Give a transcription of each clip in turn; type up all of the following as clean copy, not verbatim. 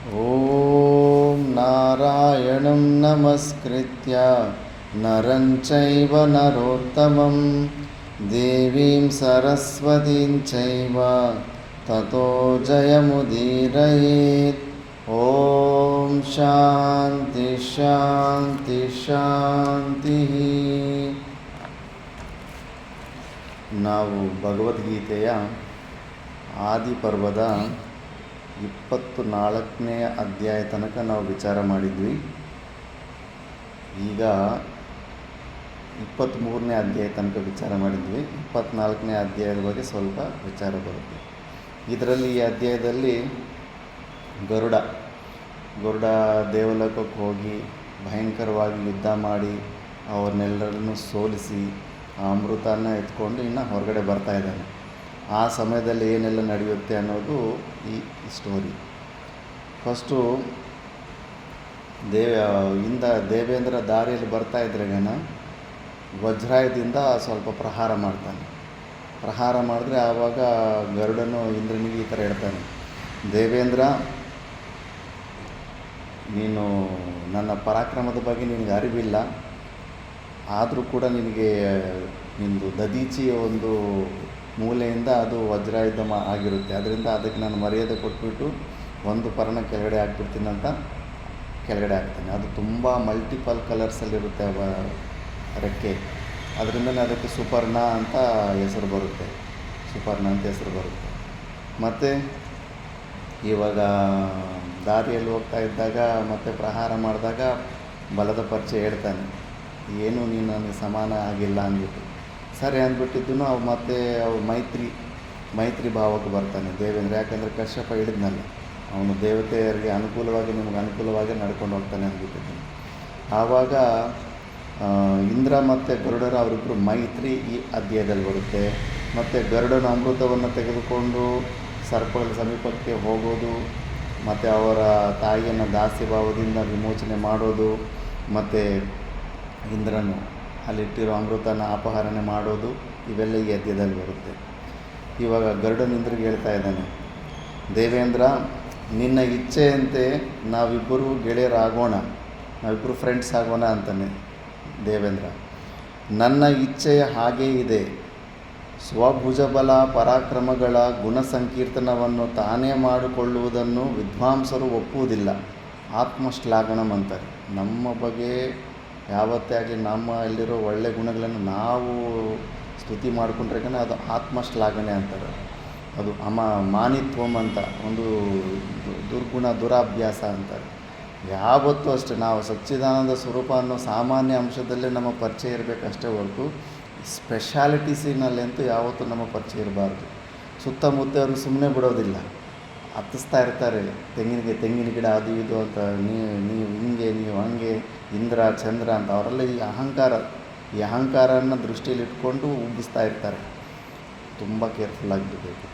ಓಂ ನಾರಾಯಣಂ ನಮಸ್ಕೃತ್ಯ ನರಂ ಚೈವ ನರೋತ್ತಮಂ ದೇವೀಂ ಸರಸ್ವತೀಂ ಚೈವ ತತೋ ಜಯಮುದೀರಯೇತ್. ಓಂ ಶಾಂತಿ ಶಾಂತಿ ಶಾಂತಿ. ನಾವು ಭಗವದ್ಗೀತೆಯ ಆದಿಪರ್ವದ 24ನೇ ಅಧ್ಯಾಯ ತನಕ ನಾವು ವಿಚಾರ ಮಾಡಿದ್ವಿ. ಈಗ 23ನೇ ಅಧ್ಯಾಯ ತನಕ ವಿಚಾರ ಮಾಡಿದ್ವಿ. 24ನೇ ಅಧ್ಯಾಯದ ಬಗ್ಗೆ ಸ್ವಲ್ಪ ವಿಚಾರ ಬರುತ್ತೆ. ಇದರಲ್ಲಿ ಈ ಅಧ್ಯಾಯದಲ್ಲಿ ಗರುಡ ದೇವಲೋಕಕ್ಕೆ ಹೋಗಿ ಭಯಂಕರವಾಗಿ ಯುದ್ಧ ಮಾಡಿ ಅವ್ರನ್ನೆಲ್ಲರನ್ನು ಸೋಲಿಸಿ ಆ ಅಮೃತನ ಎತ್ಕೊಂಡು ಇನ್ನು ಹೊರಗಡೆ ಬರ್ತಾ ಇದ್ದಾನೆ. ಆ ಸಮಯದಲ್ಲಿ ಏನೆಲ್ಲ ನಡೆಯುತ್ತೆ ಅನ್ನೋದು ಈ ಸ್ಟೋರಿ. ಫಸ್ಟು ದೇವೇಂದ್ರ ದಾರಿಯಲ್ಲಿ ಬರ್ತಾ ಇದ್ರಾಗನ ವಜ್ರಾಯದಿಂದ ಸ್ವಲ್ಪ ಪ್ರಹಾರ ಮಾಡ್ತಾನೆ. ಪ್ರಹಾರ ಮಾಡಿದ್ರೆ ಆವಾಗ ಗರುಡನು ಇಂದ್ರನಿಗೆ ಈ ಥರ ಹೇಳ್ತಾನೆ, ದೇವೇಂದ್ರ, ನೀನು ನನ್ನ ಪರಾಕ್ರಮದ ಬಗ್ಗೆ ನಿನಗೆ ಅರಿವಿಲ್ಲ, ಆದರೂ ಕೂಡ ನಿಂದು ದದೀಚಿಯ ಒಂದು ಮೂಲೆಯಿಂದ ಅದು ವಜ್ರಾಯುಧ ಆಗಿರುತ್ತೆ. ಅದರಿಂದ ಅದಕ್ಕೆ ನಾನು ಮರ್ಯಾದೆ ಕೊಟ್ಬಿಟ್ಟು ಒಂದು ಪರ್ಣ ಕೆಳಗಡೆ ಹಾಕ್ಬಿಡ್ತೀನಿ ಅಂತ ಕೆಳಗಡೆ ಹಾಕ್ತಾನೆ. ಅದು ತುಂಬ ಮಲ್ಟಿಪಲ್ ಕಲರ್ಸಲ್ಲಿರುತ್ತೆ ರೆಕ್ಕೆ. ಅದರಿಂದನೇ ಅದಕ್ಕೆ ಸುಪರ್ಣ ಅಂತ ಹೆಸರು ಬರುತ್ತೆ. ಮತ್ತು ಇವಾಗ ದಾರಿಯಲ್ಲಿ ಹೋಗ್ತಾ ಇದ್ದಾಗ ಮತ್ತು ಪ್ರಹಾರ ಮಾಡಿದಾಗ ಬಲದ ಪರಿಚಯ ಹೇಳ್ತಾನೆ, ಏನು ನೀನು ನನಗೆ ಸಮಾನ ಆಗಿಲ್ಲ ಅಂದ್ಬಿಟ್ಟು. ಸರಿ ಅಂದ್ಬಿಟ್ಟಿದ್ದು ಮತ್ತೆ ಮೈತ್ರಿ ಭಾವಕ್ಕೆ ಬರ್ತಾನೆ ದೇವೇಂದ್ರ. ಯಾಕಂದರೆ ಕಶ್ಯಪ ಹಿಡಿದ್ನಲ್ಲ, ಅವನು ದೇವತೆಯರಿಗೆ ನಿಮಗೆ ಅನುಕೂಲವಾಗಿ ನಡ್ಕೊಂಡು ಹೋಗ್ತಾನೆ ಅಂದ್ಬಿಟ್ಟಿದ್ದಾನೆ. ಆವಾಗ ಇಂದ್ರ ಮತ್ತು ಗರುಡರ ಅವರಿಬ್ಬರು ಮೈತ್ರಿ ಈ ಅಧ್ಯಾಯದಲ್ಲಿ ಬರುತ್ತೆ. ಮತ್ತು ಗರುಡನ ಅಮೃತವನ್ನು ತೆಗೆದುಕೊಂಡು ಸರ್ಪಗಳ ಸಮೀಪಕ್ಕೆ ಹೋಗೋದು, ಮತ್ತು ಅವರ ತಾಯಿಯನ್ನು ದಾಸಿ ಭಾವದಿಂದ ವಿಮೋಚನೆ ಮಾಡೋದು, ಮತ್ತು ಇಂದ್ರನು ಅಲ್ಲಿಟ್ಟಿರೋ ಅಮೃತನ ಅಪಹರಣೆ ಮಾಡೋದು, ಇವೆಲ್ಲ ಈ ಅಧ್ಯಾಯದಲ್ಲಿ ಬರುತ್ತೆ. ಇವಾಗ ಗರುಡನ ಇಂದ್ರಿಗೆ ಹೇಳ್ತಾ ಇದ್ದಾನೆ, ದೇವೇಂದ್ರ, ನಿನ್ನ ಇಚ್ಛೆಯಂತೆ ನಾವಿಬ್ಬರು ಗೆಳೆಯರಾಗೋಣ, ನಾವಿಬ್ಬರು ಫ್ರೆಂಡ್ಸ್ ಆಗೋಣ ಅಂತಾನೆ ದೇವೇಂದ್ರ. ನನ್ನ ಇಚ್ಛೆಯ ಹಾಗೇ ಇದೆ. ಸ್ವಭುಜಬಲ ಪರಾಕ್ರಮಗಳ ಗುಣಸಂಕೀರ್ತನವನ್ನು ತಾನೇ ಮಾಡಿಕೊಳ್ಳುವುದನ್ನು ವಿದ್ವಾಂಸರು ಒಪ್ಪುವುದಿಲ್ಲ. ಆತ್ಮಶ್ಲಾಘನಂ ಅಂತಾರೆ. ನಮ್ಮ ಬಗ್ಗೆ ಯಾವತ್ತೇ ಆಗಲಿ ನಮ್ಮಲ್ಲಿರೋ ಒಳ್ಳೆಯ ಗುಣಗಳನ್ನು ನಾವು ಸ್ತುತಿ ಮಾಡಿಕೊಂಡ್ರೆ ಅದು ಆತ್ಮಶ್ಲಾಘನೆ ಅಂತಾರೆ. ಅದು ಮಾನಿತ್ವಂ ಅಂತ, ಒಂದು ದುರಾಭ್ಯಾಸ ಅಂತಾರೆ. ಯಾವತ್ತೂ ಅಷ್ಟೇ ನಾವು ಸಚ್ಚಿದಾನಂದ ಸ್ವರೂಪ ಅನ್ನೋ ಸಾಮಾನ್ಯ ಅಂಶದಲ್ಲೇ ನಮ್ಮ ಪರಿಚಯ ಇರಬೇಕಷ್ಟೇ ಹೊರತು ಸ್ಪೆಷಾಲಿಟೀಸಿನಲ್ಲಂತೂ ಯಾವತ್ತೂ ನಮ್ಮ ಪರಿಚಯ ಇರಬಾರ್ದು. ಸುತ್ತಮುತ್ತ ಅವರು ಸುಮ್ಮನೆ ಬಿಡೋದಿಲ್ಲ, ಹತ್ತಿಸ್ತಾ ಇರ್ತಾರೆ. ತೆಂಗಿನ ಗಿಡ ಅದು ಇದು ಅಂತ, ನೀವು ಹಿಂಗೆ, ನೀವು ಹಂಗೆ, ಇಂದ್ರ ಚಂದ್ರ ಅಂತ. ಅವರೆಲ್ಲ ಈ ಅಹಂಕಾರನ ದೃಷ್ಟಿಯಲ್ಲಿ ಇಟ್ಕೊಂಡು ಉಬ್ಬಿಸ್ತಾ ಇರ್ತಾರೆ. ತುಂಬ ಕೇರ್ಫುಲ್ ಆಗಿರಬೇಕು.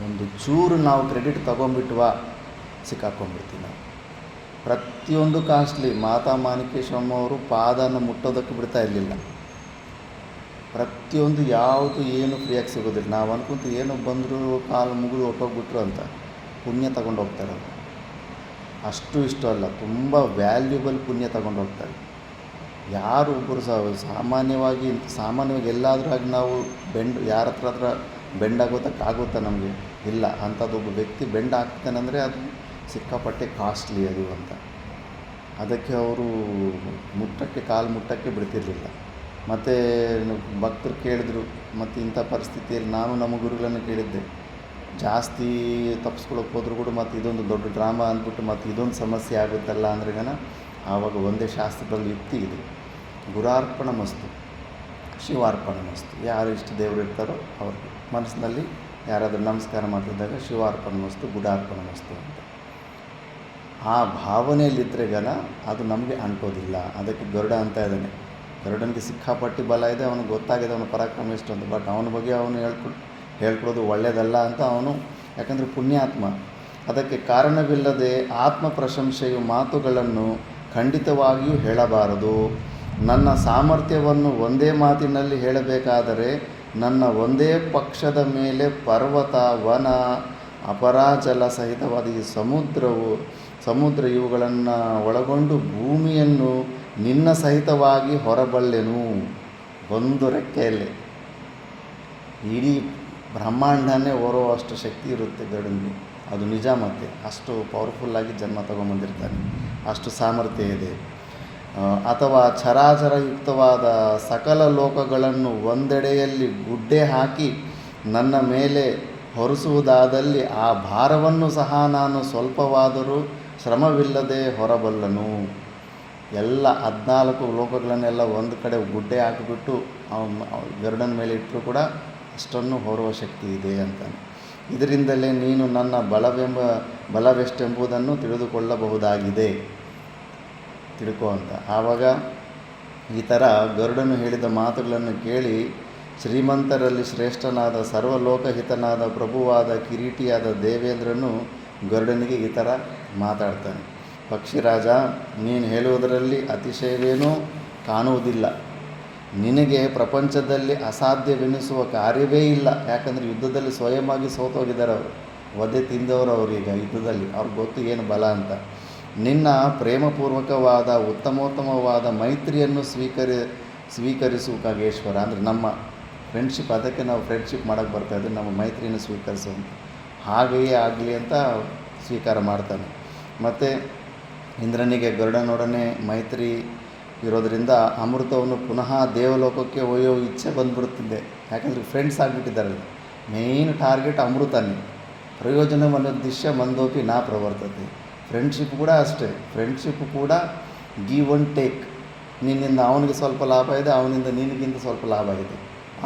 ಒಂದು ಚೂರು ನಾವು ಕ್ರೆಡಿಟ್ ತೊಗೊಂಡ್ಬಿಟ್ವಾ ಸಿಕ್ಕಾಕೊಂಡ್ಬಿಡ್ತೀವಿ ನಾವು. ಪ್ರತಿಯೊಂದು ಕಾಸ್ಟ್ಲಿ. ಮಾತಾ ಮಾಣಿಕೇಶ್ವರಮ್ಮ ಅವರು ಪಾದನ ಮುಟ್ಟೋದಕ್ಕೆ ಬಿಡ್ತಾ ಇರಲಿಲ್ಲ. ಪ್ರತಿಯೊಂದು ಯಾವುದು ಏನು ಫ್ರೀಯಾಗಿ ಸಿಗೋದಿಲ್ಲ. ನಾವು ಅನ್ಕೊಂತೀವಿ ಏನೋ ಬಂದರು ಕಾಲು ಮುಗಿದು ಹೊಟ್ಟೋಗ್ಬಿಟ್ರು ಅಂತ, ಪುಣ್ಯ ತಗೊಂಡು ಹೋಗ್ತಾರೆ. ಅಷ್ಟು ಇಷ್ಟು ಅಲ್ಲ, ತುಂಬ ವ್ಯಾಲ್ಯೂಬಲ್ ಪುಣ್ಯ ತಗೊಂಡು ಹೋಗ್ತಾರೆ. ಯಾರು ಒಬ್ಬರು ಸಾಮಾನ್ಯವಾಗಿ ಎಲ್ಲಾದರೂ ಆಗಿ ನಾವು ಯಾರ ಹತ್ರ ಬೆಂಡಾಗೋದಕ್ಕಾಗುತ್ತಾ ನಮಗೆ? ಇಲ್ಲ. ಅಂಥದ್ದೊಬ್ಬ ವ್ಯಕ್ತಿ ಬೆಂಡ್ ಆಗ್ತಾನಂದರೆ ಅದು ಸಿಕ್ಕಾಪಟ್ಟೆ ಕಾಸ್ಟ್ಲಿ ಅದು ಅಂತ. ಅದಕ್ಕೆ ಅವರು ಕಾಲು ಮುಟ್ಟಕ್ಕೆ ಬಿಡ್ತಿರಲಿಲ್ಲ. ಮತ್ತು ಭಕ್ತರು ಕೇಳಿದ್ರು, ಮತ್ತು ಇಂಥ ಪರಿಸ್ಥಿತಿಯಲ್ಲಿ ನಾನು ನಮ್ಮ ಗುರುಗಳನ್ನು ಕೇಳಿದ್ದೆ, ಜಾಸ್ತಿ ತಪ್ಪಿಸ್ಕೊಳಕ್ಕೆ ಹೋದ್ರು ಕೂಡ ಮತ್ತು ಇದೊಂದು ದೊಡ್ಡ ಡ್ರಾಮಾ ಅಂದ್ಬಿಟ್ಟು ಮತ್ತು ಇದೊಂದು ಸಮಸ್ಯೆ ಆಗುತ್ತಲ್ಲ ಅಂದ್ರೆಗನ ಆವಾಗ ಒಂದೇ ಶಾಸ್ತ್ರದಲ್ಲಿ ಯುಕ್ತಿ ಇದೆ, ಗುರಾರ್ಪಣ ಮಸ್ತು, ಶಿವಾರ್ಪಣ ಮಸ್ತು. ಯಾರು ಇಷ್ಟು ದೇವರು ಇರ್ತಾರೋ ಅವ್ರಿಗೆ ಮನಸ್ಸಿನಲ್ಲಿ ಯಾರಾದರೂ ನಮಸ್ಕಾರ ಮಾಡ್ತಿದ್ದಾಗ ಶಿವಾರ್ಪಣ ಮಸ್ತು, ಗುಡಾರ್ಪಣ ಮಸ್ತು ಅಂತ ಆ ಭಾವನೆಯಲ್ಲಿದ್ದರೆಗನ ಅದು ನಮಗೆ ಅಂಟೋದಿಲ್ಲ. ಅದಕ್ಕೆ ಗರುಡ ಅಂತ ಇದ್ದಾನೆ. ಗರುಡನಿಗೆ ಸಿಕ್ಕಾಪಟ್ಟಿ ಬಲ ಇದೆ, ಅವನಿಗೆ ಗೊತ್ತಾಗಿದೆ ಅವನ ಪರಾಕ್ರಮ ಎಷ್ಟು ಅಂತ. ಬಟ್ ಅವನ ಬಗ್ಗೆ ಅವನು ಹೇಳ್ಕೊಡೋದು ಒಳ್ಳೆಯದಲ್ಲ ಅಂತ ಅವನು, ಯಾಕಂದರೆ ಪುಣ್ಯಾತ್ಮ. ಅದಕ್ಕೆ ಕಾರಣವಿಲ್ಲದೆ ಆತ್ಮ ಪ್ರಶಂಸೆಯು ಮಾತುಗಳನ್ನು ಖಂಡಿತವಾಗಿಯೂ ಹೇಳಬಾರದು. ನನ್ನ ಸಾಮರ್ಥ್ಯವನ್ನು ಒಂದೇ ಮಾತಿನಲ್ಲಿ ಹೇಳಬೇಕಾದರೆ ನನ್ನ ಒಂದೇ ಪಕ್ಷದ ಮೇಲೆ ಪರ್ವತ, ವನ, ಅಪರಾಜಲ ಸಹಿತವಾದ ಈ ಸಮುದ್ರ ಇವುಗಳನ್ನು ಒಳಗೊಂಡು ಭೂಮಿಯನ್ನು ನಿನ್ನ ಸಹಿತವಾಗಿ ಹೊರಬಲ್ಲೆನು. ಒಂದು ರೆಕ್ಕೆಯಲ್ಲಿ ಇಡೀ ಬ್ರಹ್ಮಾಂಡನೇ ಹೊರುವಷ್ಟು ಶಕ್ತಿ ಇರುತ್ತೆ ಗರುಡನಿಗೆ. ಅದು ನಿಜ. ಮತ್ತು ಅಷ್ಟು ಪವರ್ಫುಲ್ಲಾಗಿ ಜನ್ಮ ತಗೊಂಬಂದಿರ್ತಾನೆ, ಅಷ್ಟು ಸಾಮರ್ಥ್ಯ ಇದೆ. ಅಥವಾ ಚರಾಚರಯುಕ್ತವಾದ ಸಕಲ ಲೋಕಗಳನ್ನು ಒಂದೆಡೆಯಲ್ಲಿ ಗುಡ್ಡೆ ಹಾಕಿ ನನ್ನ ಮೇಲೆ ಹೊರಿಸುವುದಾದಲ್ಲಿ ಆ ಭಾರವನ್ನು ಸಹ ನಾನು ಸ್ವಲ್ಪವಾದರೂ ಶ್ರಮವಿಲ್ಲದೆ ಹೊರಬಲ್ಲನು. ಎಲ್ಲ 14 ಲೋಕಗಳನ್ನೆಲ್ಲ ಒಂದು ಕಡೆ ಗುಡ್ಡೆ ಹಾಕಿಬಿಟ್ಟು ಗರುಡನ ಮೇಲೆ ಇಟ್ಟರೂ ಕೂಡ ಅಷ್ಟನ್ನು ಹೊರುವ ಶಕ್ತಿ ಇದೆ ಅಂತಾನೆ. ಇದರಿಂದಲೇ ನೀನು ನನ್ನ ಬಲವೆಷ್ಟೆಂಬುದನ್ನು ತಿಳಿದುಕೊಳ್ಳಬಹುದಾಗಿದೆ, ತಿಳ್ಕೊ ಅಂತ. ಆವಾಗ ಈ ಥರ ಗರುಡನು ಹೇಳಿದ ಮಾತುಗಳನ್ನು ಕೇಳಿ ಶ್ರೀಮಂತರಲ್ಲಿ ಶ್ರೇಷ್ಠನಾದ ಸರ್ವಲೋಕಹಿತನಾದ ಪ್ರಭುವಾದ ಕಿರೀಟಿಯಾದ ದೇವೇಂದ್ರನು ಗರುಡನಿಗೆ ಈ ಥರ ಮಾತಾಡ್ತಾನೆ. ಪಕ್ಷಿರಾಜ, ನೀನು ಹೇಳುವುದರಲ್ಲಿ ಅತಿಶಯವೇನೂ ಕಾಣುವುದಿಲ್ಲ. ನಿನಗೆ ಪ್ರಪಂಚದಲ್ಲಿ ಅಸಾಧ್ಯವೆನಿಸುವ ಕಾರ್ಯವೇ ಇಲ್ಲ. ಯಾಕಂದರೆ ಯುದ್ಧದಲ್ಲಿ ಸ್ವಯಂವಾಗಿ ಸೋತೋಗಿದ್ದಾರೆ ಅವರು, ವಧೆ ತಿಂದವರು ಅವರೀಗ ಯುದ್ಧದಲ್ಲಿ. ಅವ್ರಿಗೆ ಗೊತ್ತು ಏನು ಬಲ ಅಂತ. ನಿನ್ನ ಪ್ರೇಮಪೂರ್ವಕವಾದ ಉತ್ತಮೋತ್ತಮವಾದ ಮೈತ್ರಿಯನ್ನು ಸ್ವೀಕರಿಸು ಖಗೇಶ್ವರ. ಅಂದರೆ ನಮ್ಮ ಫ್ರೆಂಡ್ಶಿಪ್, ಅದಕ್ಕೆ ನಾವು ಫ್ರೆಂಡ್ಶಿಪ್ ಮಾಡೋಕ್ಕೆ ಬರ್ತಾಯಿದ್ವಿ, ನಮ್ಮ ಮೈತ್ರಿಯನ್ನು ಸ್ವೀಕರಿಸು ಅಂತ. ಹಾಗೆಯೇ ಆಗಲಿ ಅಂತ ಸ್ವೀಕಾರ ಮಾಡ್ತಾನೆ. ಮತ್ತು ಇಂದ್ರನಿಗೆ ಗರುಡನೊಡನೆ ಮೈತ್ರಿ ಇರೋದರಿಂದ ಅಮೃತವನ್ನು ಪುನಃ ದೇವಲೋಕಕ್ಕೆ ಒಯ್ಯೋ ಇಚ್ಛೆ ಬಂದುಬಿಡುತ್ತಿದೆ. ಯಾಕಂದರೆ ಫ್ರೆಂಡ್ಸ್ ಆಗಿಬಿಟ್ಟಿದ್ದಾರಲ್ಲ. ಮೇಯ್ನ್ ಟಾರ್ಗೆಟ್ ಅಮೃತನೇ. ಪ್ರಯೋಜನವನ್ನುದ್ದೇಶ್ಯ ಮಂದೋಪಿ ನಾ ಪ್ರವರ್ತತೆ. ಫ್ರೆಂಡ್ಶಿಪ್ ಕೂಡ ಅಷ್ಟೇ. ಫ್ರೆಂಡ್ಶಿಪ್ ಕೂಡ ಗಿವ್ ಆ್ಯಂಡ್ ಟೇಕ್. ನಿನ್ನಿಂದ ಅವನಿಗೆ ಸ್ವಲ್ಪ ಲಾಭ ಇದೆ, ಅವನಿಂದ ನಿನಗಿಂತ ಸ್ವಲ್ಪ ಲಾಭ ಇದೆ.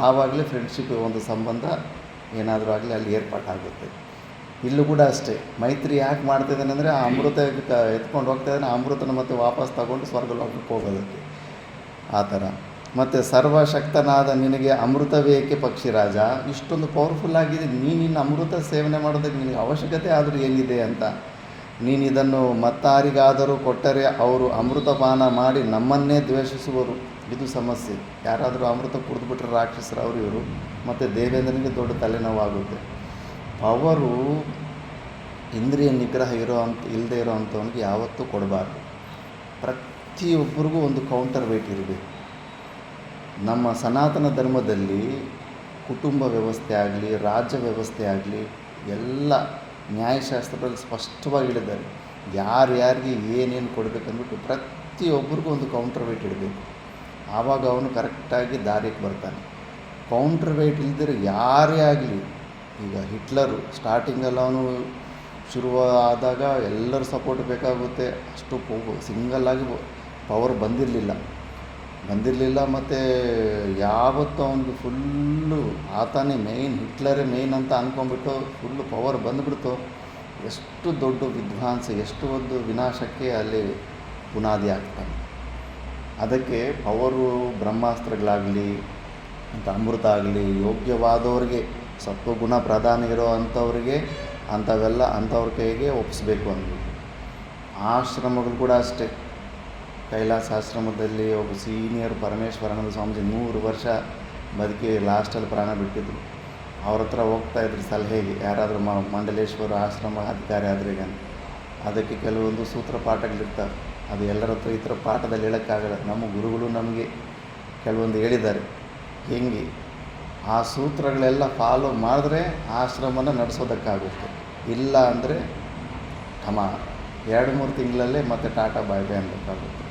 ಆವಾಗಲೇ ಫ್ರೆಂಡ್ಶಿಪ್ ಒಂದು ಸಂಬಂಧ ಏನಾದರೂ ಆಗಲಿ ಅಲ್ಲಿ ಏರ್ಪಾಟಾಗುತ್ತೆ. ಇಲ್ಲೂ ಕೂಡ ಅಷ್ಟೇ. ಮೈತ್ರಿ ಯಾಕೆ ಮಾಡ್ತಿದ್ದಾನೆ ಅಂದರೆ ಆ ಅಮೃತ ಎತ್ಕೊಂಡು ಹೋಗ್ತಾಯಿದ್ದಾನೆ, ಆ ಅಮೃತನ ಮತ್ತೆ ವಾಪಸ್ ತಗೊಂಡು ಸ್ವರ್ಗಲೋಕಕ್ಕೆ ಹೋಗೋದಕ್ಕೆ, ಆ ಥರ. ಮತ್ತು ಸರ್ವಶಕ್ತನಾದ ನಿನಗೆ ಅಮೃತವೇಕೆ ಪಕ್ಷಿರಾಜ? ಇಷ್ಟೊಂದು ಪವರ್ಫುಲ್ ಆಗಿದೆ, ನೀನಿನ್ನು ಅಮೃತ ಸೇವನೆ ಮಾಡೋದಕ್ಕೆ ನಿನಗೆ ಅವಶ್ಯಕತೆ ಆದರೂ ಏನಿದೆ ಅಂತ. ನೀನು ಇದನ್ನು ಮತ್ತಾರಿಗಾದರೂ ಕೊಟ್ಟರೆ ಅವರು ಅಮೃತಪಾನ ಮಾಡಿ ನಮ್ಮನ್ನೇ ದ್ವೇಷಿಸುವರು. ಇದು ಸಮಸ್ಯೆ. ಯಾರಾದರೂ ಅಮೃತ ಕುಡಿದ್ಬಿಟ್ರೆ ರಾಕ್ಷಸರು ಅವರು ಇವರು. ಮತ್ತು ದೇವೇಂದ್ರನಿಗೆ ದೊಡ್ಡ ತಲೆನೋವಾಗುತ್ತೆ. ಪವರು ಇಂದ್ರಿಯ ನಿಗ್ರಹ ಇಲ್ಲದೆ ಇರೋ ಅಂಥವನಿಗೆ ಯಾವತ್ತೂ ಕೊಡಬಾರ್ದು. ಪ್ರತಿಯೊಬ್ಬರಿಗೂ ಒಂದು ಕೌಂಟರ್ ವೇಟ್ ಇರಬೇಕು. ನಮ್ಮ ಸನಾತನ ಧರ್ಮದಲ್ಲಿ ಕುಟುಂಬ ವ್ಯವಸ್ಥೆ ಆಗಲಿ, ರಾಜ್ಯ ವ್ಯವಸ್ಥೆ ಆಗಲಿ, ಎಲ್ಲ ನ್ಯಾಯಶಾಸ್ತ್ರದಲ್ಲಿ ಸ್ಪಷ್ಟವಾಗಿ ಹೇಳಿದ್ದಾರೆ. ಯಾರ್ಯಾರಿಗೆ ಏನೇನು ಕೊಡಬೇಕಂದ್ಬಿಟ್ಟು ಪ್ರತಿಯೊಬ್ಬರಿಗೂ ಒಂದು ಕೌಂಟರ್ ವೇಟ್ ಇಡಬೇಕು. ಆವಾಗ ಅವನು ಕರೆಕ್ಟಾಗಿ ದಾರಿಗೆ ಬರ್ತಾನೆ. ಕೌಂಟರ್ ವೇಟ್ ಇಲ್ದಿರೋ ಯಾರೇ ಆಗಲಿ, ಈಗ ಹಿಟ್ಲರು ಸ್ಟಾರ್ಟಿಂಗಲ್ಲಿ ಅವನು ಶುರುವಾದಾಗ ಎಲ್ಲರ ಸಪೋರ್ಟ್ ಬೇಕಾಗುತ್ತೆ. ಅಷ್ಟು ಸಿಂಗಲ್ಲಾಗಿ ಪವರ್ ಬಂದಿರಲಿಲ್ಲ. ಮತ್ತು ಯಾವತ್ತೂ ಅವನಿಗೆ ಫುಲ್ಲು ಆತನೇ ಮೇಯ್ನ್, ಹಿಟ್ಲರೇ ಮೇಯ್ನ್ ಅಂತ ಅಂದ್ಕೊಂಡ್ಬಿಟ್ಟು ಫುಲ್ಲು ಪವರ್ ಬಂದುಬಿಡ್ತು. ಎಷ್ಟು ದೊಡ್ಡ ವಿಧ್ವಂಸ, ಎಷ್ಟು ಒಂದು ವಿನಾಶಕ್ಕೆ ಅಲ್ಲಿ ಬುನಾದಿ ಆಗ್ತಾನೆ. ಅದಕ್ಕೆ ಪವರು ಬ್ರಹ್ಮಾಸ್ತ್ರಗಳಾಗಲಿ ಅಂತ ಅಮೃತ ಆಗಲಿ ಯೋಗ್ಯವಾದವ್ರಿಗೆ, ಸತ್ವಗುಣ ಪ್ರಧಾನ ಇರೋ ಅಂಥವ್ರಿಗೆ ಅಂಥವ್ರ ಕೈಗೆ ಒಪ್ಪಿಸ್ಬೇಕು ಅಂದ್ಬಿಟ್ಟು. ಆಶ್ರಮಗಳು ಕೂಡ ಅಷ್ಟೇ. ಕೈಲಾಸಾಶ್ರಮದಲ್ಲಿ ಒಬ್ಬ ಸೀನಿಯರ್ ಪರಮೇಶ್ವರಾನಂದ ಸ್ವಾಮೀಜಿ 100 ವರ್ಷ ಬದುಕಿ ಲಾಸ್ಟಲ್ಲಿ ಪ್ರಾಣ ಬಿಟ್ಟಿದ್ರು. ಅವ್ರ ಹತ್ರ ಹೋಗ್ತಾಯಿದ್ರು ಸಲಹೆಗೆ, ಯಾರಾದರೂ ಮಂಡಲೇಶ್ವರ ಆಶ್ರಮ ಅಧಿಕಾರಿ ಆದರೆ ಈಗ. ಅದಕ್ಕೆ ಕೆಲವೊಂದು ಸೂತ್ರ ಪಾಠಗಳಿರ್ತವೆ. ಅದು ಎಲ್ಲರ ಹತ್ರ ಈ ಥರ ಪಾಠದಲ್ಲಿ ಹೇಳೋಕ್ಕಾಗಲ್ಲ. ನಮ್ಮ ಗುರುಗಳು ನಮಗೆ ಕೆಲವೊಂದು ಹೇಳಿದ್ದಾರೆ. ಹೆಂಗೆ ಆ ಸೂತ್ರಗಳೆಲ್ಲ ಫಾಲೋ ಮಾಡಿದ್ರೆ ಆಶ್ರಮನ ನಡೆಸೋದಕ್ಕಾಗುತ್ತೆ. ಇಲ್ಲ ಅಂದರೆ 2-3 ತಿಂಗಳಲ್ಲೇ ಮತ್ತೆ ಟಾಟಾ ಬಾಯ್ ಬಾಯ್ ಅನ್ನಬೇಕಾಗುತ್ತೆ.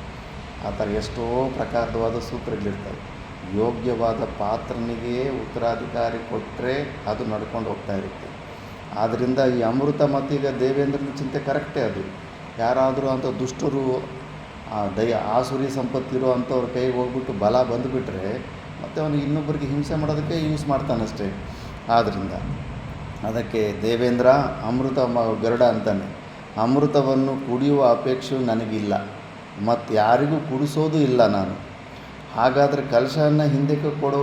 ಆ ಥರ ಎಷ್ಟೋ ಪ್ರಕಾರವಾದ ಸೂತ್ರಗಳಿರ್ತವೆ. ಯೋಗ್ಯವಾದ ಪಾತ್ರನಿಗೆ ಉತ್ತರಾಧಿಕಾರಿ ಕೊಟ್ಟರೆ ಅದು ನಡ್ಕೊಂಡು ಹೋಗ್ತಾ ಇರುತ್ತೆ. ಆದ್ದರಿಂದ ಈ ಅಮೃತ ಮತ್ತೀಗ ದೇವೇಂದ್ರನ ಚಿಂತೆ ಕರೆಕ್ಟೇ. ಅದು ಯಾರಾದರೂ ಅಂಥ ದುಷ್ಟರು ಆಸುರಿ ಸಂಪತ್ತಿರೋ ಅಂಥವ್ರ ಕೈಗೆ ಹೋಗ್ಬಿಟ್ಟು ಬಲ ಬಂದುಬಿಟ್ರೆ ಮತ್ತು ಅವನು ಇನ್ನೊಬ್ಬರಿಗೆ ಹಿಂಸೆ ಮಾಡೋದಕ್ಕೆ ಯೂಸ್ ಮಾಡ್ತಾನಷ್ಟೇ. ಆದ್ದರಿಂದ ಅದಕ್ಕೆ ದೇವೇಂದ್ರ ಅಮೃತ ಗರುಡ ಅಂತಾನೆ. ಅಮೃತವನ್ನು ಕುಡಿಯುವ ಅಪೇಕ್ಷೆಯು ನನಗಿಲ್ಲ, ಮತ್ತು ಯಾರಿಗೂ ಕುಡಿಸೋದು ಇಲ್ಲ ನಾನು. ಹಾಗಾದರೆ ಕಲಶವನ್ನು ಹಿಂದಕ್ಕೆ ಕೊಡು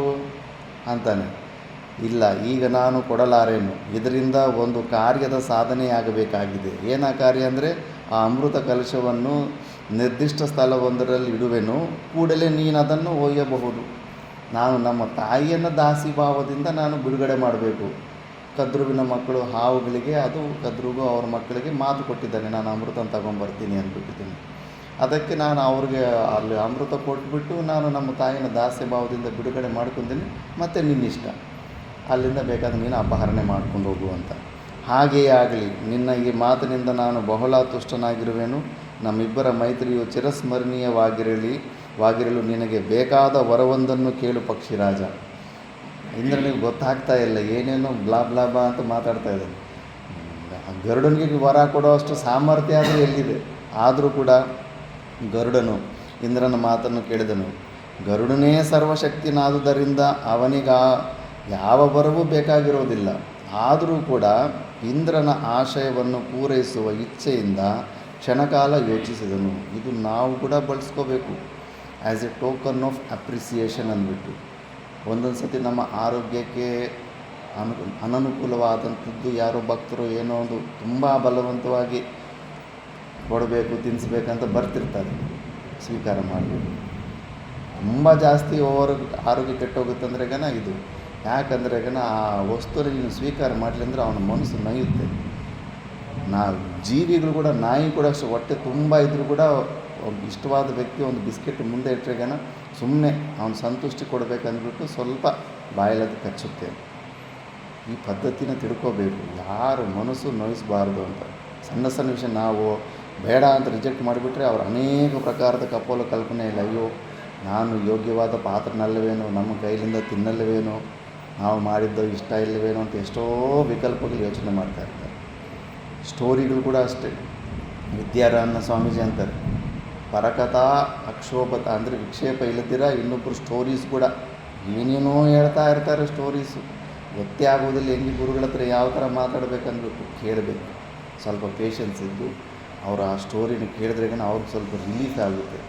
ಅಂತಾನೆ. ಇಲ್ಲ, ಈಗ ನಾನು ಕೊಡಲಾರೇನು. ಇದರಿಂದ ಒಂದು ಕಾರ್ಯದ ಸಾಧನೆಯಾಗಬೇಕಾಗಿದೆ. ಏನ ಕಾರ್ಯ ಅಂದರೆ ಆ ಅಮೃತ ಕಲಶವನ್ನು ನಿರ್ದಿಷ್ಟ ಸ್ಥಳವೊಂದರಲ್ಲಿ ಇಡುವೆನು, ಕೂಡಲೇ ನೀನು ಅದನ್ನು ಒಯ್ಯಬಹುದು. ನಾನು ನಮ್ಮ ತಾಯಿಯನ್ನು ದಾಸಿ ಭಾವದಿಂದ ನಾನು ಬಿಡುಗಡೆ ಮಾಡಬೇಕು. ಕದ್ರುವಿನ ಮಕ್ಕಳು ಹಾವುಗಳಿಗೆ, ಅದು ಕದ್ರುಗೂ ಅವ್ರ ಮಕ್ಕಳಿಗೆ ಮಾತು ಕೊಟ್ಟಿದ್ದಾನೆ, ನಾನು ಅಮೃತ ತಗೊಂಬರ್ತೀನಿ ಅಂದ್ಬಿಟ್ಟಿದ್ದೀನಿ. ಅದಕ್ಕೆ ನಾನು ಅವ್ರಿಗೆ ಅಲ್ಲಿ ಅಮೃತ ಕೊಟ್ಬಿಟ್ಟು ನಾನು ನಮ್ಮ ತಾಯಿನ ದಾಸ್ಯ ಭಾವದಿಂದ ಬಿಡುಗಡೆ ಮಾಡ್ಕೊತೀನಿ, ಮತ್ತು ನಿನ್ನಿಷ್ಟ, ಅಲ್ಲಿಂದ ಬೇಕಾದ್ರೆ ನೀನು ಅಪಹರಣೆ ಮಾಡ್ಕೊಂಡು ಹೋಗು ಅಂತ. ಹಾಗೆಯೇ ಆಗಲಿ, ನಿನ್ನ ಈ ಮಾತಿನಿಂದ ನಾನು ಬಹಳ ತುಷ್ಟನಾಗಿರುವೆನು. ನಮ್ಮಿಬ್ಬರ ಮೈತ್ರಿಯು ಚಿರಸ್ಮರಣೀಯವಾಗಿರಲು ನಿನಗೆ ಬೇಕಾದ ವರವೊಂದನ್ನು ಕೇಳು ಪಕ್ಷಿರಾಜ. ಇಂದ್ರನಿಗೆ ಗೊತ್ತಾಗ್ತಾ ಇಲ್ಲ, ಏನೇನೋ ಬ್ಲಾಬ್ ಅಂತ ಮಾತಾಡ್ತಾ ಇದ್ದಾನೆ. ಗರುಡನಿಗೆ ವರ ಕೊಡೋ ಅಷ್ಟು ಸಾಮರ್ಥ್ಯ ಅದು ಎಲ್ಲಿದೆ? ಆದರೂ ಕೂಡ ಗರುಡನು ಇಂದ್ರನ ಮಾತನ್ನು ಕೇಳಿದನು. ಗರುಡನೇ ಸರ್ವಶಕ್ತಿನಾದುದರಿಂದ ಅವನಿಗೆ ಯಾವ ವರವೂ ಬೇಕಾಗಿರೋದಿಲ್ಲ. ಆದರೂ ಕೂಡ ಇಂದ್ರನ ಆಶಯವನ್ನು ಪೂರೈಸುವ ಇಚ್ಛೆಯಿಂದ ಕ್ಷಣಕಾಲ ಯೋಚಿಸಿದನು. ಇದು ನಾವು ಕೂಡ ಬಳಸ್ಕೋಬೇಕು as a token of appreciation ಅಂದ್ಬಿಟ್ಟು. ಒಂದೊಂದು ಸತಿ ನಮ್ಮ ಆರೋಗ್ಯಕ್ಕೆ ಅನನುಕೂಲವಾದಂಥದ್ದು ಯಾರೋ ಭಕ್ತರು ಏನೋ ಒಂದು ತುಂಬ ಬಲವಂತವಾಗಿ ಕೊಡಬೇಕು, ತಿನ್ನಿಸ್ಬೇಕಂತ ಬರ್ತಿರ್ತಾರೆ, ಸ್ವೀಕಾರ ಮಾಡಬೇಕು. ತುಂಬ ಜಾಸ್ತಿ ಆರೋಗ್ಯ ಕೆಟ್ಟೋಗುತ್ತಂದ್ರೆ ಇದು ಯಾಕಂದರೆ ಆ ವಸ್ತುನ ನೀನು ಸ್ವೀಕಾರ ಮಾಡಲಿ ಅಂದರೆ ಅವನ ಮನಸ್ಸು ನೋಯುತ್ತೆ. ಜೀವಿಗಳು ಕೂಡ, ನಾಯಿ ಕೂಡ ಅಷ್ಟು ಹೊಟ್ಟೆ ತುಂಬ ಇದ್ದರೂ ಕೂಡ ಇಷ್ಟವಾದ ವ್ಯಕ್ತಿ ಒಂದು ಬಿಸ್ಕೆಟ್ ಮುಂದೆ ಇಟ್ಟರೆ ಸುಮ್ಮನೆ ಅವನು ಸಂತುಷ್ಟಿ ಕೊಡಬೇಕಂದ್ಬಿಟ್ಟು ಸ್ವಲ್ಪ ಬಾಯಲದ್ದು ಕಚ್ಚುತ್ತೆ. ಈ ಪದ್ಧತಿನ ತಿಳ್ಕೋಬೇಕು, ಯಾರು ಮನಸ್ಸು ನೋಯಿಸಬಾರ್ದು ಅಂತ. ಸಣ್ಣ ಸಣ್ಣ ವಿಷಯ ನಾವು ಬೇಡ ಅಂತ ರಿಜೆಕ್ಟ್ ಮಾಡಿಬಿಟ್ರೆ ಅವ್ರು ಅನೇಕ ಪ್ರಕಾರದ ಕಪೋಲ ಕಲ್ಪನೆ ಇಲ್ಲ. ಅಯ್ಯೋ, ನಾನು ಯೋಗ್ಯವಾದ ಪಾತ್ರನಲ್ಲವೇನೋ, ನಮ್ಮ ಕೈಲಿಂದ ತಿನ್ನಲ್ಲವೇನೋ, ನಾವು ಮಾಡಿದ್ದು ಇಷ್ಟ ಇಲ್ಲವೇನೋ ಅಂತ ಎಷ್ಟೋ ವಿಕಲ್ಪಗಳು ಯೋಚನೆ ಮಾಡ್ತಾ ಇರ್ತಾರೆ. ಸ್ಟೋರಿಗಳು ಕೂಡ ಅಷ್ಟೇ. ವಿದ್ಯಾರಣ್ಯ ಸ್ವಾಮೀಜಿ ಅಂತಾರೆ, ಪರಕಥಾ ಅಕ್ಷೋಭತ ಅಂದರೆ ವಿಕ್ಷೇಪ ಇಲ್ಲದಿರ ಇನ್ನೊಬ್ಬರು ಸ್ಟೋರೀಸ್ ಕೂಡ ಏನೇನೋ ಹೇಳ್ತಾ ಇರ್ತಾರೆ. ಸ್ಟೋರೀಸು ಗೊತ್ತೇ ಆಗೋದಿಲ್ಲ ಹೆಂಗೆ ಗುರುಗಳ ಹತ್ರ ಯಾವ ಥರ ಮಾತಾಡಬೇಕಂದ್ಬಿಟ್ಟು ಕೇಳಬೇಕು. ಸ್ವಲ್ಪ ಪೇಷನ್ಸ್ ಇದ್ದು ಅವರು ಆ ಸ್ಟೋರಿನ ಕೇಳಿದ್ರೆ ಅವ್ರಿಗೆ ಸ್ವಲ್ಪ ರಿಲೀಫ್ ಆಗುತ್ತೆ.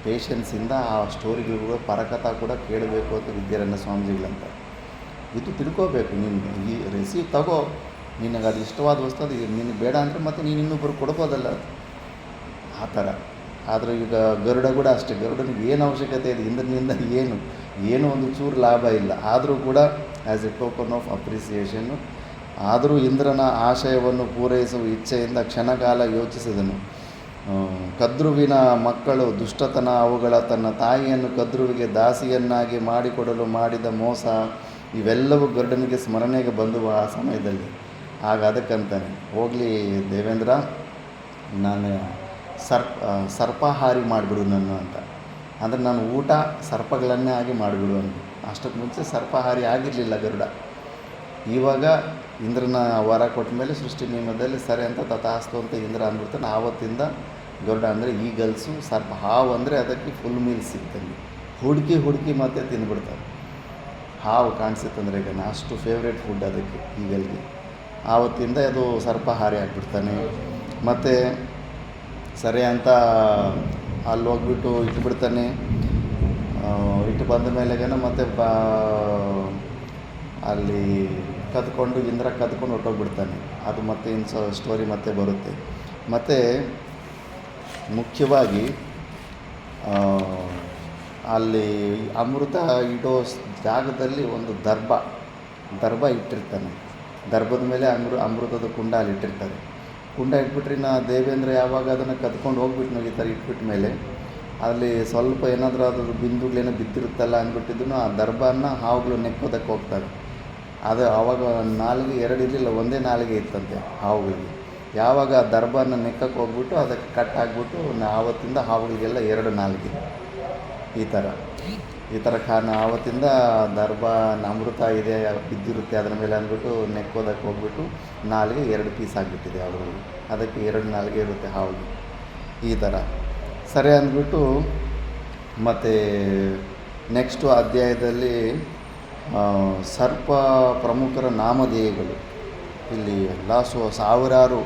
ಪೇಷನ್ಸಿಂದ ಆ ಸ್ಟೋರಿಗಳು ಪರಕಥಾ ಕೂಡ ಕೇಳಬೇಕು ಅಂತ ವಿದ್ಯಾರಣ್ಯ ಸ್ವಾಮೀಜಿಗಳಂತ. ಇದು ತಿಳ್ಕೋಬೇಕು. ನೀನು ಈ ರಿಸೀವ್ ತಗೋ, ನಿನಗೆ ಅದು ಇಷ್ಟವಾದ ವಸ್ತು, ಅದು ನಿನಗೆ ಬೇಡ ಅಂದರೆ ಮತ್ತೆ ನೀನು ಇನ್ನೊಬ್ಬರು ಕೊಡ್ಬೋದಲ್ಲ, ಆ ಥರ. ಆದರೆ ಈಗ ಗರುಡ ಕೂಡ ಅಷ್ಟೇ. ಗರುಡನಿಗೆ ಏನು ಅವಶ್ಯಕತೆ ಇದೆ? ಇಂದ್ರನಿಂದ ಏನು ಒಂದು ಚೂರು ಲಾಭ ಇಲ್ಲ. ಆದರೂ ಕೂಡ ಆ್ಯಸ್ ಎ ಟೋಕನ್ ಆಫ್ ಅಪ್ರಿಸಿಯೇಷನ್ನು, ಆದರೂ ಇಂದ್ರನ ಆಶಯವನ್ನು ಪೂರೈಸುವ ಇಚ್ಛೆಯಿಂದ ಕ್ಷಣಕಾಲ ಯೋಚಿಸಿದನು. ಕದ್ರುವಿನ ಮಕ್ಕಳು ದುಷ್ಟತನ, ಅವುಗಳ ತನ್ನ ತಾಯಿಯನ್ನು ಕದ್ರುವಿಗೆ ದಾಸಿಯನ್ನಾಗಿ ಮಾಡಿಕೊಡಲು ಮಾಡಿದ ಮೋಸ, ಇವೆಲ್ಲವೂ ಗರುಡನಿಗೆ ಸ್ಮರಣೆಗೆ ಬಂದುವ ಆ ಸಮಯದಲ್ಲಿ. ಆಗ ಅದಕ್ಕಂತಾನೆ, ಹೋಗಲಿ ದೇವೇಂದ್ರ, ನಾನು ಸರ್ಪಹಾರಿ ಮಾಡಿಬಿಡು ನನ್ನ ಅಂತ. ಅಂದರೆ ನಾನು ಊಟ ಸರ್ಪಗಳನ್ನೇ ಆಗಿ ಮಾಡಿಬಿಡು ಅಂದು. ಅಷ್ಟಕ್ಕೆ ಮುಂಚೆ ಸರ್ಪಹಾರಿ ಆಗಿರಲಿಲ್ಲ ಗರುಡ. ಇವಾಗ ಇಂದ್ರನ ವರ ಕೊಟ್ಟ ಮೇಲೆ ಸೃಷ್ಟಿ ನಿಯಮದಲ್ಲಿ ಸರಿ ಅಂತ ತಥಾಸ್ತು ಅಂತ ಇಂದ್ರ ಅಂದ್ಬಿಡ್ತಾನೆ. ಆವತ್ತಿಂದ ಗರುಡ ಅಂದರೆ ಈಗಲ್ಸು, ಸರ್ಪ, ಹಾವು ಅಂದರೆ ಅದಕ್ಕೆ ಫುಲ್ ಮೀಲ್ ಸಿಗ್ತಾನೆ. ಹುಡುಕಿ ಮತ್ತೆ ತಿಂದುಬಿಡ್ತಾರೆ. ಹಾವು ಕಾಣಿಸುತ್ತಂದ್ರೆ ಅಷ್ಟು ಫೇವ್ರೇಟ್ ಫುಡ್ ಅದಕ್ಕೆ, ಈಗಲ್ಗೆ. ಆವತ್ತಿಂದ ಅದು ಸರ್ಪಹಾರಿ ಆಗಿಬಿಡ್ತಾನೆ. ಮತ್ತು ಸರಿ ಅಂತ ಅಲ್ಲಿ ಹೋಗ್ಬಿಟ್ಟು ಇಟ್ಬಿಡ್ತಾನೆ. ಇಟ್ಟು ಬಂದ ಮೇಲೆ ಮತ್ತೆ ಅಲ್ಲಿ ಕದ್ಕೊಂಡು ಇಂದ್ರ ಕದ್ಕೊಂಡು ಹೊರಟೋಗ್ಬಿಡ್ತಾನೆ. ಅದು ಮತ್ತೆ ಇನ್ನು ಸ್ಟೋರಿ ಮತ್ತೆ ಬರುತ್ತೆ. ಮತ್ತು ಮುಖ್ಯವಾಗಿ ಅಲ್ಲಿ ಅಮೃತ ಇಡೋ ಜಾಗದಲ್ಲಿ ಒಂದು ದರ್ಭ ಇಟ್ಟಿರ್ತಾನೆ. ದರ್ಭದ ಮೇಲೆ ಅಮೃತದ ಕುಂಡ ಅಲ್ಲಿ ಇಟ್ಟಿರ್ತಾರೆ. ಕುಂಡ ಇಟ್ಬಿಟ್ರೆ ದೇವೇಂದ್ರ ಯಾವಾಗ ಅದನ್ನು ಕದ್ಕೊಂಡು ಹೋಗ್ಬಿಟ್ಟು ಈ ಥರ ಇಟ್ಬಿಟ್ಟ ಮೇಲೆ ಅಲ್ಲಿ ಸ್ವಲ್ಪ ಏನಾದರೂ ಅದ್ರ ಬಿಂದುಗಳೇನೋ ಬಿದ್ದಿರುತ್ತಲ್ಲ ಅಂದ್ಬಿಟ್ಟಿದ್ದು ಆ ದರ್ಭನ ಹಾವುಗಳು ನೆಕ್ಕೋದಕ್ಕೆ ಹೋಗ್ತಾರೆ. ಅದು ಆವಾಗ ನಾಲಿಗೆ ಎರಡು ಇರಲಿಲ್ಲ, ಒಂದೇ ನಾಲಿಗೆ ಇತ್ತಂತೆ ಹಾವುಗಳಿಗೆ. ಯಾವಾಗ ಆ ದರ್ಭನ ನೆಕ್ಕಕ್ಕೆ ಹೋಗ್ಬಿಟ್ಟು ಅದಕ್ಕೆ ಕಟ್ ಆಗಿಬಿಟ್ಟು ಆವತ್ತಿಂದ ಹಾವುಗಳಿಗೆಲ್ಲ ಎರಡು ನಾಲಿಗೆ. ಈ ಥರ ಕಾರಣ ಆವತ್ತಿಂದ ದರ್ಭ ಅಮೃತ ಇದೆ ಬಿದ್ದಿರುತ್ತೆ ಅದರ ಮೇಲೆ ಅಂದ್ಬಿಟ್ಟು ನೆಕ್ಕೋದಕ್ಕೆ ಹೋಗ್ಬಿಟ್ಟು ನಾಲಿಗೆ ಎರಡು ಪೀಸ್ ಆಗಿಬಿಟ್ಟಿದೆ ಹಾವುಗಳಿಗೆ. ಅದಕ್ಕೆ ಎರಡು ನಾಲಿಗೆ ಇರುತ್ತೆ ಹಾವಿಗೆ. ಈ ಥರ ಸರಿ ಅಂದ್ಬಿಟ್ಟು ಮತ್ತು ನೆಕ್ಸ್ಟು ಅಧ್ಯಾಯದಲ್ಲಿ ಸರ್ಪ ಪ್ರಮುಖರ ನಾಮಧೇಯಗಳು. ಇಲ್ಲಿ ಎಲ್ಲ ಸಾವಿರಾರು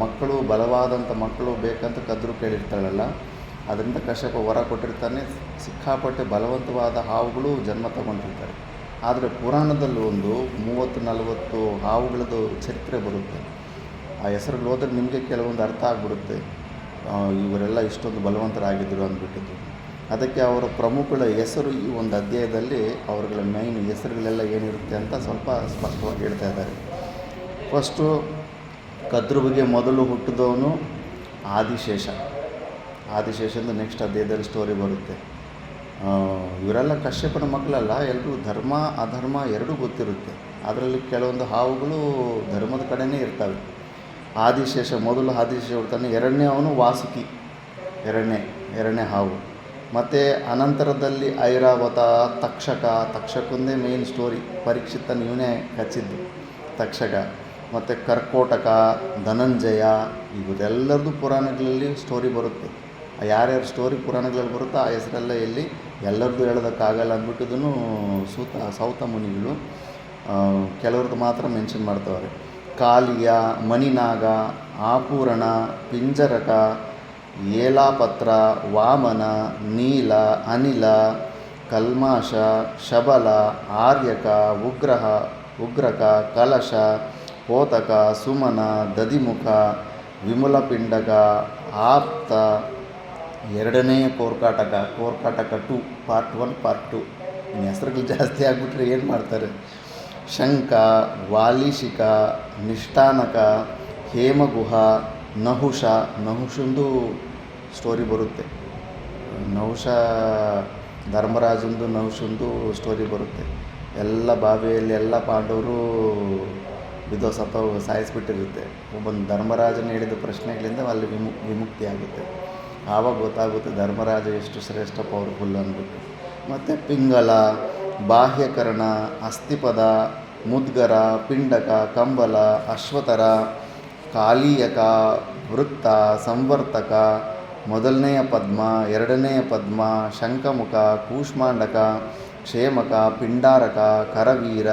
ಮಕ್ಕಳು, ಬಲವಾದಂಥ ಮಕ್ಕಳು ಬೇಕಂತ ಕದ್ರು ಕೇಳಿರ್ತಾಳಲ್ಲ, ಅದರಿಂದ ಕಶ್ಯಪ ವರ ಕೊಟ್ಟಿರ್ತಾನೆ. ಸಿಕ್ಕಾಪಟ್ಟೆ ಬಲವಂತವಾದ ಹಾವುಗಳು ಜನ್ಮ ತಗೊಂಡಿರ್ತಾರೆ. ಆದರೆ ಪುರಾಣದಲ್ಲೂ ಒಂದು 30-40 ಹಾವುಗಳದ್ದು ಚರಿತ್ರೆ ಬರುತ್ತೆ. ಆ ಹೆಸರುಗಳು ಹೋದರೆ ನಿಮಗೆ ಕೆಲವೊಂದು ಅರ್ಥ ಆಗಿಬಿಡುತ್ತೆ, ಇವರೆಲ್ಲ ಇಷ್ಟೊಂದು ಬಲವಂತರಾಗಿದ್ದರು ಅಂದ್ಬಿಟ್ಟಿದ್ದು. ಅದಕ್ಕೆ ಅವರ ಪ್ರಮುಖಗಳ ಹೆಸರು ಈ ಒಂದು ಅಧ್ಯಾಯದಲ್ಲಿ ಅವರುಗಳ ಮೈನ್ ಹೆಸರುಗಳೆಲ್ಲ ಏನಿರುತ್ತೆ ಅಂತ ಸ್ವಲ್ಪ ಸ್ಪಷ್ಟವಾಗಿ ಹೇಳ್ತಾ ಇದ್ದಾರೆ. ಫಸ್ಟು ಕದ್ರುವಿಗೆ ಮೊದಲು ಹುಟ್ಟಿದವನು ಆದಿಶೇಷ. ಆದಿಶೇಷಂದು ನೆಕ್ಸ್ಟ್ ಅಧ್ಯಾಯದಲ್ಲಿ ಸ್ಟೋರಿ ಬರುತ್ತೆ. ಇವರೆಲ್ಲ ಕಶ್ಯಪನ ಮಕ್ಕಳಲ್ಲ, ಎಲ್ಲರೂ ಧರ್ಮ ಅಧರ್ಮ ಎರಡೂ ಗೊತ್ತಿರುತ್ತೆ. ಅದರಲ್ಲಿ ಕೆಲವೊಂದು ಹಾವುಗಳು ಧರ್ಮದ ಕಡೆಯೇ ಇರ್ತವೆ. ಆದಿಶೇಷ ಮೊದಲು ಆದಿಶೇಷ ಹುಡ್ತಾನೆ. ಎರಡನೇ ಅವನು ವಾಸುಕಿ, ಎರಡನೇ ಹಾವು. ಮತ್ತು ಅನಂತರದಲ್ಲಿ ಐರಾವತ, ತಕ್ಷಕಂದೇ ಮೇನ್ ಸ್ಟೋರಿ. ಪರೀಕ್ಷಿತನ ಇವನೇ ಕಚ್ಚಿದ್ದು ತಕ್ಷಕ. ಮತ್ತು ಕರ್ಕೋಟಕ, ಧನಂಜಯ, ಇವರೆಲ್ಲರದ್ದು ಪುರಾಣಗಳಲ್ಲಿ ಸ್ಟೋರಿ ಬರುತ್ತೆ. ಯಾರ್ಯಾರು ಸ್ಟೋರಿ ಪುರಾಣಗಳಲ್ಲಿ ಬರುತ್ತೋ ಆ ಹೆಸರೆಲ್ಲ ಇಲ್ಲಿ ಎಲ್ಲರದ್ದು ಹೇಳೋದಕ್ಕಾಗಲ್ಲ ಅಂದ್ಬಿಟ್ಟಿದ್ದನ್ನು ಸೌತ ಮುನಿಗಳು ಕೆಲವ್ರದ್ದು ಮಾತ್ರ ಮೆನ್ಷನ್ ಮಾಡ್ತವ್ರೆ. ಕಾಲಿಯ, ಮಣಿನಾಗ, ಆಪೂರಣ, ಪಿಂಜರಕ, ಏಲಾಪತ್ರ, ವಾಮನ, ನೀಲ, ಅನಿಲ, ಕಲ್ಮಾಶ, ಶಬಲ, ಆರ್ಯಕ, ಉಗ್ರಕ, ಕಲಶ, ಪೋತಕ, ಸುಮನ, ದಧಿಮುಖ, ವಿಮಲಪಿಂಡಕ, ಆಪ್ತ, ಎರಡನೆಯ ಕೋರ್ಕಾಟಕ 2 ಪಾರ್ಟ್ 1 ಪಾರ್ಟ್ 2. ಇನ್ನು ಹೆಸರುಗಳು ಜಾಸ್ತಿ ಆಗಿಬಿಟ್ರೆ ಏನು ಮಾಡ್ತಾರೆ. ಶಂಕ, ವಾಲಿಶಿಕ, ನಿಷ್ಠಾನಕ, ಹೇಮಗುಹ, ನಹುಷಂದು ಸ್ಟೋರಿ ಬರುತ್ತೆ. ಧರ್ಮರಾಜಂದು ನಹುಷಂದು ಸ್ಟೋರಿ ಬರುತ್ತೆ. ಎಲ್ಲ ಬಾವಿಯಲ್ಲಿ ಎಲ್ಲ ಪಾಂಡವರು ಸಾಯಿಸ್ಬಿಟ್ಟಿರುತ್ತೆ. ಒಬ್ಬನ ಧರ್ಮರಾಜನ ಹೇಳಿದ ಪ್ರಶ್ನೆಗಳಿಂದ ಅಲ್ಲಿ ವಿಮುಕ್ತಿ ಆಗುತ್ತೆ. ಆವಾಗ ಗೊತ್ತಾಗುತ್ತೆ ಧರ್ಮರಾಜ ಎಷ್ಟು ಶ್ರೇಷ್ಠ ಪವರ್ಫುಲ್ ಅಂದ್ಬಿಟ್ಟು. ಮತ್ತು ಪಿಂಗಲ, ಬಾಹ್ಯಕರಣ, ಅಸ್ಥಿಪದ, ಮುದ್ಗರ, ಪಿಂಡಕ, ಕಂಬಲ, ಅಶ್ವತರ, ಕಾಲೀಯಕ, ವೃತ್ತ, ಸಂವರ್ತಕ, ಮೊದಲನೆಯ ಪದ್ಮ, ಎರಡನೆಯ ಪದ್ಮ, ಶಂಖಮುಖ, ಕೂಷ್ಮಾಂಡಕ, ಕ್ಷೇಮಕ, ಪಿಂಡಾರಕ, ಕರವೀರ,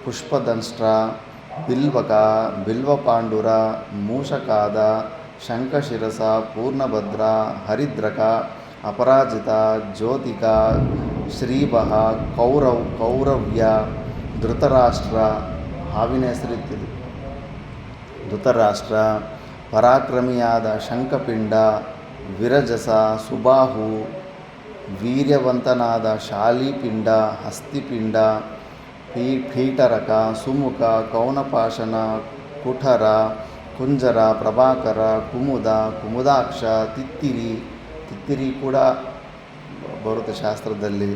ಪುಷ್ಪದಂಷ್ಟ್ರ, ಬಿಲ್ವಕ, ಬಿಲ್ವಪಾಂಡುರ, ಮೂಷಕಾದ, ಶಂಖಶಿರಸ, ಪೂರ್ಣಭದ್ರ, ಹರಿದ್ರಕ, ಅಪರಾಜಿತ, ಜ್ಯೋತಿಕ, ಶ್ರೀಭಃ, ಕೌರವ್ಯ, ಧೃತರಾಷ್ಟ್ರ, ಹಾವಿನ ಹೆಸರಿತ್ತಿದೆ, ಧೃತರಾಷ್ಟ್ರ, ಪರಾಕ್ರಮಿಯಾದ ಶಂಖಪಿಂಡ, ವಿರಜಸ, ಸುಬಾಹು, ವೀರ್ಯವಂತನಾದ ಶಾಲಿಪಿಂಡ, ಹಸ್ತಿಪಿಂಡ, ಪೀಠರಕ, ಸುಮುಖ, ಕೌನಪಾಶನ, ಕುಠರ, ಕುಂಜರ, ಪ್ರಭಾಕರ, ಕುಮುದಾಕ್ಷ, ತಿತ್ತಿರಿ ಕೂಡ ಬರುತ್ತೆ ಶಾಸ್ತ್ರದಲ್ಲಿ,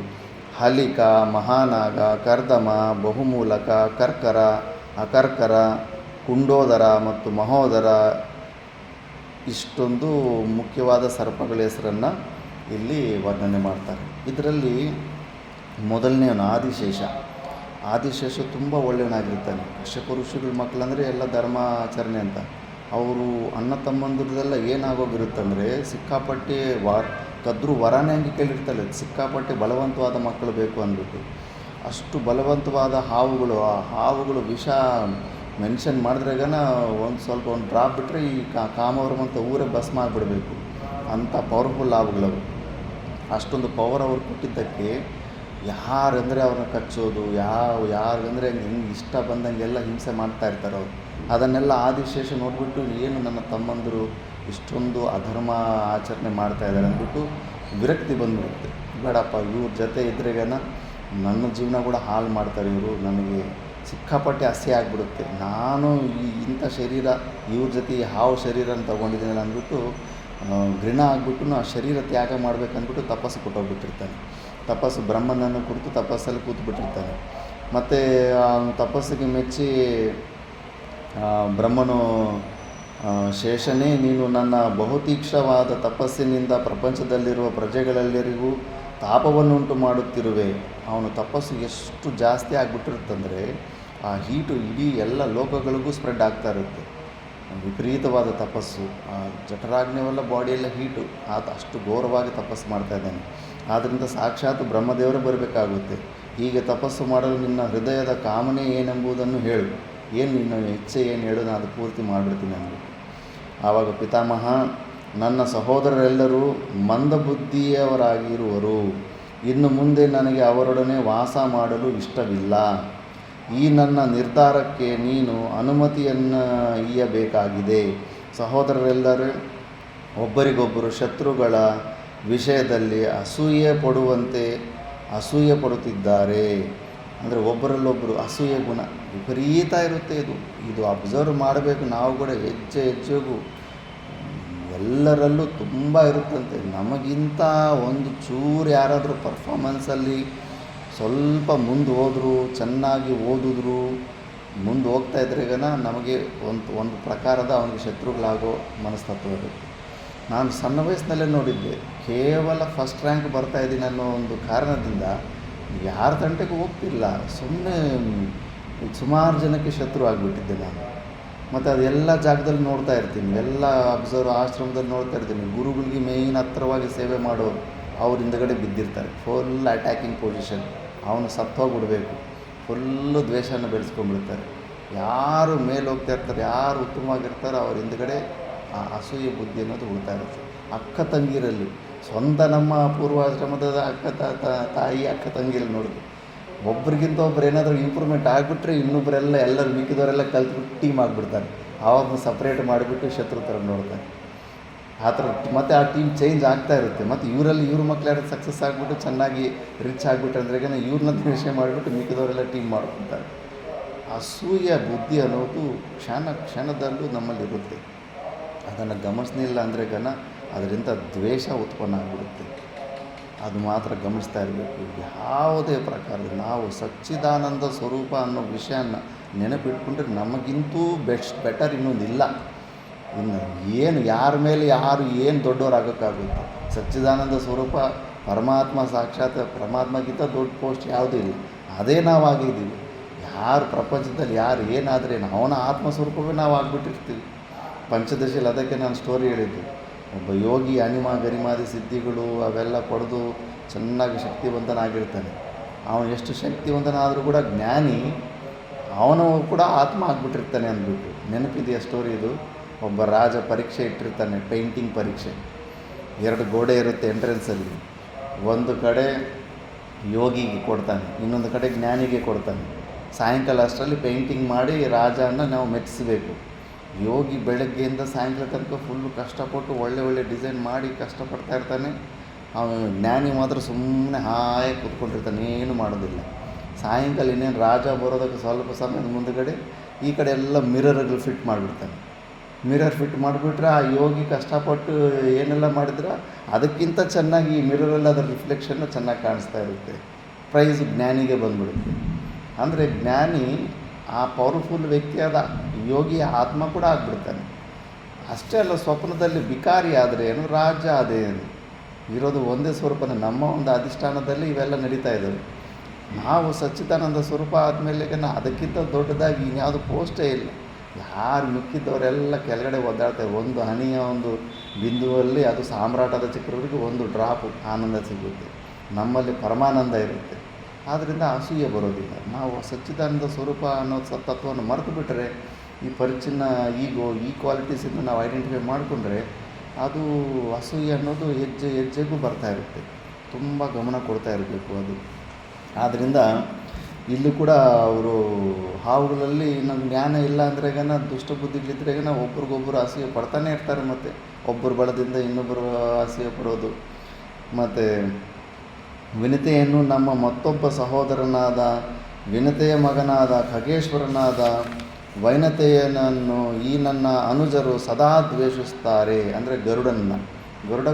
ಹಲಿಕ, ಮಹಾನಾಗ, ಕರ್ದಮ, ಬಹುಮೂಲಕ, ಕರ್ಕರ, ಅಕರ್ಕರ, ಕುಂಡೋದರ ಮತ್ತು ಮಹೋದರ. ಇಷ್ಟೊಂದು ಮುಖ್ಯವಾದ ಸರ್ಪಗಳ ಹೆಸರನ್ನು ಇಲ್ಲಿ ವರ್ಣನೆ ಮಾಡ್ತಾರೆ. ಇದರಲ್ಲಿ ಮೊದಲನೇವನು ಆದಿಶೇಷ ತುಂಬ ಒಳ್ಳೆಯವನಾಗಿರ್ತಾನೆ. ಕಶ್ಯಪ ಋಷಿಗಳ ಮಕ್ಕಳಂದರೆ ಎಲ್ಲ ಧರ್ಮಾಚರಣೆ ಅಂತ. ಅವರು ಅಣ್ಣ ತಮ್ಮಂದ್ರದೆಲ್ಲ ಏನಾಗೋಗಿರುತ್ತಂದರೆ ಸಿಕ್ಕಾಪಟ್ಟೆ ಕದ್ರು ವರನೇ ಹಂಗೆ ಕೇಳಿರ್ತಾರೆ. ಸಿಕ್ಕಾಪಟ್ಟೆ ಬಲವಂತವಾದ ಮಕ್ಕಳು ಬೇಕು ಅಂದ್ಬಿಟ್ಟು ಅಷ್ಟು ಬಲವಂತವಾದ ಹಾವುಗಳು. ಆ ಹಾವುಗಳು ವಿಷ ಮೆನ್ಷನ್ ಮಾಡಿದ್ರಾಗನ ಒಂದು ಡ್ರಾಪ್ ಬಿಟ್ಟರೆ ಈ ಕಾಮವರಮಂತ ಊರೇ ಭಸ್ಮ ಆಗಿಬಿಡಬೇಕು ಅಂಥ ಪವರ್ಫುಲ್ ಹಾವುಗಳವು. ಅಷ್ಟೊಂದು ಪವರ್ ಅವ್ರು ಕೊಟ್ಟಿದ್ದಕ್ಕೆ ಯಾರಂದರೆ ಅವ್ರನ್ನ ಕಚ್ಚೋದು, ಯಾರಂದರೆ ಹೆಂಗೆ ಇಷ್ಟ ಬಂದಂಗೆಲ್ಲ ಹಿಂಸೆ ಮಾಡ್ತಾ ಇರ್ತಾರೆ ಅವರು. ಅದನ್ನೆಲ್ಲ ಆದಿಶೇಷ ನೋಡಿಬಿಟ್ಟು ಏನು ನನ್ನ ತಮ್ಮಂದರು ಇಷ್ಟೊಂದು ಅಧರ್ಮ ಆಚರಣೆ ಮಾಡ್ತಾಯಿದ್ದಾರೆ ಅಂದ್ಬಿಟ್ಟು ವಿರಕ್ತಿ ಬಂದುಬಿಡುತ್ತೆ. ಬೇಡಪ್ಪ, ಇವ್ರ ಜೊತೆ ಇದ್ರೆಗನ ನನ್ನ ಜೀವನ ಕೂಡ ಹಾಳು ಮಾಡ್ತಾರೆ ಇವರು, ನನಗೆ ಸಿಕ್ಕಾಪಟ್ಟೆ ಅಸಹ್ಯ ಆಗಿಬಿಡುತ್ತೆ. ನಾನು ಇಂಥ ಶರೀರ ಇವ್ರ ಜೊತೆ ಹಾವು ಶರೀರನ ತೊಗೊಂಡಿದ್ದೀನಲ್ಲ ಅಂದ್ಬಿಟ್ಟು ಘೃಣ ಆಗಿಬಿಟ್ಟು ಆ ಶರೀರ ತ್ಯಾಗ ಮಾಡಬೇಕಂದ್ಬಿಟ್ಟು ತಪಸ್ಸು ಕೊಟ್ಟೋಗ್ಬಿಟ್ಟಿರ್ತಾನೆ. ತಪಸ್ಸು ಬ್ರಹ್ಮನನ್ನು ಕುರಿತು ತಪಸ್ಸಲ್ಲಿ ಕೂತ್ಬಿಟ್ಟಿರ್ತಾನೆ. ಮತ್ತು ತಪಸ್ಸಿಗೆ ಮೆಚ್ಚಿ ಬ್ರಹ್ಮನು, ಶೇಷನೇ, ನೀನು ನನ್ನ ಬಹುತೀಕ್ಷ್ಣವಾದ ತಪಸ್ಸಿನಿಂದ ಪ್ರಪಂಚದಲ್ಲಿರುವ ಪ್ರಜೆಗಳೆಲ್ಲರಿಗೂ ತಾಪವನ್ನುಂಟು ಮಾಡುತ್ತಿರುವೆ. ಅವನು ತಪಸ್ಸು ಎಷ್ಟು ಜಾಸ್ತಿ ಆಗಿಬಿಟ್ಟಿರುತ್ತಂದರೆ ಆ ಹೀಟು ಇಡೀ ಎಲ್ಲ ಲೋಕಗಳಿಗೂ ಸ್ಪ್ರೆಡ್ ಆಗ್ತಾ ಇರುತ್ತೆ. ವಿಪರೀತವಾದ ತಪಸ್ಸು. ಆ ಜಠರಾಗ್ನಿಯವೆಲ್ಲ ಬಾಡಿಯೆಲ್ಲ ಹೀಟು. ಆತ ಅಷ್ಟು ಘೋರವಾಗಿ ತಪಸ್ಸು ಮಾಡ್ತಾಯಿದ್ದಾನೆ. ಆದ್ದರಿಂದ ಸಾಕ್ಷಾತ್ ಬ್ರಹ್ಮದೇವರೇ ಬರಬೇಕಾಗುತ್ತೆ. ಹೀಗೆ ತಪಸ್ಸು ಮಾಡಲು ನಿನ್ನ ಹೃದಯದ ಕಾಮನೆ ಏನೆಂಬುದನ್ನು ಹೇಳು, ಏನು ನಿನ್ನ ಇಚ್ಛೆ ಏನು ಹೇಳು, ನಾನು ಅದು ಪೂರ್ತಿ ಮಾಡಿಬಿಡ್ತೀನಿ ಅಂದ್ಬಿಟ್ಟು. ಆವಾಗ ಪಿತಾಮಹ, ನನ್ನ ಸಹೋದರರೆಲ್ಲರೂ ಮಂದಬುದ್ಧಿಯವರಾಗಿರುವರು. ಇನ್ನು ಮುಂದೆ ನನಗೆ ಅವರೊಡನೆ ವಾಸ ಮಾಡಲು ಇಷ್ಟವಿಲ್ಲ. ಈ ನನ್ನ ನಿರ್ಧಾರಕ್ಕೆ ನೀನು ಅನುಮತಿಯನ್ನು ಈಯಬೇಕಾಗಿದೆ. ಸಹೋದರರೆಲ್ಲರೂ ಒಬ್ಬರಿಗೊಬ್ಬರು ಶತ್ರುಗಳ ವಿಷಯದಲ್ಲಿ ಅಸೂಯೆ ಪಡುತ್ತಿದ್ದಾರೆ. ಅಂದರೆ ಒಬ್ಬರಲ್ಲೊಬ್ಬರು ಅಸೂಯೆ ಗುಣ ವಿಪರೀತ ಇರುತ್ತೆ. ಇದು ಅಬ್ಸರ್ವ್ ಮಾಡಬೇಕು. ನಾವು ಕೂಡ ಹೆಜ್ಜೆ ಹೆಜ್ಜೆಗೂ ಎಲ್ಲರಲ್ಲೂ ತುಂಬ ಇರುತ್ತಂತೆ. ನಮಗಿಂತ ಒಂದು ಚೂರು ಯಾರಾದರೂ ಪರ್ಫಾರ್ಮೆನ್ಸಲ್ಲಿ ಸ್ವಲ್ಪ ಮುಂದೆ ಹೋದರೂ, ಚೆನ್ನಾಗಿ ಓದಿದ್ರು, ಮುಂದೆ ಹೋಗ್ತಾ ಇದ್ರೆಗನ ನಮಗೆ ಒಂದು ಪ್ರಕಾರದ ಅವನಿಗೆ ಶತ್ರುಗಳಾಗೋ ಮನಸ್ತತ್ವ ಇರುತ್ತೆ. ನಾನು ಸಣ್ಣ ವಯಸ್ಸಿನಲ್ಲೇ ನೋಡಿದ್ದೆ, ಕೇವಲ ಫಸ್ಟ್ ರ್ಯಾಂಕ್ ಬರ್ತಾಯಿದ್ದೀನಿ ಅನ್ನೋ ಒಂದು ಕಾರಣದಿಂದ ಯಾರ ತಂಟೆಗೂ ಹೋಗ್ತಿಲ್ಲ. ಸುಮ್ಮನೆ ಸುಮಾರು ಜನಕ್ಕೆ ಶತ್ರು ಆಗಿಬಿಟ್ಟಿದ್ದೆ ನಾನು. ಮತ್ತು ಅದೆಲ್ಲ ಜಾಗದಲ್ಲಿ ನೋಡ್ತಾ ಇರ್ತೀನಿ, ಎಲ್ಲ ಆಶ್ರಮದಲ್ಲಿ ನೋಡ್ತಾ ಇರ್ತೀನಿ. ಗುರುಗಳಿಗೆ ಮೇಯ್ನ್ ಹತ್ತಿರವಾಗಿ ಸೇವೆ ಮಾಡೋರು ಅವ್ರ ಹಿಂದುಗಡೆ ಬಿದ್ದಿರ್ತಾರೆ. ಫುಲ್ ಅಟ್ಯಾಕಿಂಗ್ ಪೊಸಿಷನ್, ಅವನು ಸತ್ತೋಗ್ಬಿಡ್ಬೇಕು, ಫುಲ್ಲು ದ್ವೇಷನ ಬೆಳೆಸ್ಕೊಂಡ್ಬಿಡ್ತಾರೆ. ಯಾರು ಮೇಲೆ ಹೋಗ್ತಾ ಇರ್ತಾರೆ, ಯಾರು ಉತ್ತಮವಾಗಿರ್ತಾರೋ ಅವ್ರ ಹಿಂದುಗಡೆ ಆ ಅಸೂಯೆ ಬುದ್ಧಿ ಅನ್ನೋದು ಉಳ್ತಾ ಇರುತ್ತೆ. ಅಕ್ಕ ತಂಗಿರಲ್ಲಿ ಸ್ವಂತ ನಮ್ಮ ಪೂರ್ವಾಶ್ರಮದ ತಾಯಿ ಅಕ್ಕ ತಂಗಿರಲ್ಲಿ ನೋಡಿದ್ರು, ಒಬ್ರಿಗಿಂತ ಒಬ್ರು ಏನಾದರೂ ಇಂಪ್ರೂವ್ಮೆಂಟ್ ಆಗಿಬಿಟ್ರೆ ಎಲ್ಲರೂ ಮಿಕ್ಕಿದವರೆಲ್ಲ ಕಲ್ತ್ಬಿಟ್ಟು ಟೀಮ್ ಆಗಿಬಿಡ್ತಾರೆ. ಅವ್ರನ್ನ ಸಪ್ರೇಟ್ ಮಾಡಿಬಿಟ್ಟು ಶತ್ರು ಥರ ನೋಡ್ತಾರೆ. ಆ ಥರ ಮತ್ತು ಆ ಟೀಮ್ ಚೇಂಜ್ ಆಗ್ತಾ ಇರುತ್ತೆ. ಮತ್ತು ಇವ್ರ ಮಕ್ಳು ಯಾರು ಸಕ್ಸಸ್ ಆಗಿಬಿಟ್ಟು ಚೆನ್ನಾಗಿ ರಿಚ್ ಆಗಿಬಿಟ್ರೆ ಅಂದ್ರೆ ಇವ್ರನ್ನ ದ್ವೇಷ ಮಾಡಿಬಿಟ್ಟು ಮಿಕ್ಕಿದವರೆಲ್ಲ ಟೀಮ್ ಮಾಡ್ಕೊತಾರೆ. ಅಸೂಯೆ ಬುದ್ಧಿ ಅನ್ನೋದು ಕ್ಷಣದಲ್ಲೂ ನಮ್ಮಲ್ಲಿರುತ್ತೆ. ಅದನ್ನು ಗಮನಿಸಲಿಲ್ಲ ಅಂದರೆ ಅದರಿಂದ ದ್ವೇಷ ಉತ್ಪನ್ನ ಆಗಿಬಿಡುತ್ತೆ. ಅದು ಮಾತ್ರ ಗಮನಿಸ್ತಾ ಇರಬೇಕು. ಯಾವುದೇ ಪ್ರಕಾರದ ನಾವು ಸಚ್ಚಿದಾನಂದ ಸ್ವರೂಪ ಅನ್ನೋ ವಿಷಯನ ನೆನಪಿಟ್ಕೊಂಡ್ರೆ ನಮಗಿಂತೂ ಬೆಟರ್ ಇನ್ನೊಂದಿಲ್ಲ. ಇನ್ನು ಯಾರ ಮೇಲೆ ಯಾರು ಏನು ದೊಡ್ಡವರಾಗೋಕ್ಕಾಗುತ್ತೆ? ಸಚ್ಚಿದಾನಂದ ಸ್ವರೂಪ ಪರಮಾತ್ಮ ಸಾಕ್ಷಾತ್, ಪರಮಾತ್ಮಗಿಂತ ದೊಡ್ಡ ಪೋಸ್ಟ್ ಯಾವುದೂ ಇಲ್ಲ. ಅದೇ ನಾವಾಗಿದ್ದೀವಿ. ಯಾರು ಪ್ರಪಂಚದಲ್ಲಿ ಯಾರು ಏನಾದರೆ ಅವನ ಆತ್ಮಸ್ವರೂಪವೇ ನಾವು ಆಗಿಬಿಟ್ಟಿರ್ತೀವಿ. ಪಂಚದಶಿಯಲ್ಲಿ ಅದಕ್ಕೆ ನಾನು ಸ್ಟೋರಿ ಹೇಳಿದ್ದು, ಒಬ್ಬ ಯೋಗಿ ಗರಿಮಾದಿ ಸಿದ್ಧಿಗಳು ಅವೆಲ್ಲ ಪಡೆದು ಚೆನ್ನಾಗಿ ಶಕ್ತಿವಂತನಾಗಿರ್ತಾನೆ. ಅವನು ಎಷ್ಟು ಶಕ್ತಿವಂತನಾದರೂ ಕೂಡ ಜ್ಞಾನಿ, ಅವನು ಕೂಡ ಆತ್ಮ ಆಗಿಬಿಟ್ಟಿರ್ತಾನೆ ಅಂದ್ಬಿಟ್ಟು. ನೆನಪಿದೆಯಾ ಸ್ಟೋರಿ ಇದು? ಒಬ್ಬ ರಾಜ ಪರೀಕ್ಷೆ ಇಟ್ಟಿರ್ತಾನೆ, ಪೇಂಟಿಂಗ್ ಪರೀಕ್ಷೆ. 2 ಗೋಡೆ ಇರುತ್ತೆ ಎಂಟ್ರೆನ್ಸಲ್ಲಿ. ಒಂದು ಕಡೆ ಯೋಗಿಗೆ ಕೊಡ್ತಾನೆ, ಇನ್ನೊಂದು ಕಡೆ ಜ್ಞಾನಿಗೆ ಕೊಡ್ತಾನೆ. ಸಾಯಂಕಾಲ ಅಷ್ಟರಲ್ಲಿ ಪೇಂಟಿಂಗ್ ಮಾಡಿ ರಾಜನ ನಾವು ಮೆಚ್ಚಿಸಬೇಕು. ಯೋಗಿ ಬೆಳಗ್ಗೆಯಿಂದ ಸಾಯಂಕಾಲ ತನಕ ಫುಲ್ಲು ಕಷ್ಟಪಟ್ಟು ಒಳ್ಳೆ ಡಿಸೈನ್ ಮಾಡಿ ಕಷ್ಟಪಡ್ತಾ ಇರ್ತಾನೆ. ಅವನು ಜ್ಞಾನಿ ಮಾತ್ರ ಸುಮ್ಮನೆ ಹಾಯಾಗಿ ಕೂತ್ಕೊಂಡಿರ್ತಾನೆ, ಏನು ಮಾಡೋದಿಲ್ಲ. ಸಾಯಂಕಾಲ ಇನ್ನೇನು ರಾಜ ಬರೋದಕ್ಕೆ ಸ್ವಲ್ಪ ಸಮಯದ ಮುಂದುಗಡೆ ಈ ಕಡೆ ಎಲ್ಲ ಮಿರರ್ಗಳು ಫಿಟ್ ಮಾಡಿಬಿಡ್ತಾನೆ. ಮಿರರ್ ಫಿಟ್ ಮಾಡಿಬಿಟ್ರೆ ಆ ಯೋಗಿ ಕಷ್ಟಪಟ್ಟು ಏನೆಲ್ಲ ಮಾಡಿದ್ರೆ ಅದಕ್ಕಿಂತ ಚೆನ್ನಾಗಿ ಮಿರರಲ್ಲಿ ಅದರ ರಿಫ್ಲೆಕ್ಷನ್ನು ಚೆನ್ನಾಗಿ ಕಾಣಿಸ್ತಾ ಇರುತ್ತೆ. ಪ್ರೈಸ್ ಜ್ಞಾನಿಗೆ ಬಂದ್ಬಿಡುತ್ತೆ. ಅಂದರೆ ಜ್ಞಾನಿ ಆ ಪವರ್ಫುಲ್ ವ್ಯಕ್ತಿಯಾದ ಯೋಗಿಯ ಆತ್ಮ ಕೂಡ ಆಗಿಬಿಡ್ತಾನೆ. ಅಷ್ಟೇ ಅಲ್ಲ, ಸ್ವಪ್ನದಲ್ಲಿ ಬಿಕಾರಿ ಆದರೆ ಏನು, ರಾಜ ಅದೇನು, ಇರೋದು ಒಂದೇ ಸ್ವರೂಪನೇ. ನಮ್ಮ ಒಂದು ಅಧಿಷ್ಠಾನದಲ್ಲಿ ಇವೆಲ್ಲ ನಡೀತಾ ಇದ್ದಾವೆ. ನಾವು ಸಚ್ಚಿದಾನಂದ ಸ್ವರೂಪ ಆದಮೇಲೆ ಅದಕ್ಕಿಂತ ದೊಡ್ಡದಾಗಿ ಇನ್ಯಾವುದು ಪೋಸ್ಟೇ ಇಲ್ಲ. ಯಾರು ಮಿಕ್ಕಿದ್ದವರೆಲ್ಲ ಕೆಳಗಡೆ ಒದ್ದಾಡ್ತಾರೆ. ಒಂದು ಹನಿಯ ಒಂದು ಬಿಂದುವಲ್ಲಿ ಅದು ಸಾಮ್ರಾಟದ ಚಕ್ರವರೆಗೆ ಒಂದು ಡ್ರಾಪ್ ಆನಂದ ಸಿಗುತ್ತೆ. ನಮ್ಮಲ್ಲಿ ಪರಮಾನಂದ ಇರುತ್ತೆ. ಆದ್ದರಿಂದ ಅಸೂಯೆ ಬರೋದಿಲ್ಲ. ನಾವು ಸಚ್ಚಿದಾನಂದ ಸ್ವರೂಪ ಅನ್ನೋ ತತ್ವವನ್ನು ಮರೆತು ಬಿಟ್ಟರೆ, ಈ ಪರಿಚಿನ್ನ ಈ ಕ್ವಾಲಿಟೀಸಿಂದ ನಾವು ಐಡೆಂಟಿಫೈ ಮಾಡಿಕೊಂಡ್ರೆ ಅದು ಅಸೂಯೆ ಅನ್ನೋದು ಹೆಜ್ಜೆಗೂ ಬರ್ತಾ ಇರುತ್ತೆ. ತುಂಬ ಗಮನ ಕೊಡ್ತಾ ಇರಬೇಕು ಅದು. ಆದ್ದರಿಂದ ಇಲ್ಲೂ ಕೂಡ ಅವರು ಹಾವುಗಳಲ್ಲಿ ನಮ್ಗೆ ಜ್ಞಾನ ಇಲ್ಲ ಅಂದ್ರೆ ದುಷ್ಟ ಬುದ್ಧಿಗಳಿದ್ರೆ ಒಬ್ರಿಗೊಬ್ಬರು ಅಸೂಯೆ ಪಡ್ತಾನೆ ಇರ್ತಾರೆ. ಮತ್ತು ಒಬ್ಬರು ಬಲದಿಂದ ಇನ್ನೊಬ್ಬರು ಅಸೂಯೆ ಪಡೋದು. ಮತ್ತು ವಿನತೆಯನ್ನು ನಮ್ಮ ಮತ್ತೊಬ್ಬ ಸಹೋದರನಾದ ವಿನತೆಯ ಮಗನಾದ ಖಗೇಶ್ವರನಾದ ವೈನತೆಯನನ್ನು ಈ ನನ್ನ ಅನುಜರು ಸದಾ ದ್ವೇಷಿಸ್ತಾರೆ. ಅಂದರೆ ಗರುಡ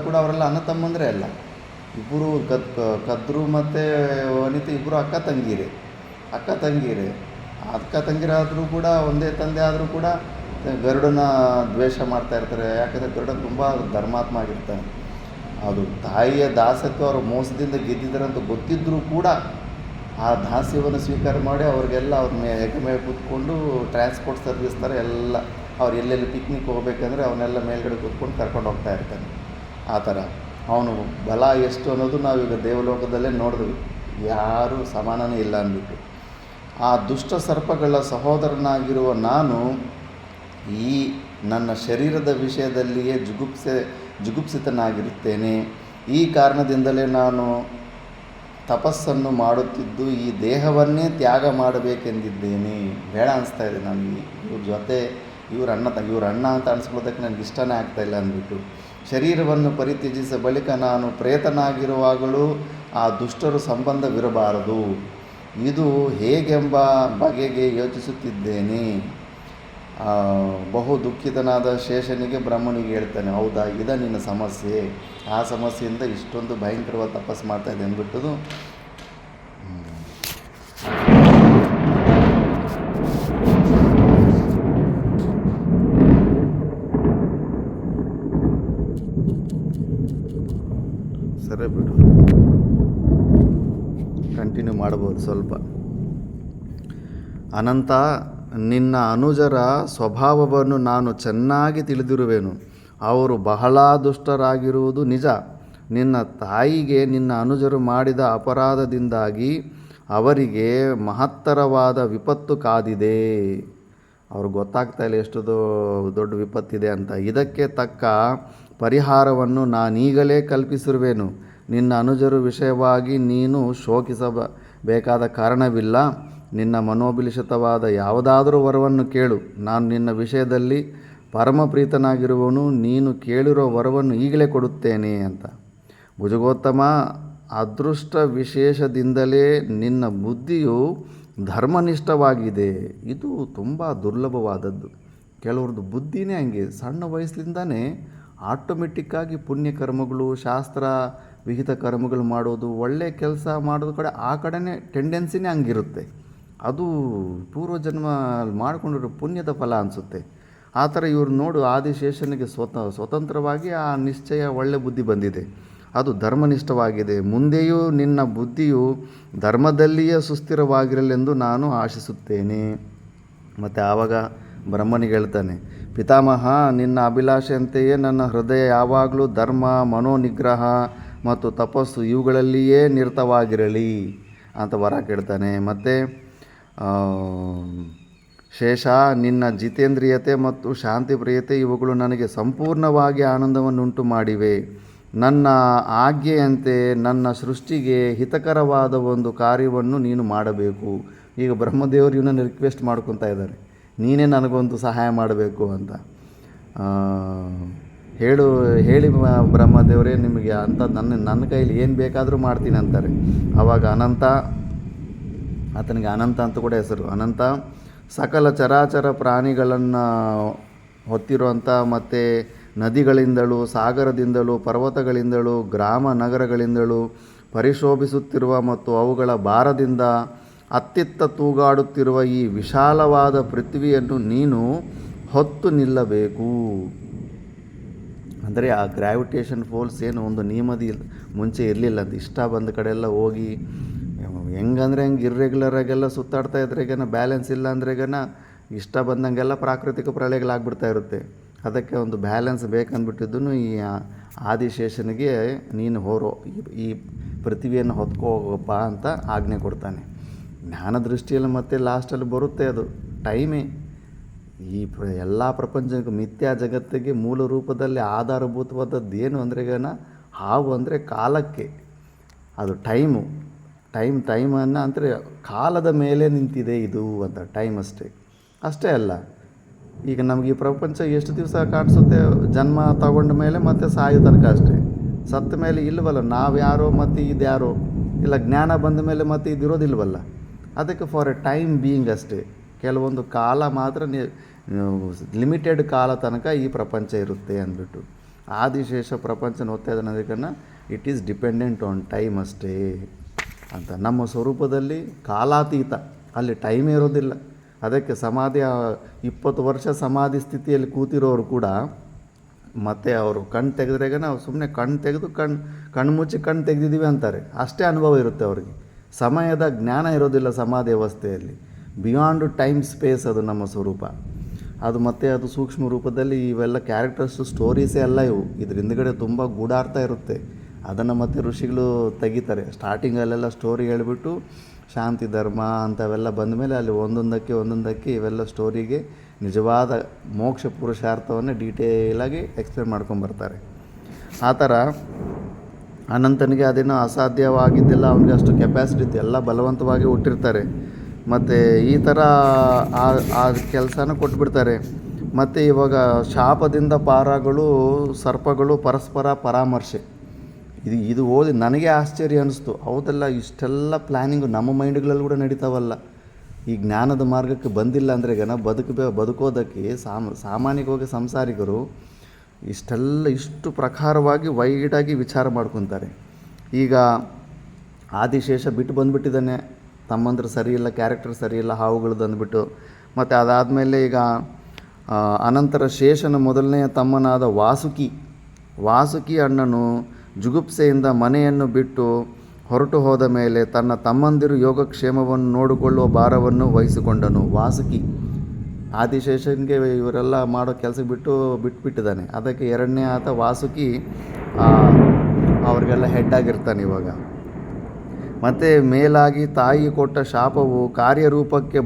ಕೂಡ ಅವರೆಲ್ಲ ಅಣ್ಣ ತಮ್ಮಂದರೆ ಅಲ್ಲ, ಇಬ್ಬರು ಕದ್ರು ಮತ್ತು ವನಿತೆ ಇಬ್ಬರು ಅಕ್ಕ ತಂಗಿರಾದರೂ ಕೂಡ ಒಂದೇ ತಂದೆ ಆದರೂ ಕೂಡ ಗರುಡನ ದ್ವೇಷ ಮಾಡ್ತಾ ಇರ್ತಾರೆ. ಯಾಕಂದರೆ ಗರುಡ ತುಂಬ ಧರ್ಮಾತ್ಮ ಆಗಿರ್ತಾನೆ. ಅದು ತಾಯಿಯ ದಾಸತ್ವ ಅವರು ಮೋಸದಿಂದ ಗೆದ್ದಿದ್ದಾರೆ ಅಂತ ಗೊತ್ತಿದ್ದರೂ ಕೂಡ ಆ ದಾಸ್ಯವನ್ನು ಸ್ವೀಕಾರ ಮಾಡಿ ಅವ್ರಿಗೆಲ್ಲ ಅವ್ರ ಹೆಗಲ ಮೇಲೆ ಕೂತ್ಕೊಂಡು ಟ್ರಾನ್ಸ್ಪೋರ್ಟ್ ಸರ್ವಿಸ್ ಥರ ಎಲ್ಲ ಅವ್ರು ಎಲ್ಲೆಲ್ಲಿ ಪಿಕ್ನಿಕ್ ಹೋಗ್ಬೇಕಂದ್ರೆ ಅವನ್ನೆಲ್ಲ ಮೇಲ್ಗಡೆ ಕೂತ್ಕೊಂಡು ಕರ್ಕೊಂಡು ಹೋಗ್ತಾ ಇರ್ತಾನೆ. ಆ ಥರ ಅವನು ಬಲ ಎಷ್ಟು ಅನ್ನೋದು ನಾವೀಗ ದೇವಲೋಕದಲ್ಲೇ ನೋಡಿದ್ವಿ. ಯಾರೂ ಸಮಾನನೇ ಇಲ್ಲ ಅಂದ್ಬಿಟ್ಟು. ಆ ದುಷ್ಟ ಸರ್ಪಗಳ ಸಹೋದರನಾಗಿರುವ ನಾನು ಈ ನನ್ನ ಶರೀರದ ವಿಷಯದಲ್ಲಿಯೇ ಜುಗುಪ್ಸಿತನಾಗಿರುತ್ತೇನೆ. ಈ ಕಾರಣದಿಂದಲೇ ನಾನು ತಪಸ್ಸನ್ನು ಮಾಡುತ್ತಿದ್ದು ಈ ದೇಹವನ್ನೇ ತ್ಯಾಗ ಮಾಡಬೇಕೆಂದಿದ್ದೇನೆ. ಬೇಡ ಅನಿಸ್ತಾ ಇದೆ ನನಗೆ ಇವ್ರ ಜೊತೆ ಇವ್ರ ಅಣ್ಣ ಅಂತ ಅನಿಸ್ಕೊಳ್ಳೋದಕ್ಕೆ ನನಗೆ ಇಷ್ಟನೇ ಆಗ್ತಾಯಿಲ್ಲ ಅಂದ್ಬಿಟ್ಟು. ಶರೀರವನ್ನು ಪರಿತ್ಯಜಿಸಿದ ಬಳಿಕ ನಾನು ಪ್ರೇತನಾಗಿರುವಾಗಲೂ ಆ ದುಷ್ಟರು ಸಂಬಂಧವಿರಬಾರದು. ಇದು ಹೇಗೆಂಬ ಬಗೆಗೆ ಯೋಚಿಸುತ್ತಿದ್ದೇನೆ. ಬಹು ದುಃಖಿತನಾದ ಶೇಷನಿಗೆ ಬ್ರಹ್ಮನಿಗೆ ಹೇಳ್ತಾನೆ, ಹೌದಾ, ನಿನ್ನ ಸಮಸ್ಯೆ, ಆ ಸಮಸ್ಯೆಯಿಂದ ಇಷ್ಟೊಂದು ಭಯಂಕರವಾದ ತಪಸ್ಸು ಮಾಡ್ತಾಯಿದ್ದೆ ಅಂದ್ಬಿಟ್ಟದು. ಸರಿ ಬಿಡು, ಕಂಟಿನ್ಯೂ ಮಾಡ್ಬೋದು ಸ್ವಲ್ಪ. ಅನಂತ, ನಿನ್ನ ಅನುಜರ ಸ್ವಭಾವವನ್ನು ನಾನು ಚೆನ್ನಾಗಿ ತಿಳಿದಿರುವೆನು. ಅವರು ಬಹಳ ದುಷ್ಟರಾಗಿರುವುದು ನಿಜ. ನಿನ್ನ ತಾಯಿಗೆ ನಿನ್ನ ಅನುಜರು ಮಾಡಿದ ಅಪರಾಧದಿಂದಾಗಿ ಅವರಿಗೆ ಮಹತ್ತರವಾದ ವಿಪತ್ತು ಕಾದಿದೆ. ಅವ್ರಿಗೆ ಗೊತ್ತಾಗ್ತಾ ಇಲ್ಲ ಎಷ್ಟು ದೊಡ್ಡ ವಿಪತ್ತಿದೆ ಅಂತ. ಇದಕ್ಕೆ ತಕ್ಕ ಪರಿಹಾರವನ್ನು ನಾನೀಗಲೇ ಕಲ್ಪಿಸಿರುವೆನು. ನಿನ್ನ ಅನುಜರು ವಿಷಯವಾಗಿ ನೀನು ಶೋಕಿಸಬೇಕಾದ ಕಾರಣವಿಲ್ಲ. ನಿನ್ನ ಮನೋಭಿಲಷಿತವಾದ ಯಾವುದಾದರೂ ವರವನ್ನು ಕೇಳು. ನಾನು ನಿನ್ನ ವಿಷಯದಲ್ಲಿ ಪರಮಪ್ರೀತನಾಗಿರುವನು. ನೀನು ಕೇಳಿರೋ ವರವನ್ನು ಈಗಲೇ ಕೊಡುತ್ತೇನೆ ಅಂತ. ಭುಜಗೋತ್ತಮ, ಅದೃಷ್ಟ ವಿಶೇಷದಿಂದಲೇ ನಿನ್ನ ಬುದ್ಧಿಯು ಧರ್ಮನಿಷ್ಠವಾಗಿದೆ. ಇದು ತುಂಬ ದುರ್ಲಭವಾದದ್ದು. ಕೆಲವ್ರದ್ದು ಬುದ್ಧಿನೇ ಹಂಗೆ, ಸಣ್ಣ ವಯಸ್ಸಿನಿಂದನೇ ಆಟೋಮೆಟಿಕ್ಕಾಗಿ ಪುಣ್ಯಕರ್ಮಗಳು, ಶಾಸ್ತ್ರ ವಿಹಿತ ಕರ್ಮಗಳು ಮಾಡೋದು, ಒಳ್ಳೆಯ ಕೆಲಸ ಮಾಡೋದು ಆ ಕಡೆನೇ ಟೆಂಡೆನ್ಸಿನೇ ಹಂಗಿರುತ್ತೆ. ಅದು ಪೂರ್ವಜನ್ಮ ಮಾಡಿಕೊಂಡಿರೋ ಪುಣ್ಯದ ಫಲ ಅನಿಸುತ್ತೆ. ಆ ಥರ ಇವ್ರು ನೋಡು, ಆದಿಶೇಷನಿಗೆ ಸ್ವತಂತ್ರವಾಗಿ ಆ ನಿಶ್ಚಯ ಒಳ್ಳೆ ಬುದ್ಧಿ ಬಂದಿದೆ. ಅದು ಧರ್ಮನಿಷ್ಠವಾಗಿದೆ. ಮುಂದೆಯೂ ನಿನ್ನ ಬುದ್ಧಿಯು ಧರ್ಮದಲ್ಲಿಯೇ ಸುಸ್ಥಿರವಾಗಿರಲೆಂದು ನಾನು ಆಶಿಸುತ್ತೇನೆ. ಮತ್ತು ಆವಾಗ ಬ್ರಹ್ಮನಿಗೆ ಹೇಳ್ತಾನೆ, ಪಿತಾಮಹ, ನಿನ್ನ ಅಭಿಲಾಷೆಯಂತೆಯೇ ನನ್ನ ಹೃದಯ ಯಾವಾಗಲೂ ಧರ್ಮ, ಮನೋನಿಗ್ರಹ ಮತ್ತು ತಪಸ್ಸು ಇವುಗಳಲ್ಲಿಯೇ ನಿರತವಾಗಿರಲಿ ಅಂತ ವರ ಕೇಳ್ತಾನೆ. ಮತ್ತು ಶೇಷ, ನಿನ್ನ ಜಿತೇಂದ್ರಿಯತೆ ಮತ್ತು ಶಾಂತಿಪ್ರಿಯತೆ ಇವುಗಳು ನನಗೆ ಸಂಪೂರ್ಣವಾಗಿ ಆನಂದವನ್ನುಂಟು ಮಾಡಿವೆ. ನನ್ನ ಆಜ್ಞೆಯಂತೆ ನನ್ನ ಸೃಷ್ಟಿಗೆ ಹಿತಕರವಾದ ಒಂದು ಕಾರ್ಯವನ್ನು ನೀನು ಮಾಡಬೇಕು. ಈಗ ಬ್ರಹ್ಮದೇವರು ಇವನನ್ನು ರಿಕ್ವೆಸ್ಟ್ ಮಾಡ್ಕೊತಾ ಇದ್ದಾರೆ, ನೀನೇ ನನಗೊಂದು ಸಹಾಯ ಮಾಡಬೇಕು ಅಂತ. ಹೇಳಿ ಬ್ರಹ್ಮದೇವರೇ, ನಿಮಗೆ ಅಂತ ನನ್ನ ಕೈಲಿ ಏನು ಬೇಕಾದರೂ ಮಾಡ್ತೀನಿ ಅಂತಾರೆ. ಆವಾಗ ಆತನಿಗೆ ಅನಂತ ಅಂತ ಕೂಡ ಹೆಸರು. ಅನಂತ ಸಕಲ ಚರಾಚರ ಪ್ರಾಣಿಗಳನ್ನು ಹೊತ್ತಿರುವಂಥ, ಮತ್ತು ನದಿಗಳಿಂದಲೂ, ಸಾಗರದಿಂದಲೂ, ಪರ್ವತಗಳಿಂದಲೂ, ಗ್ರಾಮ ನಗರಗಳಿಂದಲೂ ಪರಿಶೋಭಿಸುತ್ತಿರುವ ಮತ್ತು ಅವುಗಳ ಭಾರದಿಂದ ಅತ್ತಿತ್ತ ತೂಗಾಡುತ್ತಿರುವ ಈ ವಿಶಾಲವಾದ ಪೃಥ್ವಿಯನ್ನು ನೀನು ಹೊತ್ತು ನಿಲ್ಲಬೇಕು. ಅಂದರೆ ಆ ಗ್ರಾವಿಟೇಷನ್ ಫೋರ್ಸ್ ಏನು ಒಂದು ನಿಯಮದಿ ಮುಂಚೆ ಇರಲಿಲ್ಲ ಅಂತ, ಇಷ್ಟ ಬಂದ ಕಡೆ ಎಲ್ಲ ಹೋಗಿ ಹೆಂಗಂದರೆ ಹಂಗೆ ಇರ್ರೆಗ್ಯುಲರಾಗೆಲ್ಲ ಸುತ್ತಾಡ್ತಾ ಇದ್ರೆಗನ ಬ್ಯಾಲೆನ್ಸ್ ಇಲ್ಲ ಅಂದ್ರೆಗನ ಇಷ್ಟ ಬಂದಂಗೆಲ್ಲ ಪ್ರಾಕೃತಿಕ ಪ್ರಳಯಗಳಾಗ್ಬಿಡ್ತಾ ಇರುತ್ತೆ. ಅದಕ್ಕೆ ಒಂದು ಬ್ಯಾಲೆನ್ಸ್ ಬೇಕಂದ್ಬಿಟ್ಟಿದ್ದು ಈ ಆದಿಶೇಷನಿಗೆ ನೀನು ಈ ಪೃಥ್ವಿಯನ್ನು ಹೊತ್ಕೋಗಪ್ಪ ಅಂತ ಆಜ್ಞೆ ಕೊಡ್ತಾನೆ. ಜ್ಞಾನ ದೃಷ್ಟಿಯಲ್ಲಿ ಮತ್ತೆ ಲಾಸ್ಟಲ್ಲಿ ಬರುತ್ತೆ ಅದು ಟೈಮೇ. ಈ ಎಲ್ಲ ಪ್ರಪಂಚಕ್ಕೆ ಮಿಥ್ಯಾ ಜಗತ್ತಿಗೆ ಮೂಲ ರೂಪದಲ್ಲಿ ಆಧಾರಭೂತವಾದದ್ದು ಏನು ಅಂದ್ರೆಗನ ಹಾವು ಅಂದರೆ ಕಾಲಕ್ಕೆ, ಅದು ಟೈಮನ್ನು ಅಂದರೆ ಕಾಲದ ಮೇಲೆ ನಿಂತಿದೆ ಇದು ಅಂತ, ಟೈಮ್ ಅಷ್ಟೇ ಅಲ್ಲ. ಈಗ ನಮಗೆ ಈ ಪ್ರಪಂಚ ಎಷ್ಟು ದಿವಸ ಕಾಣಿಸುತ್ತೆ, ಜನ್ಮ ತಗೊಂಡ ಮೇಲೆ ಮತ್ತು ಸಾಯೋ ತನಕ ಅಷ್ಟೇ. ಸತ್ತ ಮೇಲೆ ಇಲ್ಲವಲ್ಲ, ನಾವು ಯಾರೋ ಮತ್ತು ಇದ್ಯಾರೋ ಇಲ್ಲ, ಜ್ಞಾನ ಬಂದ ಮೇಲೆ ಮತ್ತು ಇದಿರೋದಿಲ್ವಲ್ಲ. ಅದಕ್ಕೆ ಫಾರ್ ಎ ಟೈಮ್ ಬೀಯಿಂಗ್ ಅಷ್ಟೇ, ಕೆಲವೊಂದು ಕಾಲ ಮಾತ್ರ ಲಿಮಿಟೆಡ್ ಕಾಲ ತನಕ ಈ ಪ್ರಪಂಚ ಇರುತ್ತೆ ಅಂದ್ಬಿಟ್ಟು ಆದಿಶೇಷ ಪ್ರಪಂಚನ ಓದ್ತಾ ಇದ್ದಾನೆ. It is dependent on time ಅಷ್ಟೇ ಅಂತ. ನಮ್ಮ ಸ್ವರೂಪದಲ್ಲಿ ಕಾಲಾತೀತ, ಅಲ್ಲಿ ಟೈಮೇ ಇರೋದಿಲ್ಲ. ಅದಕ್ಕೆ 20 ವರ್ಷ ಸಮಾಧಿ ಸ್ಥಿತಿಯಲ್ಲಿ ಕೂತಿರೋರು ಕೂಡ ಮತ್ತು ಅವರು ಕಣ್ಣು ತೆಗೆದ್ರೆಗ ನಾವು ಸುಮ್ಮನೆ ಕಣ್ಣು ತೆಗೆದು ಕಣ್ಣು ಮುಚ್ಚಿ ಕಣ್ಣು ತೆಗೆದಿದ್ದೀವಿ ಅಂತಾರೆ, ಅಷ್ಟೇ ಅನುಭವ ಇರುತ್ತೆ ಅವ್ರಿಗೆ. ಸಮಯದ ಜ್ಞಾನ ಇರೋದಿಲ್ಲ ಸಮಾಧಿ ಅವಸ್ಥೆಯಲ್ಲಿ. ಬಿಯಾಂಡ್ ಟೈಮ್ ಸ್ಪೇಸ್ ಅದು ನಮ್ಮ ಸ್ವರೂಪ. ಅದು ಮತ್ತು ಅದು ಸೂಕ್ಷ್ಮ ರೂಪದಲ್ಲಿ ಇವೆಲ್ಲ ಕ್ಯಾರೆಕ್ಟರ್ಸು ಸ್ಟೋರೀಸೇ ಅಲ್ಲ ಇವು. ಇದ್ರ ಹಿಂದ್ಗಡೆ ತುಂಬ ಗೂಢಾರ್ಥ ಇರುತ್ತೆ. ಅದನ್ನು ಮತ್ತೆ ಋಷಿಗಳು ತೆಗಿತಾರೆ. ಸ್ಟಾರ್ಟಿಂಗಲ್ಲೆಲ್ಲ ಸ್ಟೋರಿ ಹೇಳಿಬಿಟ್ಟು ಶಾಂತಿ ಧರ್ಮ ಅಂಥವೆಲ್ಲ ಬಂದಮೇಲೆ ಅಲ್ಲಿ ಒಂದೊಂದಕ್ಕೆ ಇವೆಲ್ಲ ಸ್ಟೋರಿಗೆ ನಿಜವಾದ ಮೋಕ್ಷ ಪುರುಷಾರ್ಥವನ್ನು ಡೀಟೇಲಾಗಿ ಎಕ್ಸ್ಪ್ಲೇನ್ ಮಾಡ್ಕೊಂಬರ್ತಾರೆ. ಆ ಥರ ಅನಂತನಿಗೆ ಅದೇನೋ ಅಸಾಧ್ಯವಾಗಿದ್ದೆಲ್ಲ ಅವನಿಗೆ ಅಷ್ಟು ಕೆಪಾಸಿಟಿ ಇತ್ತು, ಎಲ್ಲ ಬಲವಂತವಾಗಿ ಹುಟ್ಟಿರ್ತಾರೆ. ಮತ್ತು ಈ ಥರ ಆ ಕೆಲಸನ ಕೊಟ್ಬಿಡ್ತಾರೆ. ಮತ್ತು ಇವಾಗ ಶಾಪದಿಂದ ಪಾರಾಗಳು ಸರ್ಪಗಳು ಪರಸ್ಪರ ಪರಾಮರ್ಶೆ, ಇದು ಓದಿ ನನಗೆ ಆಶ್ಚರ್ಯ ಅನ್ನಿಸ್ತು. ಹೌದಲ್ಲ, ಇಷ್ಟೆಲ್ಲ ಪ್ಲ್ಯಾನಿಂಗು ನಮ್ಮ ಮೈಂಡ್ಗಳಲ್ಲಿ ಕೂಡ ನಡೀತಾವಲ್ಲ. ಈ ಜ್ಞಾನದ ಮಾರ್ಗಕ್ಕೆ ಬಂದಿಲ್ಲ ಅಂದರೆ ಬದುಕೋದಕ್ಕೆ ಸಾಮಾನ್ಯವಾಗಿ ಸಂಸಾರಿಗರು ಇಷ್ಟು ಪ್ರಕಾರವಾಗಿ ವೈಡಾಗಿ ವಿಚಾರ ಮಾಡ್ಕೊತಾರೆ. ಈಗ ಆದಿಶೇಷ ಬಿಟ್ಟು ಬಂದುಬಿಟ್ಟಿದ್ದಾನೆ, ತಮ್ಮಂದ್ರೆ ಸರಿಯಿಲ್ಲ, ಕ್ಯಾರೆಕ್ಟರ್ ಸರಿಯಿಲ್ಲ, ಹಾವುಗಳದ್ದು ಅಂದ್ಬಿಟ್ಟು. ಮತ್ತು ಅದಾದಮೇಲೆ ಈಗ ಅನಂತರ ಶೇಷನ ಮೊದಲನೆಯ ತಮ್ಮನಾದ ವಾಸುಕಿ ಅಣ್ಣನು ಜುಗುಪ್ಸೆಯಿಂದ ಮನೆಯನ್ನು ಬಿಟ್ಟು ಹೊರಟು ಹೋದ ಮೇಲೆ ತನ್ನ ತಮ್ಮಂದಿರು ಯೋಗಕ್ಷೇಮವನ್ನು ನೋಡಿಕೊಳ್ಳುವ ಭಾರವನ್ನು ವಹಿಸಿಕೊಂಡನು. ವಾಸುಕಿ ಆದಿಶೇಷನಿಗೆ ಇವರೆಲ್ಲ ಮಾಡೋ ಕೆಲಸ ಬಿಟ್ಬಿಟ್ಟಿದ್ದಾನೆ. ಅದಕ್ಕೆ ಎರಡನೇ ಆತ ವಾಸುಕಿ ಅವ್ರಿಗೆಲ್ಲ ಹೆಡ್ ಆಗಿರ್ತಾನೆ ಇವಾಗ. ಮತ್ತು ಮೇಲಾಗಿ ತಾಯಿ ಕೊಟ್ಟ ಶಾಪವು ಕಾರ್ಯರೂಪಕ್ಕೆ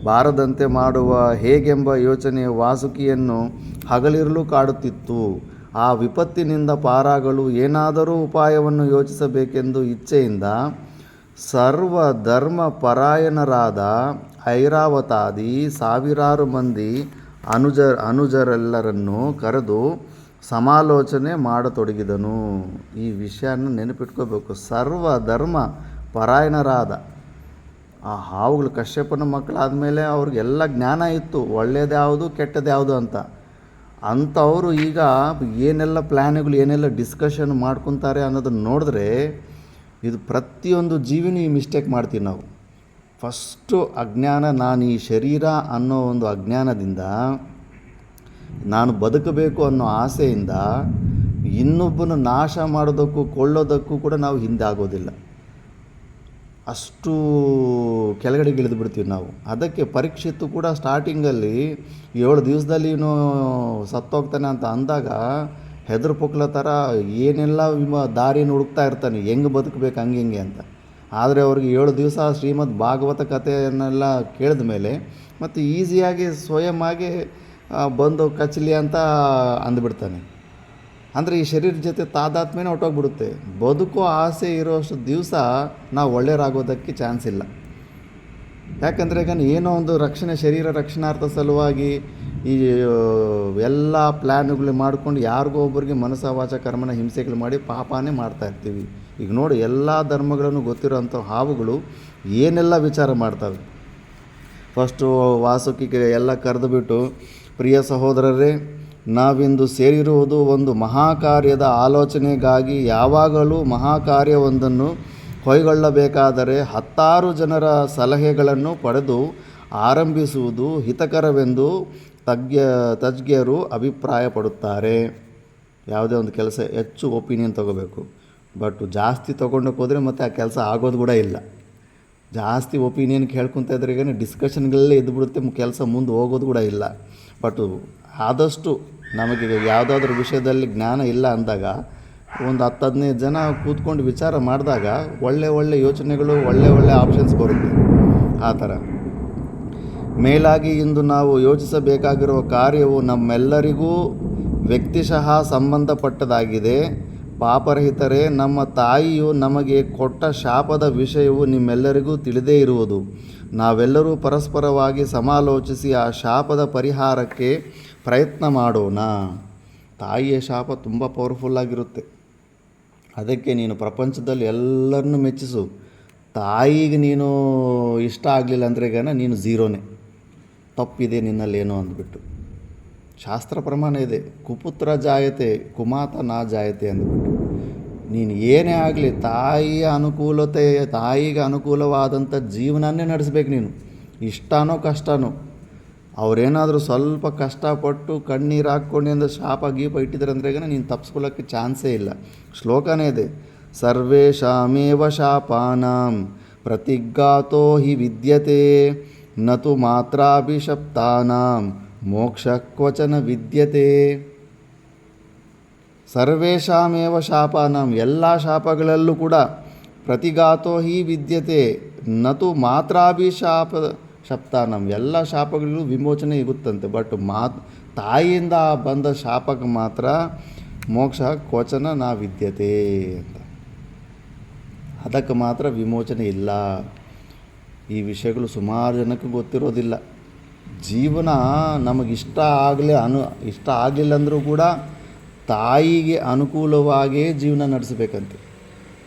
ಬಾರದಂತೆ ಮಾಡುವ ಹೇಗೆಂಬ ಯೋಚನೆ ವಾಸುಕಿಯನ್ನು ಹಗಲಿರುಳು ಕಾಡುತ್ತಿತ್ತು. ಆ ವಿಪತ್ತಿನಿಂದ ಪಾರಾಗಲು ಏನಾದರೂ ಉಪಾಯವನ್ನು ಯೋಚಿಸಬೇಕೆಂದು ಇಚ್ಛೆಯಿಂದ ಸರ್ವಧರ್ಮ ಪರಾಯಣರಾದ ಐರಾವತಾದಿ ಸಾವಿರಾರು ಮಂದಿ ಅನುಜರೆಲ್ಲರನ್ನು ಕರೆದು ಸಮಾಲೋಚನೆ ಮಾಡತೊಡಗಿದನು. ಈ ವಿಷಯನ ನೆನಪಿಟ್ಕೋಬೇಕು. ಸರ್ವಧರ್ಮ ಪರಾಯಣರಾದ ಆ ಹಾವುಗಳು ಕಶ್ಯಪನ ಮಕ್ಕಳಾದಮೇಲೆ ಅವ್ರಿಗೆಲ್ಲ ಜ್ಞಾನ ಇತ್ತು, ಒಳ್ಳೆಯದ್ಯಾವುದು ಕೆಟ್ಟದ್ಯಾವುದು ಅಂತ. ಅಂಥವರು ಈಗ ಏನೆಲ್ಲ ಪ್ಲ್ಯಾನ್ಗಳು ಏನೆಲ್ಲ ಡಿಸ್ಕಷನ್ ಮಾಡ್ಕೊತಾರೆ ಅನ್ನೋದನ್ನು ನೋಡಿದ್ರೆ ಇದು ಪ್ರತಿಯೊಂದು ಜೀವಿನೂ ಈ ಮಿಸ್ಟೇಕ್ ಮಾಡ್ತೀವಿ ನಾವು. ಫಸ್ಟು ಅಜ್ಞಾನ, ನಾನು ಈ ಶರೀರ ಅನ್ನೋ ಒಂದು ಅಜ್ಞಾನದಿಂದ, ನಾನು ಬದುಕಬೇಕು ಅನ್ನೋ ಆಸೆಯಿಂದ ಇನ್ನೊಬ್ಬನ ನಾಶ ಮಾಡೋದಕ್ಕೂ ಕೊಳ್ಳೋದಕ್ಕೂ ಕೂಡ ನಾವು ಹಿಂದೆ ಆಗೋದಿಲ್ಲ. ಅಷ್ಟು ಕೆಳಗಡೆಗೆ ಇಳಿದು ಬಿಡ್ತೀವಿ ನಾವು. ಅದಕ್ಕೆ ಪರೀಕ್ಷಿತ್ತು ಕೂಡ ಸ್ಟಾರ್ಟಿಂಗಲ್ಲಿ 7 ದಿವಸದಲ್ಲಿ ಇವನು ಸತ್ತೋಗ್ತಾನೆ ಅಂತ ಅಂದಾಗ ಹೆದರು ಪುಕ್ಲ ಥರ ಏನೆಲ್ಲ ದಾರಿಯನ್ನು ಹುಡುಕ್ತಾ ಇರ್ತಾನೆ, ಹೆಂಗೆ ಬದುಕಬೇಕು ಹಂಗೆ ಅಂತ. ಆದರೆ ಅವ್ರಿಗೆ 7 ದಿವಸ ಶ್ರೀಮದ್ ಭಾಗವತ ಕಥೆಯನ್ನೆಲ್ಲ ಕೇಳಿದ ಮೇಲೆ ಮತ್ತು ಈಸಿಯಾಗಿ ಸ್ವಯಮಾಗಿ ಬಂದು ಕಚ್ಚಲಿ ಅಂತ ಅಂದ್ಬಿಡ್ತಾನೆ. ಅಂದರೆ ಈ ಶರೀರ ಜೊತೆ ತಾದಾತ್ಮ್ಯನೇ ಹೊಟ್ಟೋಗ್ಬಿಡುತ್ತೆ. ಬದುಕೋ ಆಸೆ ಇರೋಷ್ಟು ದಿವಸ ನಾವು ಒಳ್ಳೆಯರಾಗೋದಕ್ಕೆ ಚಾನ್ಸ್ ಇಲ್ಲ. ಯಾಕಂದರೆ ಈಗ ಏನೋ ಒಂದು ಶರೀರ ರಕ್ಷಣಾರ್ಥ ಸಲುವಾಗಿ ಈ ಎಲ್ಲ ಪ್ಲ್ಯಾನ್ಗಳು ಮಾಡ್ಕೊಂಡು ಯಾರಿಗೋ ಒಬ್ಬರಿಗೆ ಮನಸ ವಾಚ ಕರ್ಮನ ಹಿಂಸೆಗಳು ಮಾಡಿ ಪಾಪನೇ ಮಾಡ್ತಾಯಿರ್ತೀವಿ. ಈಗ ನೋಡಿ, ಎಲ್ಲ ಧರ್ಮಗಳನ್ನು ಗೊತ್ತಿರೋಂಥ ಹಾವುಗಳು ಏನೆಲ್ಲ ವಿಚಾರ ಮಾಡ್ತವೆ. ಫಸ್ಟು ವಾಸುಕಿಗೆ ಎಲ್ಲ ಕರೆದುಬಿಟ್ಟು, ಪ್ರಿಯ ಸಹೋದರರೇ, ನಾವಿಂದು ಸೇರಿರುವುದು ಒಂದು ಮಹಾಕಾರ್ಯದ ಆಲೋಚನೆಗಾಗಿ. ಯಾವಾಗಲೂ ಮಹಾಕಾರ್ಯವೊಂದನ್ನು ಕೈಗೊಳ್ಳಬೇಕಾದರೆ 10 ಜನರ ಸಲಹೆಗಳನ್ನು ಪಡೆದು ಆರಂಭಿಸುವುದು ಹಿತಕರವೆಂದು ತಜ್ಞರು ಅಭಿಪ್ರಾಯಪಡುತ್ತಾರೆ. ಯಾವುದೇ ಒಂದು ಕೆಲಸ ಹೆಚ್ಚು ಒಪಿನಿಯನ್ ತೊಗೋಬೇಕು, ಬಟ್ ಜಾಸ್ತಿ ತೊಗೊಂಡೋಕೆ ಹೋದರೆ ಮತ್ತು ಆ ಕೆಲಸ ಆಗೋದು ಕೂಡ ಇಲ್ಲ. ಜಾಸ್ತಿ ಒಪಿನಿಯನ್ ಕೇಳ್ಕೊತ ಇದ್ರೆ ಈಗ ಡಿಸ್ಕಷನ್ಗಳಲ್ಲೇ ಇದ್ದುಬಿಡುತ್ತೆ, ಕೆಲಸ ಮುಂದೆ ಹೋಗೋದು ಕೂಡ ಇಲ್ಲ. ಬಟ್ ಆದಷ್ಟು ನಮಗೆ ಯಾವುದಾದ್ರೂ ವಿಷಯದಲ್ಲಿ ಜ್ಞಾನ ಇಲ್ಲ ಅಂದಾಗ ಒಂದು 10-15 ಜನ ಕೂತ್ಕೊಂಡು ವಿಚಾರ ಮಾಡಿದಾಗ ಒಳ್ಳೆ ಯೋಚನೆಗಳು, ಒಳ್ಳೆ ಆಪ್ಷನ್ಸ್ ಬರುತ್ತೆ. ಆ ಥರ ಮೇಲಾಗಿ ಇಂದು ನಾವು ಯೋಚಿಸಬೇಕಾಗಿರುವ ಕಾರ್ಯವು ನಮ್ಮೆಲ್ಲರಿಗೂ ವ್ಯಕ್ತಿಶಃ ಸಂಬಂಧಪಟ್ಟದಾಗಿದೆ. ಪಾಪರಹಿತರೇ, ನಮ್ಮ ತಾಯಿಯು ನಮಗೆ ಕೊಟ್ಟ ಶಾಪದ ವಿಷಯವು ನಿಮ್ಮೆಲ್ಲರಿಗೂ ತಿಳಿದೇ ಇರುವುದು. ನಾವೆಲ್ಲರೂ ಪರಸ್ಪರವಾಗಿ ಸಮಾಲೋಚಿಸಿ ಆ ಶಾಪದ ಪರಿಹಾರಕ್ಕೆ ಪ್ರಯತ್ನ ಮಾಡೋಣ. ತಾಯಿಯ ಶಾಪ ತುಂಬ ಪವರ್ಫುಲ್ಲಾಗಿರುತ್ತೆ. ಅದಕ್ಕೆ ನೀನು ಪ್ರಪಂಚದಲ್ಲಿ ಎಲ್ಲರನ್ನೂ ಮೆಚ್ಚಿಸು, ತಾಯಿಗೆ ನೀನು ಇಷ್ಟ ಆಗಲಿಲ್ಲ ಅಂದರೆ ನೀನು ಝೀರೋನೇ, ತಪ್ಪಿದೆ ನಿನ್ನಲ್ಲೇನೋ ಅಂದ್ಬಿಟ್ಟು. ಶಾಸ್ತ್ರ ಪ್ರಮಾಣ ಇದೆ, ಕುಪುತ್ರ ಜಾಯತೆ ಕುಮಾತ ನಾ ಜಾಯತೆ ಅಂದ್ಬಿಟ್ಟು. ನೀನು ಏನೇ ಆಗಲಿ ತಾಯಿಗೆ ಅನುಕೂಲವಾದಂಥ ಜೀವನನೇ ನಡೆಸ್ಬೇಕು ನೀನು. ಇಷ್ಟನೋ ಕಷ್ಟನೋ, ಅವರೇನಾದರೂ ಸ್ವಲ್ಪ ಕಷ್ಟಪಟ್ಟು ಕಣ್ಣೀರು ಹಾಕ್ಕೊಂಡು ಶಾಪ ಇಟ್ಟಿದ್ದಾರೆ ಅಂದ್ರೆ ನೀನು ತಪ್ಪಿಸ್ಕೊಳ್ಳೋಕ್ಕೆ ಚಾನ್ಸೇ ಇಲ್ಲ. ಶ್ಲೋಕನೇ ಇದೆ, ಸರ್ವೇಷಾಮೇವ ಶಾಪಾನಾಂ ಪ್ರತಿಘಾತೋ ಹಿ ವಿದ್ಯತೆ ನತು ಮಾತ್ರಾಭಿಶಪ್ತಾನಾಂ ಮೋಕ್ಷ ಕ್ವಚನ ವಿದ್ಯತೆ. ಸರ್ವೇಷಾಮೇವ ಶಾಪಾನಾಂ, ಎಲ್ಲ ಶಾಪಗಳಲ್ಲೂ ಕೂಡ ಪ್ರತಿಘಾತೋ ಹಿ ವಿದ್ಯತೆ ನತು ಶಪ್ತಾನಂ, ಎಲ್ಲ ಶಾಪಗಳಿಗೂ ವಿಮೋಚನೆ ಇಗುತ್ತಂತೆ. ಬಟ್ ತಾಯಿಯಿಂದ ಬಂದ ಶಾಪಕ್ಕೆ ಮಾತ್ರ ಮೋಕ್ಷ ಕ್ವಚನ ನಾ ವಿದ್ಯತೆ ಅಂತ, ಅದಕ್ಕೆ ಮಾತ್ರ ವಿಮೋಚನೆ ಇಲ್ಲ. ಈ ವಿಷಯಗಳು ಸುಮಾರು ಜನಕ್ಕೆ ಗೊತ್ತಿರೋದಿಲ್ಲ. ಜೀವನ ನಮಗಿಷ್ಟ ಇಷ್ಟ ಆಗಲಿಲ್ಲ ಅಂದರೂ ಕೂಡ ತಾಯಿಗೆ ಅನುಕೂಲವಾಗಿಯೇ ಜೀವನ ನಡೆಸಬೇಕಂತೆ.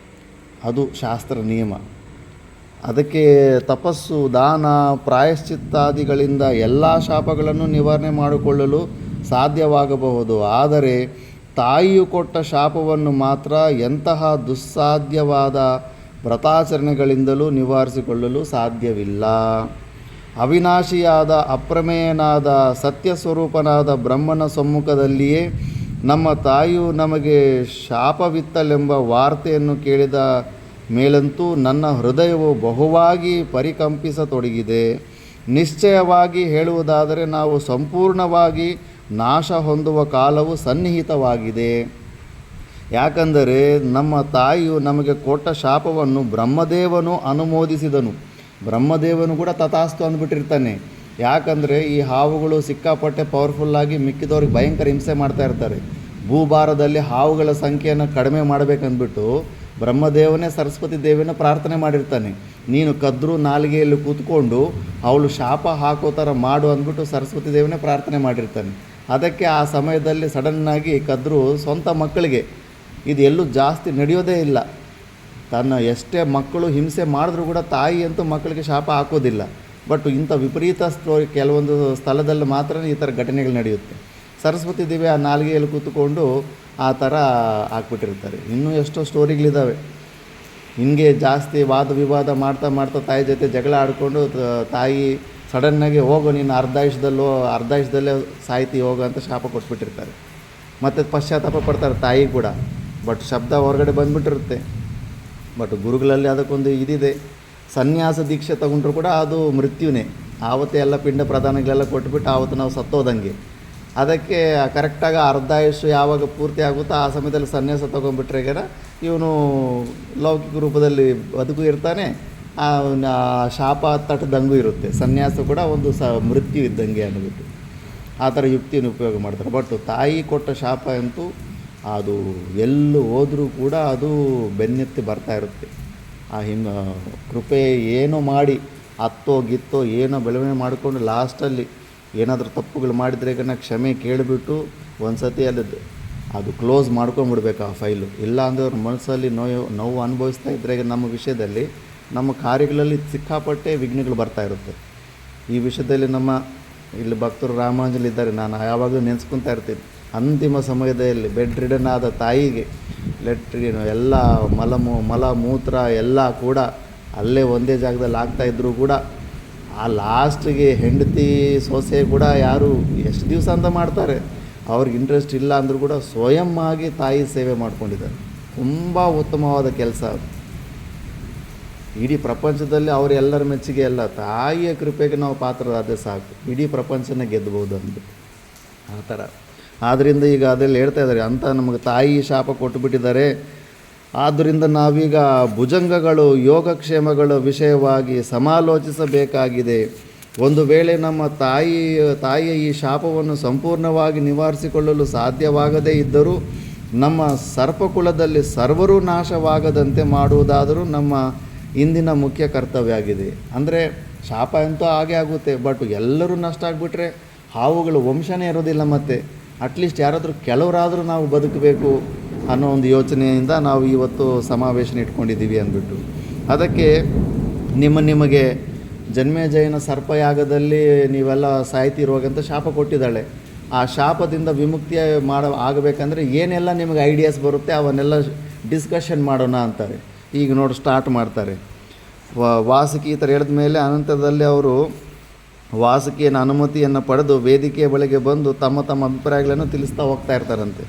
ಅದು ಶಾಸ್ತ್ರ ನಿಯಮ. ಅದಕ್ಕೆ ತಪಸ್ಸು, ದಾನ, ಪ್ರಾಯಶ್ಚಿತ್ತಾದಿಗಳಿಂದ ಎಲ್ಲ ಶಾಪಗಳನ್ನು ನಿವಾರಣೆ ಮಾಡಿಕೊಳ್ಳಲು ಸಾಧ್ಯವಾಗಬಹುದು. ಆದರೆ ತಾಯಿಯು ಕೊಟ್ಟ ಶಾಪವನ್ನು ಮಾತ್ರ ಎಂತಹ ದುಸ್ಸಾಧ್ಯವಾದ ವ್ರತಾಚರಣೆಗಳಿಂದಲೂ ನಿವಾರಿಸಿಕೊಳ್ಳಲು ಸಾಧ್ಯವಿಲ್ಲ. ಅವಿನಾಶಿಯಾದ, ಅಪ್ರಮೇಯನಾದ, ಸತ್ಯಸ್ವರೂಪನಾದ ಬ್ರಹ್ಮನ ಸಮ್ಮುಖದಲ್ಲಿಯೇ ನಮ್ಮ ತಾಯಿಯು ನಮಗೆ ಶಾಪವಿತ್ತಲೆಂಬ ವಾರ್ತೆಯನ್ನು ಕೇಳಿದ ಮೇಲಂತೂ ನನ್ನ ಹೃದಯವು ಬಹುವಾಗಿ ಪರಿಕಂಪಿಸತೊಡಗಿದೆ. ನಿಶ್ಚಯವಾಗಿ ಹೇಳುವುದಾದರೆ ನಾವು ಸಂಪೂರ್ಣವಾಗಿ ನಾಶ ಹೊಂದುವ ಕಾಲವು ಸನ್ನಿಹಿತವಾಗಿದೆ. ಯಾಕಂದರೆ ನಮ್ಮ ತಾಯಿಯು ನಮಗೆ ಕೊಟ್ಟ ಶಾಪವನ್ನು ಬ್ರಹ್ಮದೇವನು ಅನುಮೋದಿಸಿದನು. ಬ್ರಹ್ಮದೇವನು ಕೂಡ ತಥಾಸ್ತು ಅಂದ್ಬಿಟ್ಟಿರ್ತಾನೆ. ಯಾಕಂದರೆ ಈ ಹಾವುಗಳು ಸಿಕ್ಕಾಪಟ್ಟೆ ಪವರ್ಫುಲ್ಲಾಗಿ ಮಿಕ್ಕಿದವ್ರಿಗೆ ಭಯಂಕರ ಹಿಂಸೆ ಮಾಡ್ತಾ ಇರ್ತಾರೆ. ಭೂಭಾರದಲ್ಲಿ ಹಾವುಗಳ ಸಂಖ್ಯೆಯನ್ನು ಕಡಿಮೆ ಮಾಡಬೇಕಂದ್ಬಿಟ್ಟು ಬ್ರಹ್ಮದೇವನೇ ಸರಸ್ವತಿ ದೇವಿನ ಪ್ರಾರ್ಥನೆ ಮಾಡಿರ್ತಾನೆ. ನೀನು ಕದ್ರು ನಾಲಿಗೆಯಲ್ಲಿ ಕೂತ್ಕೊಂಡು ಅವಳು ಶಾಪ ಹಾಕೋ ಥರ ಮಾಡು ಅಂದ್ಬಿಟ್ಟು ಸರಸ್ವತಿ ದೇವನೇ ಪ್ರಾರ್ಥನೆ ಮಾಡಿರ್ತಾನೆ. ಅದಕ್ಕೆ ಆ ಸಮಯದಲ್ಲಿ ಸಡನ್ನಾಗಿ ಕದ್ರು ಸ್ವಂತ ಮಕ್ಕಳಿಗೆ, ಇದು ಎಲ್ಲೂ ಜಾಸ್ತಿ ನಡೆಯೋದೇ ಇಲ್ಲ, ತನ್ನ ಎಷ್ಟೇ ಮಕ್ಕಳು ಹಿಂಸೆ ಮಾಡಿದ್ರೂ ಕೂಡ ತಾಯಿ ಅಂತೂ ಮಕ್ಕಳಿಗೆ ಶಾಪ ಹಾಕೋದಿಲ್ಲ. ಬಟ್ ಇಂಥ ವಿಪರೀತ ಕೆಲವೊಂದು ಸ್ಥಳದಲ್ಲಿ ಮಾತ್ರ ಈ ಥರ ಘಟನೆಗಳು ನಡೆಯುತ್ತೆ. ಸರಸ್ವತಿ ದೇವಿ ಆ ನಾಲಿಗೆಯಲ್ಲಿ ಕೂತ್ಕೊಂಡು ಆ ಥರ ಹಾಕ್ಬಿಟ್ಟಿರ್ತಾರೆ. ಇನ್ನೂ ಎಷ್ಟೋ ಸ್ಟೋರಿಗಳಿದ್ದಾವೆ. ಹಿಂಗೆ ಜಾಸ್ತಿ ವಾದ ವಿವಾದ ಮಾಡ್ತಾ ತಾಯಿ ಜೊತೆ ಜಗಳ ಆಡಿಕೊಂಡು ತಾಯಿ ಸಡನ್ನಾಗಿ ಹೋಗೋ ನೀನು ಅರ್ಧಾಯುಷದಲ್ಲೇ ಸಾಯ್ತಿ ಹೋಗೋ ಅಂತ ಶಾಪ ಕೊಟ್ಬಿಟ್ಟಿರ್ತಾರೆ. ಮತ್ತು ಪಶ್ಚಾತ್ತಾಪ ಪಡ್ತಾರೆ ತಾಯಿ ಕೂಡ. ಬಟ್ ಶಬ್ದ ಹೊರಗಡೆ ಬಂದುಬಿಟ್ಟಿರುತ್ತೆ. ಬಟ್ ಗುರುಗಳಲ್ಲಿ ಅದಕ್ಕೊಂದು ಇದಿದೆ, ಸನ್ಯಾಸ ದೀಕ್ಷೆ ತಗೊಂಡ್ರು ಕೂಡ ಅದು ಮೃತ್ಯುನೇ. ಆವತ್ತೇ ಎಲ್ಲ ಪಿಂಡ ಪ್ರದಾನಗಳೆಲ್ಲ ಕೊಟ್ಬಿಟ್ಟು ಆವತ್ತು ನಾವು ಸತ್ತೋದಂಗೆ. ಅದಕ್ಕೆ ಕರೆಕ್ಟಾಗಿ ಅರ್ಧಾಯುಷು ಯಾವಾಗ ಪೂರ್ತಿ ಆಗುತ್ತೋ ಆ ಸಮಯದಲ್ಲಿ ಸನ್ಯಾಸ ತೊಗೊಂಡ್ಬಿಟ್ರೆಗರ ಇವನು ಲೌಕಿಕ ರೂಪದಲ್ಲಿ ಬದುಕು ಇರ್ತಾನೆ, ಶಾಪ ತಟ್ಟದಂಗೂ ಇರುತ್ತೆ. ಸನ್ಯಾಸ ಕೂಡ ಒಂದು ಮೃತ್ಯು ಇದ್ದಂಗೆ ಅಂದ್ಬಿಟ್ಟು ಆ ಥರ ಯುಕ್ತಿಯನ್ನು ಉಪಯೋಗ ಮಾಡ್ತಾರೆ. ಬಟ್ ತಾಯಿ ಕೊಟ್ಟ ಶಾಪ ಅಂತೂ ಅದು ಎಲ್ಲೂ ಹೋದರೂ ಕೂಡ ಅದು ಬೆನ್ನೆತ್ತಿ ಬರ್ತಾ ಇರುತ್ತೆ. ಆ ಕೃಪೆ ಏನೋ ಮಾಡಿ ಹತ್ತೋ ಗಿತ್ತೋ ಏನೋ ಬೆಳವಣಿಗೆ ಮಾಡಿಕೊಂಡು ಲಾಸ್ಟಲ್ಲಿ ಏನಾದರೂ ತಪ್ಪುಗಳು ಮಾಡಿದರೆ ಈಗ ಕ್ಷಮೆ ಕೇಳಿಬಿಟ್ಟು ಒಂದು ಸತಿ ಅದು ಕ್ಲೋಸ್ ಮಾಡ್ಕೊಂಬಿಡ್ಬೇಕು ಆ ಫೈಲು. ಇಲ್ಲ ಅಂದರೆ ಅವ್ರ ಮನಸ್ಸಲ್ಲಿ ನೋವು ಅನುಭವಿಸ್ತಾ ಇದ್ದರೆ ನಮ್ಮ ವಿಷಯದಲ್ಲಿ ನಮ್ಮ ಕಾರ್ಯಗಳಲ್ಲಿ ಸಿಕ್ಕಾಪಟ್ಟೆ ವಿಘ್ನಗಳು ಬರ್ತಾ ಇರುತ್ತೆ. ಈ ವಿಷಯದಲ್ಲಿ ಇಲ್ಲಿ ಭಕ್ತರು ರಾಮಾಂಜಲಿದ್ದಾರೆ, ನಾನು ಯಾವಾಗಲೂ ನೆನೆಸ್ಕೊತಾ ಇರ್ತೀನಿ. ಅಂತಿಮ ಸಮಯದಲ್ಲಿ ಬೆಡ್ ರಿಡನ್ ಆದ ತಾಯಿಗೆ ಲೆಟ್ರಿನ್ ಎಲ್ಲ ಮಲ ಮೂತ್ರ ಎಲ್ಲ ಕೂಡ ಅಲ್ಲೇ ಒಂದೇ ಜಾಗದಲ್ಲಿ ಆಗ್ತಾಯಿದ್ರು ಕೂಡ ಆ ಲಾಸ್ಟಿಗೆ ಹೆಂಡತಿ ಸೊಸೆ ಕೂಡ ಯಾರು ಎಷ್ಟು ದಿವಸ ಅಂತ ಮಾಡ್ತಾರೆ, ಅವ್ರಿಗೆ ಇಂಟ್ರೆಸ್ಟ್ ಇಲ್ಲ ಅಂದರೂ ಕೂಡ ಸ್ವಯಂ ಆಗಿ ತಾಯಿ ಸೇವೆ ಮಾಡ್ಕೊಂಡಿದ್ದಾರೆ. ತುಂಬ ಉತ್ತಮವಾದ ಕೆಲಸ ಅದು. ಇಡೀ ಪ್ರಪಂಚದಲ್ಲಿ ಅವರೆಲ್ಲರ ಮೆಚ್ಚುಗೆ ಅಲ್ಲ, ತಾಯಿಯ ಕೃಪೆಗೆ ನಾವು ಪಾತ್ರರಾದರೆ ಸಾಕು, ಇಡೀ ಪ್ರಪಂಚನ ಗೆದ್ಬೋದು ಅಂದ್ಬಿಟ್ಟು ಆ ಥರ. ಆದ್ದರಿಂದ ಈಗ ಅದೆಲ್ಲ ಹೇಳ್ತಾ ಇದ್ದಾರೆ, ಅಂತ ನಮಗೆ ತಾಯಿ ಶಾಪ ಕೊಟ್ಟುಬಿಟ್ಟಿದ್ದಾರೆ. ಆದ್ದರಿಂದ ನಾವೀಗ ಭುಜಂಗಗಳು, ಯೋಗಕ್ಷೇಮಗಳ ವಿಷಯವಾಗಿ ಸಮಾಲೋಚಿಸಬೇಕಾಗಿದೆ. ಒಂದು ವೇಳೆ ನಮ್ಮ ತಾಯಿಯ ಈ ಶಾಪವನ್ನು ಸಂಪೂರ್ಣವಾಗಿ ನಿವಾರಿಸಿಕೊಳ್ಳಲು ಸಾಧ್ಯವಾಗದೇ ಇದ್ದರೂ ನಮ್ಮ ಸರ್ಪಕುಲದಲ್ಲಿ ಸರ್ವರೂ ನಾಶವಾಗದಂತೆ ಮಾಡುವುದಾದರೂ ನಮ್ಮ ಇಂದಿನ ಮುಖ್ಯ ಕರ್ತವ್ಯ ಆಗಿದೆ. ಅಂದರೆ ಶಾಪ ಅಂತೂ ಹಾಗೆ ಆಗುತ್ತೆ, ಬಟ್ ಎಲ್ಲರೂ ನಷ್ಟ ಆಗಿಬಿಟ್ರೆ ಹಾವುಗಳು ವಂಶನೇ ಇರೋದಿಲ್ಲ. ಮತ್ತು ಅಟ್ಲೀಸ್ಟ್ ಯಾರಾದರೂ ಕೆಲವರಾದರೂ ನಾವು ಬದುಕಬೇಕು ಅನ್ನೋ ಒಂದು ಯೋಚನೆಯಿಂದ ನಾವು ಇವತ್ತು ಸಮಾವೇಶನ ಇಟ್ಕೊಂಡಿದ್ದೀವಿ ಅಂದ್ಬಿಟ್ಟು. ಅದಕ್ಕೆ ನಿಮಗೆ ಜನ್ಮೇಜಯನ ಸರ್ಪಯಾಗದಲ್ಲಿ ನೀವೆಲ್ಲ ಸಾಯ್ತಿರುವಾಗಂತ ಶಾಪ ಕೊಟ್ಟಿದ್ದಾಳೆ. ಆ ಶಾಪದಿಂದ ವಿಮುಕ್ತಿ ಆಗಬೇಕಂದ್ರೆ ಏನೆಲ್ಲ ನಿಮಗೆ ಐಡಿಯಾಸ್ ಬರುತ್ತೆ ಅವನ್ನೆಲ್ಲ ಡಿಸ್ಕಷನ್ ಮಾಡೋಣ ಅಂತಾರೆ. ಈಗ ನೋಡಿ ಸ್ಟಾರ್ಟ್ ಮಾಡ್ತಾರೆ. ವಾಸುಕಿ ಈ ಥರ ಹೇಳಿದ ಮೇಲೆ ಅನಂತರದಲ್ಲಿ ಅವರು ವಾಸುಕಿಯನ್ನು ಅನುಮತಿಯನ್ನು ಪಡೆದು ವೇದಿಕೆಯ ಬಳಿಗೆ ಬಂದು ತಮ್ಮ ಅಭಿಪ್ರಾಯಗಳನ್ನು ತಿಳಿಸ್ತಾ ಹೋಗ್ತಾ ಇರ್ತಾರಂತೆ.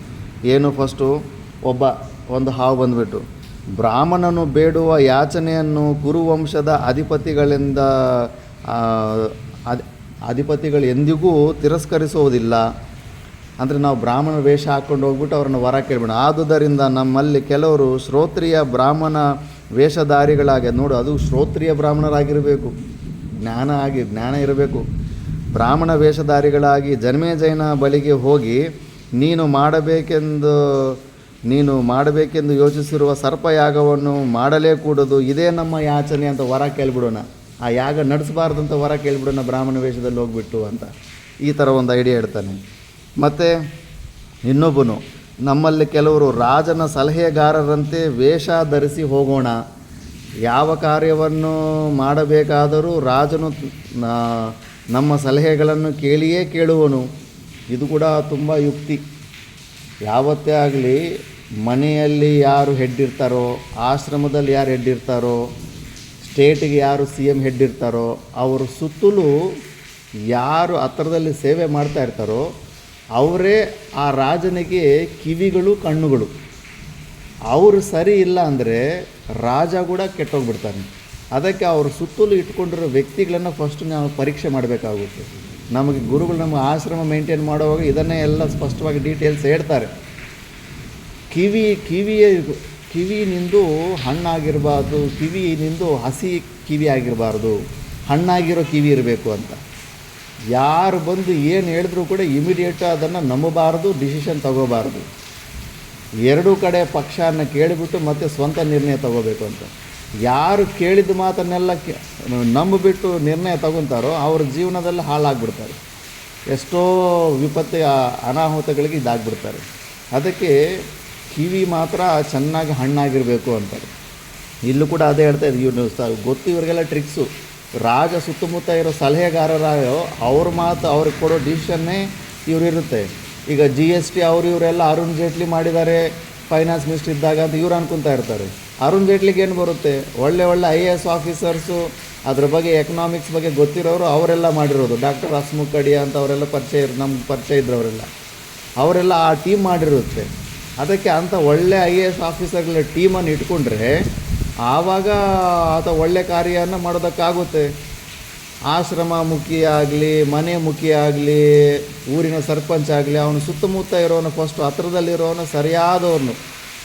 ಏನು ಫಸ್ಟು ಒಂದು ಹಾವು ಬಂದುಬಿಟ್ಟು ಬ್ರಾಹ್ಮಣನು ಬೇಡುವ ಯಾಚನೆಯನ್ನು ಕುರುವಂಶದ ಅಧಿಪತಿಗಳು ಎಂದಿಗೂ ತಿರಸ್ಕರಿಸುವುದಿಲ್ಲ. ಅಂದರೆ ನಾವು ಬ್ರಾಹ್ಮಣ ವೇಷ ಹಾಕ್ಕೊಂಡು ಹೋಗ್ಬಿಟ್ಟು ಅವ್ರನ್ನ ವರ ಕೇಳಬೇಡ. ಆದುದರಿಂದ ನಮ್ಮಲ್ಲಿ ಕೆಲವರು ಶ್ರೋತ್ರಿಯ ಬ್ರಾಹ್ಮಣ ವೇಷಧಾರಿಗಳಾಗಿ, ನೋಡು ಅದು ಶ್ರೋತ್ರಿಯ ಬ್ರಾಹ್ಮಣರಾಗಿರಬೇಕು, ಜ್ಞಾನ ಇರಬೇಕು. ಬ್ರಾಹ್ಮಣ ವೇಷಧಾರಿಗಳಾಗಿ ಜನ್ಮೇಜಯನ ಬಳಿಗೆ ಹೋಗಿ ನೀನು ಮಾಡಬೇಕೆಂದು ಯೋಚಿಸಿರುವ ಸರ್ಪಯಾಗವನ್ನು ಮಾಡಲೇ ಕೂಡದು, ಇದೇ ನಮ್ಮ ಯಾಚನೆ ಅಂತ ವರ ಕೇಳ್ಬಿಡೋಣ. ಆ ಯಾಗ ನಡೆಸಬಾರ್ದಂತ ವರ ಕೇಳಿಬಿಡೋಣ ಬ್ರಾಹ್ಮಣ ವೇಷದಲ್ಲಿ ಹೋಗ್ಬಿಟ್ಟು ಅಂತ, ಈ ಥರ ಒಂದು ಐಡಿಯಾ ಇಡ್ತಾನೆ. ಮತ್ತು ಇನ್ನೊಬ್ಬನು, ನಮ್ಮಲ್ಲಿ ಕೆಲವರು ರಾಜನ ಸಲಹೆಗಾರರಂತೆ ವೇಷ ಧರಿಸಿ ಹೋಗೋಣ, ಯಾವ ಕಾರ್ಯವನ್ನು ಮಾಡಬೇಕಾದರೂ ರಾಜನು ನಮ್ಮ ಸಲಹೆಗಳನ್ನು ಕೇಳಿಯೇ ಕೇಳುವನು. ಇದು ಕೂಡ ತುಂಬ ಯುಕ್ತಿ. ಯಾವತ್ತೇ ಆಗಲಿ ಮನೆಯಲ್ಲಿ ಯಾರು ಹೆಡ್ ಇರ್ತಾರೋ, ಆಶ್ರಮದಲ್ಲಿ ಯಾರು ಹೆಡ್ ಇರ್ತಾರೋ, ಸ್ಟೇಟಿಗೆ ಯಾರು CM ಹೆಡ್ ಇರ್ತಾರೋ, ಅವರು ಸುತ್ತಲೂ ಯಾರು ಹತ್ತಿರದಲ್ಲಿ ಸೇವೆ ಮಾಡ್ತಾ ಇರ್ತಾರೋ ಅವರೇ ಆ ರಾಜನಿಗೆ ಕಿವಿಗಳು ಕಣ್ಣುಗಳು. ಅವರು ಸರಿ ಇಲ್ಲ ಅಂದರೆ ರಾಜ ಕೂಡ ಕೆಟ್ಟೋಗ್ಬಿಡ್ತಾನೆ. ಅದಕ್ಕೆ ಅವರು ಸುತ್ತಲೂ ಇಟ್ಕೊಂಡಿರೋ ವ್ಯಕ್ತಿಗಳನ್ನು ಫಸ್ಟ್ ನಾವು ಪರೀಕ್ಷೆ ಮಾಡಬೇಕಾಗುತ್ತೆ. ನಮಗೆ ಗುರುಗಳು ನಮ್ಮ ಆಶ್ರಮ ಮೇಂಟೈನ್ ಮಾಡುವಾಗ ಇದನ್ನೇ ಎಲ್ಲ ಸ್ಪಷ್ಟವಾಗಿ ಡೀಟೇಲ್ಸ್ ಹೇಳ್ತಾರೆ. ಕಿವಿನಿಂದು ಹಣ್ಣಾಗಿರಬಾರ್ದು, ಕಿವಿನಿಂದು ಹಸಿ ಕಿವಿ ಆಗಿರಬಾರ್ದು, ಹಣ್ಣಾಗಿರೋ ಕಿವಿ ಇರಬೇಕು ಅಂತ. ಯಾರು ಬಂದು ಏನು ಹೇಳಿದ್ರೂ ಕೂಡ ಇಮಿಡಿಯೇಟ್ ಅದನ್ನು ನಂಬಬಾರ್ದು, ಡಿಸಿಷನ್ ತಗೋಬಾರ್ದು. ಎರಡೂ ಕಡೆ ಪಕ್ಷನ ಕೇಳಿಬಿಟ್ಟು ಮತ್ತೆ ಸ್ವಂತ ನಿರ್ಣಯ ತಗೋಬೇಕು ಅಂತ. ಯಾರು ಕೇಳಿದ ಮಾತನ್ನೆಲ್ಲ ನಂಬಿಬಿಟ್ಟು ನಿರ್ಣಯ ತಗೊತಾರೋ ಅವ್ರ ಜೀವನದಲ್ಲಿ ಹಾಳಾಗ್ಬಿಡ್ತಾರೆ. ಎಷ್ಟೋ ವಿಪತ್ತು ಅನಾಹುತಗಳಿಗೆ ಇದಾಗ್ಬಿಡ್ತಾರೆ. ಅದಕ್ಕೆ ಕಿವಿ ಮಾತ್ರ ಚೆನ್ನಾಗಿ ಹಣ್ಣಾಗಿರಬೇಕು ಅಂತಾರೆ. ಇಲ್ಲೂ ಕೂಡ ಅದೇ ಹೇಳ್ತಾ ಇದ್ದೀವಿ. ಇವನು ಗೊತ್ತು ಇವರಿಗೆಲ್ಲ ಟ್ರಿಕ್ಸು. ರಾಜ ಸುತ್ತಮುತ್ತ ಇರೋ ಸಲಹೆಗಾರರಾಗೋ ಅವ್ರ ಮಾತು ಅವ್ರಿಗೆ ಕೊಡೋ ಡಿಸಿಷನ್ನೇ ಇರುತ್ತೆ. ಈಗ GST ಇವರೆಲ್ಲ ಅರುಣ್ ಜೇಟ್ಲಿ ಮಾಡಿದ್ದಾರೆ ಫೈನಾನ್ಸ್ ಮಿನಿಸ್ಟರ್ ಇದ್ದಾಗ ಅಂತ ಇವ್ರು ಅನ್ಕೊತಾ ಇರ್ತಾರೆ. ಅರುಣ್ ಜೇಟ್ಲಿಗೆ ಏನು ಬರುತ್ತೆ? ಒಳ್ಳೆ IAS ಆಫೀಸರ್ಸು, ಅದ್ರ ಬಗ್ಗೆ ಎಕನಾಮಿಕ್ಸ್ ಬಗ್ಗೆ ಗೊತ್ತಿರೋರು ಅವರೆಲ್ಲ ಮಾಡಿರೋದು. ಡಾಕ್ಟರ್ ಹಸ್ಮುಖ್ ಅಡಿಯಾ ಅಂತ ಅವರೆಲ್ಲ ನಮ್ಗೆ ಪರಿಚಯ ಇದ್ರವರೆಲ್ಲ, ಅವರೆಲ್ಲ ಆ ಟೀಮ್ ಮಾಡಿರುತ್ತೆ. ಅದಕ್ಕೆ ಅಂಥ ಒಳ್ಳೆ IAS ಆಫೀಸರ್ಗಳ ಟೀಮನ್ನು ಇಟ್ಕೊಂಡ್ರೆ ಆವಾಗ ಆತ ಒಳ್ಳೆ ಕಾರ್ಯವನ್ನು ಮಾಡೋದಕ್ಕಾಗುತ್ತೆ. ಆಶ್ರಮ ಮುಖಿ ಆಗಲಿ, ಮನೆ ಮುಖಿ ಆಗಲಿ, ಊರಿನ ಸರ್ಪಂಚ್ ಆಗಲಿ, ಅವನು ಸುತ್ತಮುತ್ತ ಇರೋನು ಫಸ್ಟು ಹತ್ರದಲ್ಲಿರೋನು ಸರಿಯಾದವ್ರನ್ನು,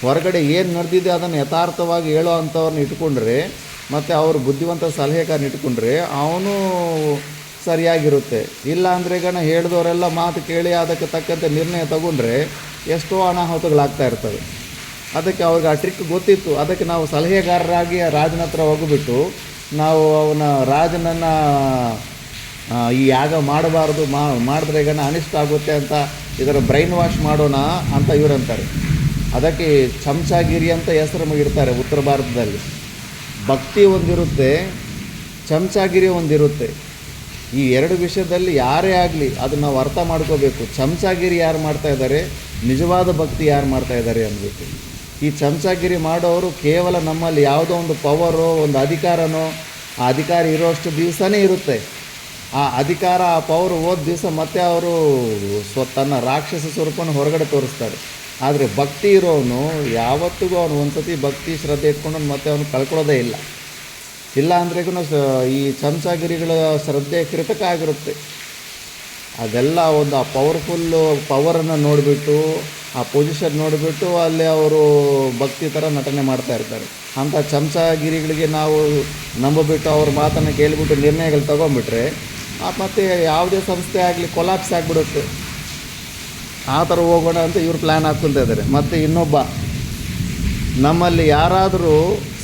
ಹೊರಗಡೆ ಏನು ನಡೆದಿದೆ ಅದನ್ನು ಯಥಾರ್ಥವಾಗಿ ಹೇಳೋ ಅಂಥವ್ರನ್ನ ಇಟ್ಕೊಂಡ್ರೆ, ಮತ್ತು ಅವರು ಬುದ್ಧಿವಂತ ಸಲಹೆಗಾರನ ಇಟ್ಕೊಂಡ್ರೆ ಅವನು ಸರಿಯಾಗಿರುತ್ತೆ. ಇಲ್ಲ ಅಂದರೆ ಈಗ ಹೇಳಿದವರೆಲ್ಲ ಮಾತು ಕೇಳಿ ಅದಕ್ಕೆ ತಕ್ಕಂತೆ ನಿರ್ಣಯ ತಗೊಂಡ್ರೆ ಎಷ್ಟೋ ಅನಾಹುತಗಳಾಗ್ತಾ ಇರ್ತವೆ. ಅದಕ್ಕೆ ಅವ್ರಿಗೆ ಆ ಟ್ರಿಕ್ ಗೊತ್ತಿತ್ತು. ಅದಕ್ಕೆ ನಾವು ಸಲಹೆಗಾರರಾಗಿ ರಾಜನ ಹತ್ರ ಹೋಗಿಬಿಟ್ಟು ನಾವು ರಾಜನನ್ನು ಈ ಯಾಗ ಮಾಡಬಾರ್ದು, ಮಾಡಿದ್ರೆ ಈಗ ಅನಿಷ್ಟ ಆಗುತ್ತೆ ಅಂತ ಇದರ ಬ್ರೈನ್ ವಾಶ್ ಮಾಡೋಣ ಅಂತ ಇವರಂತಾರೆ. ಅದಕ್ಕೆ ಚಮಚಾಗಿರಿ ಅಂತ ಹೆಸರು ಇಡ್ತಾರೆ ಉತ್ತರ ಭಾರತದಲ್ಲಿ. ಭಕ್ತಿ ಒಂದಿರುತ್ತೆ, ಚಮಚಾಗಿರಿ ಒಂದಿರುತ್ತೆ. ಈ ಎರಡು ವಿಷಯದಲ್ಲಿ ಯಾರೇ ಆಗಲಿ ಅದು ನಾವು ಅರ್ಥ ಮಾಡ್ಕೋಬೇಕು. ಚಮಚಾಗಿರಿ ಯಾರು ಮಾಡ್ತಾಯಿದ್ದಾರೆ, ನಿಜವಾದ ಭಕ್ತಿ ಯಾರು ಮಾಡ್ತಾಯಿದ್ದಾರೆ ಅಂದ್ಬಿಟ್ಟು. ಈ ಚಮಚಾಗಿರಿ ಮಾಡೋರು ಕೇವಲ ನಮ್ಮಲ್ಲಿ ಯಾವುದೋ ಒಂದು ಪವರೋ ಒಂದು ಅಧಿಕಾರನೋ, ಆ ಅಧಿಕಾರ ಇರೋಷ್ಟು ದಿವಸನೇ ಇರುತ್ತೆ. ಆ ಅಧಿಕಾರ, ಆ ಪವರ್ ಹೋದ ದಿವಸ ಮತ್ತೆ ಅವರು ತನ್ನ ರಾಕ್ಷಸ ಸ್ವರೂಪನ ಹೊರಗಡೆ ತೋರಿಸ್ತಾರೆ. ಆದರೆ ಭಕ್ತಿ ಇರೋನು ಯಾವತ್ತಿಗೂ ಅವನು ಒಂದು ಸತಿ ಭಕ್ತಿ ಶ್ರದ್ಧೆ ಇಟ್ಕೊಂಡು ಮತ್ತೆ ಅವನು ಕಳ್ಕೊಳ್ಳೋದೇ ಇಲ್ಲ. ಇಲ್ಲ ಅಂದ್ರೆಗೂ ಈ ಚಮಚಾಗಿರಿಗಳ ಶ್ರದ್ಧೆ ಕೃತಕ ಆಗಿರುತ್ತೆ. ಅದೆಲ್ಲ ಒಂದು ಆ ಪವರನ್ನು ನೋಡಿಬಿಟ್ಟು, ಆ ಪೊಸಿಷನ್ ನೋಡಿಬಿಟ್ಟು ಅಲ್ಲಿ ಅವರು ಭಕ್ತಿ ಥರ ನಟನೆ ಮಾಡ್ತಾ ಇರ್ತಾರೆ. ಅಂಥ ಚಮಚಾಗಿರಿಗಳಿಗೆ ನಾವು ನಂಬಿಬಿಟ್ಟು ಅವ್ರ ಮಾತನ್ನು ಕೇಳಿಬಿಟ್ಟು ನಿರ್ಣಯಗಳು ತೊಗೊಂಡ್ಬಿಟ್ರೆ ಮತ್ತು ಯಾವುದೇ ಸಂಸ್ಥೆ ಆಗಲಿ ಕೊಲಾಪ್ಸ್ ಆಗಿಬಿಡುತ್ತೆ. ಆ ಥರ ಹೋಗೋಣ ಅಂತ ಇವರು ಪ್ಲ್ಯಾನ್ ಹಾಕ್ಕೊಳ್ತಾ ಇದ್ದಾರೆ. ಮತ್ತು ಇನ್ನೊಬ್ಬ, ನಮ್ಮಲ್ಲಿ ಯಾರಾದರೂ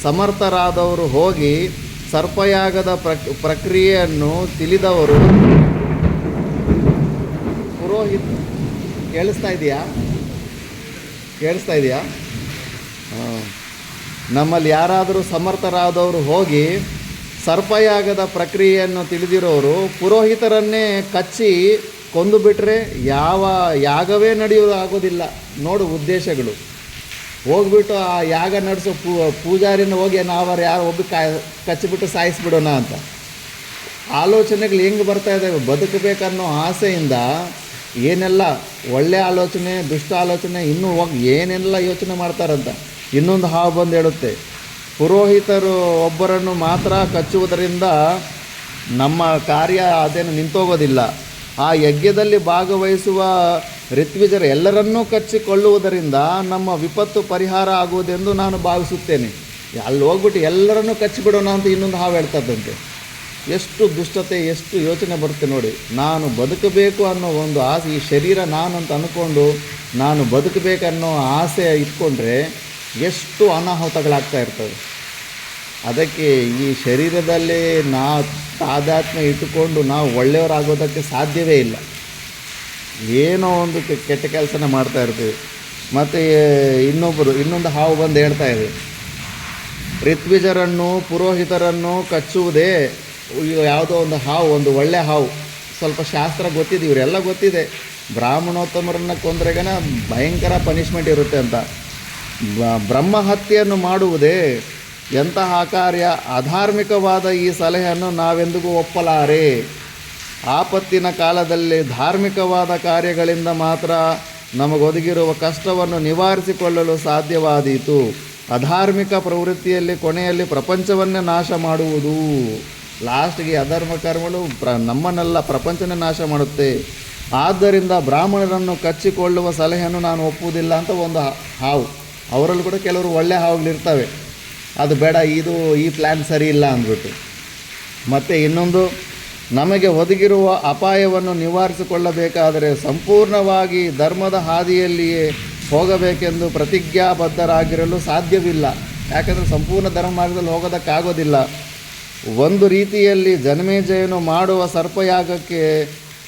ಸಮರ್ಥರಾದವರು ಹೋಗಿ ಸರ್ಪಯಾಗದ ಪ್ರಕ್ರಿಯೆಯನ್ನು ತಿಳಿದವರು ಪುರೋಹಿತ. ಕೇಳಿಸ್ತಾ ಇದೆಯಾ? ನಮ್ಮಲ್ಲಿ ಯಾರಾದರೂ ಸಮರ್ಥರಾದವರು ಹೋಗಿ ಸರ್ಪಯಾಗದ ಪ್ರಕ್ರಿಯೆಯನ್ನು ತಿಳಿದಿರೋರು ಪುರೋಹಿತರನ್ನೇ ಕಚ್ಚಿ ಕೊಂದು ಬಿಟ್ಟರೆ ಯಾವ ಯಾಗವೇ ನಡೆಯೋದಾಗೋದಿಲ್ಲ. ನೋಡು ಉದ್ದೇಶಗಳು. ಹೋಗ್ಬಿಟ್ಟು ಆ ಯಾಗ ನಡೆಸೋ ಪೂಜಾರಿನ ಹೋಗಿ ನಾವು ಯಾರು ಒಬ್ಬ ಕಚ್ಚಿಬಿಟ್ಟು ಸಾಯಿಸಿಬಿಡೋಣ ಅಂತ ಆಲೋಚನೆಗಳು ಹೆಂಗೆ ಬರ್ತಾ ಇದ್ದಾವೆ. ಬದುಕಬೇಕನ್ನೋ ಆಸೆಯಿಂದ ಏನೆಲ್ಲ ಒಳ್ಳೆಯ ಆಲೋಚನೆ, ದುಷ್ಟ ಆಲೋಚನೆ, ಇನ್ನೂ ಹೋಗಿ ಏನೆಲ್ಲ ಯೋಚನೆ ಮಾಡ್ತಾರಂತ. ಇನ್ನೊಂದು ಹಾವು ಬಂದು ಹೇಳುತ್ತೆ, ಪುರೋಹಿತರು ಒಬ್ಬರನ್ನು ಮಾತ್ರ ಕಚ್ಚುವುದರಿಂದ ನಮ್ಮ ಕಾರ್ಯ ಅದೇನು ನಿಂತೋಗೋದಿಲ್ಲ. ಆ ಯಜ್ಞದಲ್ಲಿ ಭಾಗವಹಿಸುವ ಋತ್ವಿಜರು ಎಲ್ಲರನ್ನೂ ಕಚ್ಚಿಕೊಳ್ಳುವುದರಿಂದ ನಮ್ಮ ವಿಪತ್ತು ಪರಿಹಾರ ಆಗುವುದೆಂದು ನಾನು ಭಾವಿಸುತ್ತೇನೆ. ಅಲ್ಲಿ ಹೋಗ್ಬಿಟ್ಟು ಎಲ್ಲರನ್ನೂ ಕಚ್ಚಿಬಿಡೋಣ ಅಂತ ಇನ್ನೊಂದು ಹಾವು ಹೇಳ್ತದಂತೆ. ಎಷ್ಟು ದುಷ್ಟತೆ, ಎಷ್ಟು ಯೋಚನೆ ಬರುತ್ತೆ ನೋಡಿ. ನಾನು ಬದುಕಬೇಕು ಅನ್ನೋ ಒಂದು ಆಸೆ, ಈ ಶರೀರ ನಾನು ಅಂತ ಅಂದ್ಕೊಂಡು ನಾನು ಬದುಕಬೇಕನ್ನೋ ಆಸೆ ಇಟ್ಕೊಂಡ್ರೆ ಎಷ್ಟು ಅನಾಹುತಗಳಾಗ್ತಾ ಇರ್ತವೆ. ಅದಕ್ಕೆ ಈ ಶರೀರದಲ್ಲಿ ನಾವು ತಾದಾತ್ಮ್ಯ ಇಟ್ಟುಕೊಂಡು ನಾವು ಒಳ್ಳೆಯವರಾಗೋದಕ್ಕೆ ಸಾಧ್ಯವೇ ಇಲ್ಲ. ಏನೋ ಒಂದು ಕೆಟ್ಟ ಕೆಲಸನ ಮಾಡ್ತಾ ಇರ್ತೀವಿ. ಮತ್ತು ಇನ್ನೊಂದು ಹಾವು ಬಂದು ಹೇಳ್ತಾ ಇದೆ, ಋತ್ವಿಜರನ್ನು ಪುರೋಹಿತರನ್ನು ಕಚ್ಚುವುದೇ ಯಾವುದೋ ಒಂದು ಹಾವು, ಒಂದು ಒಳ್ಳೆ ಹಾವು. ಸ್ವಲ್ಪ ಶಾಸ್ತ್ರ ಗೊತ್ತಿದೆ, ಇವರೆಲ್ಲ ಗೊತ್ತಿದೆ. ಬ್ರಾಹ್ಮಣೋತ್ತಮರನ್ನು ಕೊಂದ್ರೆಗನ ಭಯಂಕರ ಪನಿಷ್ಮೆಂಟ್ ಇರುತ್ತೆ ಅಂತ. ಬ್ರಹ್ಮಹತ್ಯೆಯನ್ನು ಮಾಡುವುದೇ ಎಂತಹ ಕಾರ್ಯ? ಅಧಾರ್ಮಿಕವಾದ ಈ ಸಲಹೆಯನ್ನು ನಾವೆಂದಿಗೂ ಒಪ್ಪಲಾರೆ. ಆಪತ್ತಿನ ಕಾಲದಲ್ಲಿ ಧಾರ್ಮಿಕವಾದ ಕಾರ್ಯಗಳಿಂದ ಮಾತ್ರ ನಮಗೊದಗಿರುವ ಕಷ್ಟವನ್ನು ನಿವಾರಿಸಿಕೊಳ್ಳಲು ಸಾಧ್ಯವಾದೀತು. ಅಧಾರ್ಮಿಕ ಪ್ರವೃತ್ತಿಯಲ್ಲಿ ಕೊನೆಯಲ್ಲಿ ಪ್ರಪಂಚವನ್ನೇ ನಾಶ ಮಾಡುವುದು. ಲಾಸ್ಟ್ಗೆ ಅಧರ್ಮ ಕರ್ಮಗಳು ನಮ್ಮನ್ನೆಲ್ಲ ಪ್ರಪಂಚನೇ ನಾಶ ಮಾಡುತ್ತೆ. ಆದ್ದರಿಂದ ಬ್ರಾಹ್ಮಣರನ್ನು ಕಚ್ಚಿಕೊಳ್ಳುವ ಸಲಹೆಯನ್ನು ನಾನು ಒಪ್ಪುವುದಿಲ್ಲ ಅಂತ ಒಂದು ಹಾವು. ಅವರಲ್ಲಿ ಕೂಡ ಕೆಲವರು ಒಳ್ಳೆ ಹಾವುಗಳಿರ್ತವೆ, ಅದು ಬೇಡ, ಈ ಪ್ಲ್ಯಾನ್ ಸರಿ ಇಲ್ಲ ಅಂದ್ಬಿಟ್ಟು. ಮತ್ತು ಇನ್ನೊಂದು, ನಮಗೆ ಒದಗಿರುವ ಅಪಾಯವನ್ನು ನಿವಾರಿಸಿಕೊಳ್ಳಬೇಕಾದರೆ ಸಂಪೂರ್ಣವಾಗಿ ಧರ್ಮದ ಹಾದಿಯಲ್ಲಿಯೇ ಹೋಗಬೇಕೆಂದು ಪ್ರತಿಜ್ಞಾಬದ್ಧರಾಗಿರಲು ಸಾಧ್ಯವಿಲ್ಲ. ಯಾಕಂದರೆ ಸಂಪೂರ್ಣ ಧರ್ಮ ಮಾರ್ಗದಲ್ಲಿ ಹೋಗೋದಕ್ಕಾಗೋದಿಲ್ಲ. ಒಂದು ರೀತಿಯಲ್ಲಿ ಜನ್ಮೇಜಯನು ಮಾಡುವ ಸರ್ಪಯಾಗಕ್ಕೆ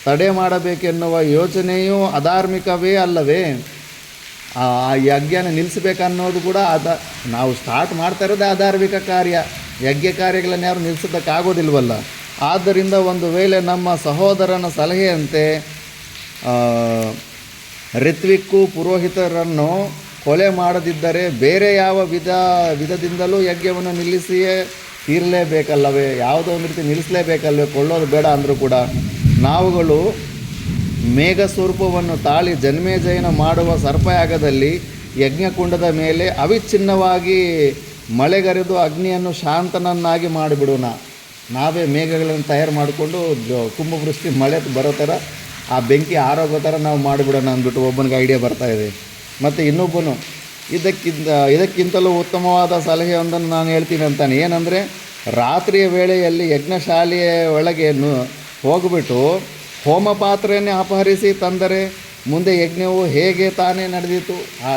ತಡೆ ಮಾಡಬೇಕೆನ್ನುವ ಯೋಚನೆಯೂ ಅಧಾರ್ಮಿಕವೇ ಅಲ್ಲವೇ? ಆ ಯಜ್ಞನ ನಿಲ್ಲಿಸಬೇಕನ್ನೋದು ಕೂಡ ನಾವು ಸ್ಟಾರ್ಟ್ ಮಾಡ್ತಾ ಇರೋದೇ ಅಧಾರ್ಮಿಕ ಕಾರ್ಯ. ಯಜ್ಞ ಕಾರ್ಯಗಳನ್ನು ಯಾರು ನಿಲ್ಲಿಸೋದಕ್ಕಾಗೋದಿಲ್ವಲ್ಲ. ಆದ್ದರಿಂದ ಒಂದು ವೇಳೆ ನಮ್ಮ ಸಹೋದರನ ಸಲಹೆಯಂತೆ ಋತ್ವಿಕ್ಕು ಪುರೋಹಿತರನ್ನು ಕೊಲೆ ಮಾಡದಿದ್ದರೆ ಬೇರೆ ಯಾವ ವಿಧದಿಂದಲೂ ಯಜ್ಞವನ್ನು ನಿಲ್ಲಿಸಿಯೇ ತೀರಲೇಬೇಕಲ್ಲವೇ? ಯಾವುದೋ ಒಂದು ರೀತಿ ನಿಲ್ಲಿಸಲೇಬೇಕಲ್ವೇ? ಕೊಳ್ಳೋದು ಬೇಡ ಅಂದರೂ ಕೂಡ ನಾವುಗಳು ಮೇಘಸ್ವರೂಪವನ್ನು ತಾಳಿ ಜನ್ಮೇಜಯನ ಮಾಡುವ ಸರ್ಪಯಾಗದಲ್ಲಿ ಯಜ್ಞಕುಂಡದ ಮೇಲೆ ಅವಿಚ್ಛಿನ್ನವಾಗಿ ಮಳೆಗರೆದು ಅಗ್ನಿಯನ್ನು ಶಾಂತನನ್ನಾಗಿ ಮಾಡಿಬಿಡೋಣ. ನಾವೇ ಮೇಘಗಳನ್ನು ತಯಾರು ಮಾಡಿಕೊಂಡು ಕುಂಭವೃಷ್ಟಿ ಮಳೆ ಬರೋ ಥರ ಆ ಬೆಂಕಿ ಆರೋಗೋ ಥರ ನಾವು ಮಾಡಿಬಿಡೋಣ ಅಂದ್ಬಿಟ್ಟು ಒಬ್ಬನಿಗೆ ಐಡಿಯಾ ಬರ್ತಾಯಿದೆ. ಮತ್ತು ಇನ್ನೊಬ್ಬನು ಇದಕ್ಕಿಂತಲೂ ಉತ್ತಮವಾದ ಸಲಹೆಯೊಂದನ್ನು ನಾನು ಹೇಳ್ತೀನಿ ಅಂತಾನೆ. ಏನಂದರೆ, ರಾತ್ರಿಯ ವೇಳೆಯಲ್ಲಿ ಯಜ್ಞಶಾಲೆಯ ಒಳಗೆ ಹೋಗಿಬಿಟ್ಟು ಹೋಮ ಪಾತ್ರೆಯನ್ನೇ ಅಪಹರಿಸಿ ತಂದರೆ ಮುಂದೆ ಯಜ್ಞವು ಹೇಗೆ ತಾನೇ ನಡೆದಿತ್ತು, ಆ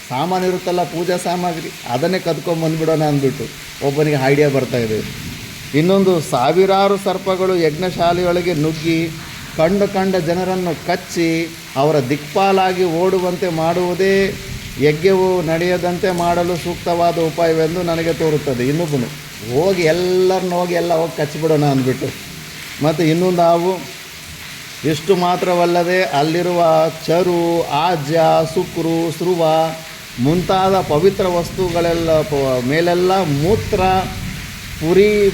ಸಾಮಾನು ಇರುತ್ತಲ್ಲ ಪೂಜಾ ಸಾಮಗ್ರಿ, ಅದನ್ನೇ ಕದ್ಕೊಂಬಂದ್ಬಿಡೋಣ ಅಂದ್ಬಿಟ್ಟು ಒಬ್ಬನಿಗೆ ಐಡಿಯಾ ಬರ್ತಾಯಿದೆ. ಇನ್ನೊಂದು, ಸಾವಿರಾರು ಸರ್ಪಗಳು ಯಜ್ಞಶಾಲೆಯೊಳಗೆ ನುಗ್ಗಿ ಕಂಡ ಜನರನ್ನು ಕಚ್ಚಿ ಅವರ ದಿಕ್ಪಾಲಾಗಿ ಓಡುವಂತೆ ಮಾಡುವುದೇ ಯಜ್ಞವು ನಡೆಯದಂತೆ ಮಾಡಲು ಸೂಕ್ತವಾದ ಉಪಾಯವೆಂದು ನನಗೆ ತೋರುತ್ತದೆ. ಇನ್ನೊಬ್ಬನು, ಹೋಗಿ ಹೋಗಿ ಕಚ್ಚಿಬಿಡೋಣ ಅಂದ್ಬಿಟ್ಟು. ಮತ್ತು ಇನ್ನೊಂದು ಹಾವು, ಇಷ್ಟು ಮಾತ್ರವಲ್ಲದೆ ಅಲ್ಲಿರುವ ಚರು, ಆಜ್ಯ, ಸುಕ್ರು, ಸ್ರುವ ಮುಂತಾದ ಪವಿತ್ರ ವಸ್ತುಗಳೆಲ್ಲ ಮೇಲೆಲ್ಲ ಮೂತ್ರ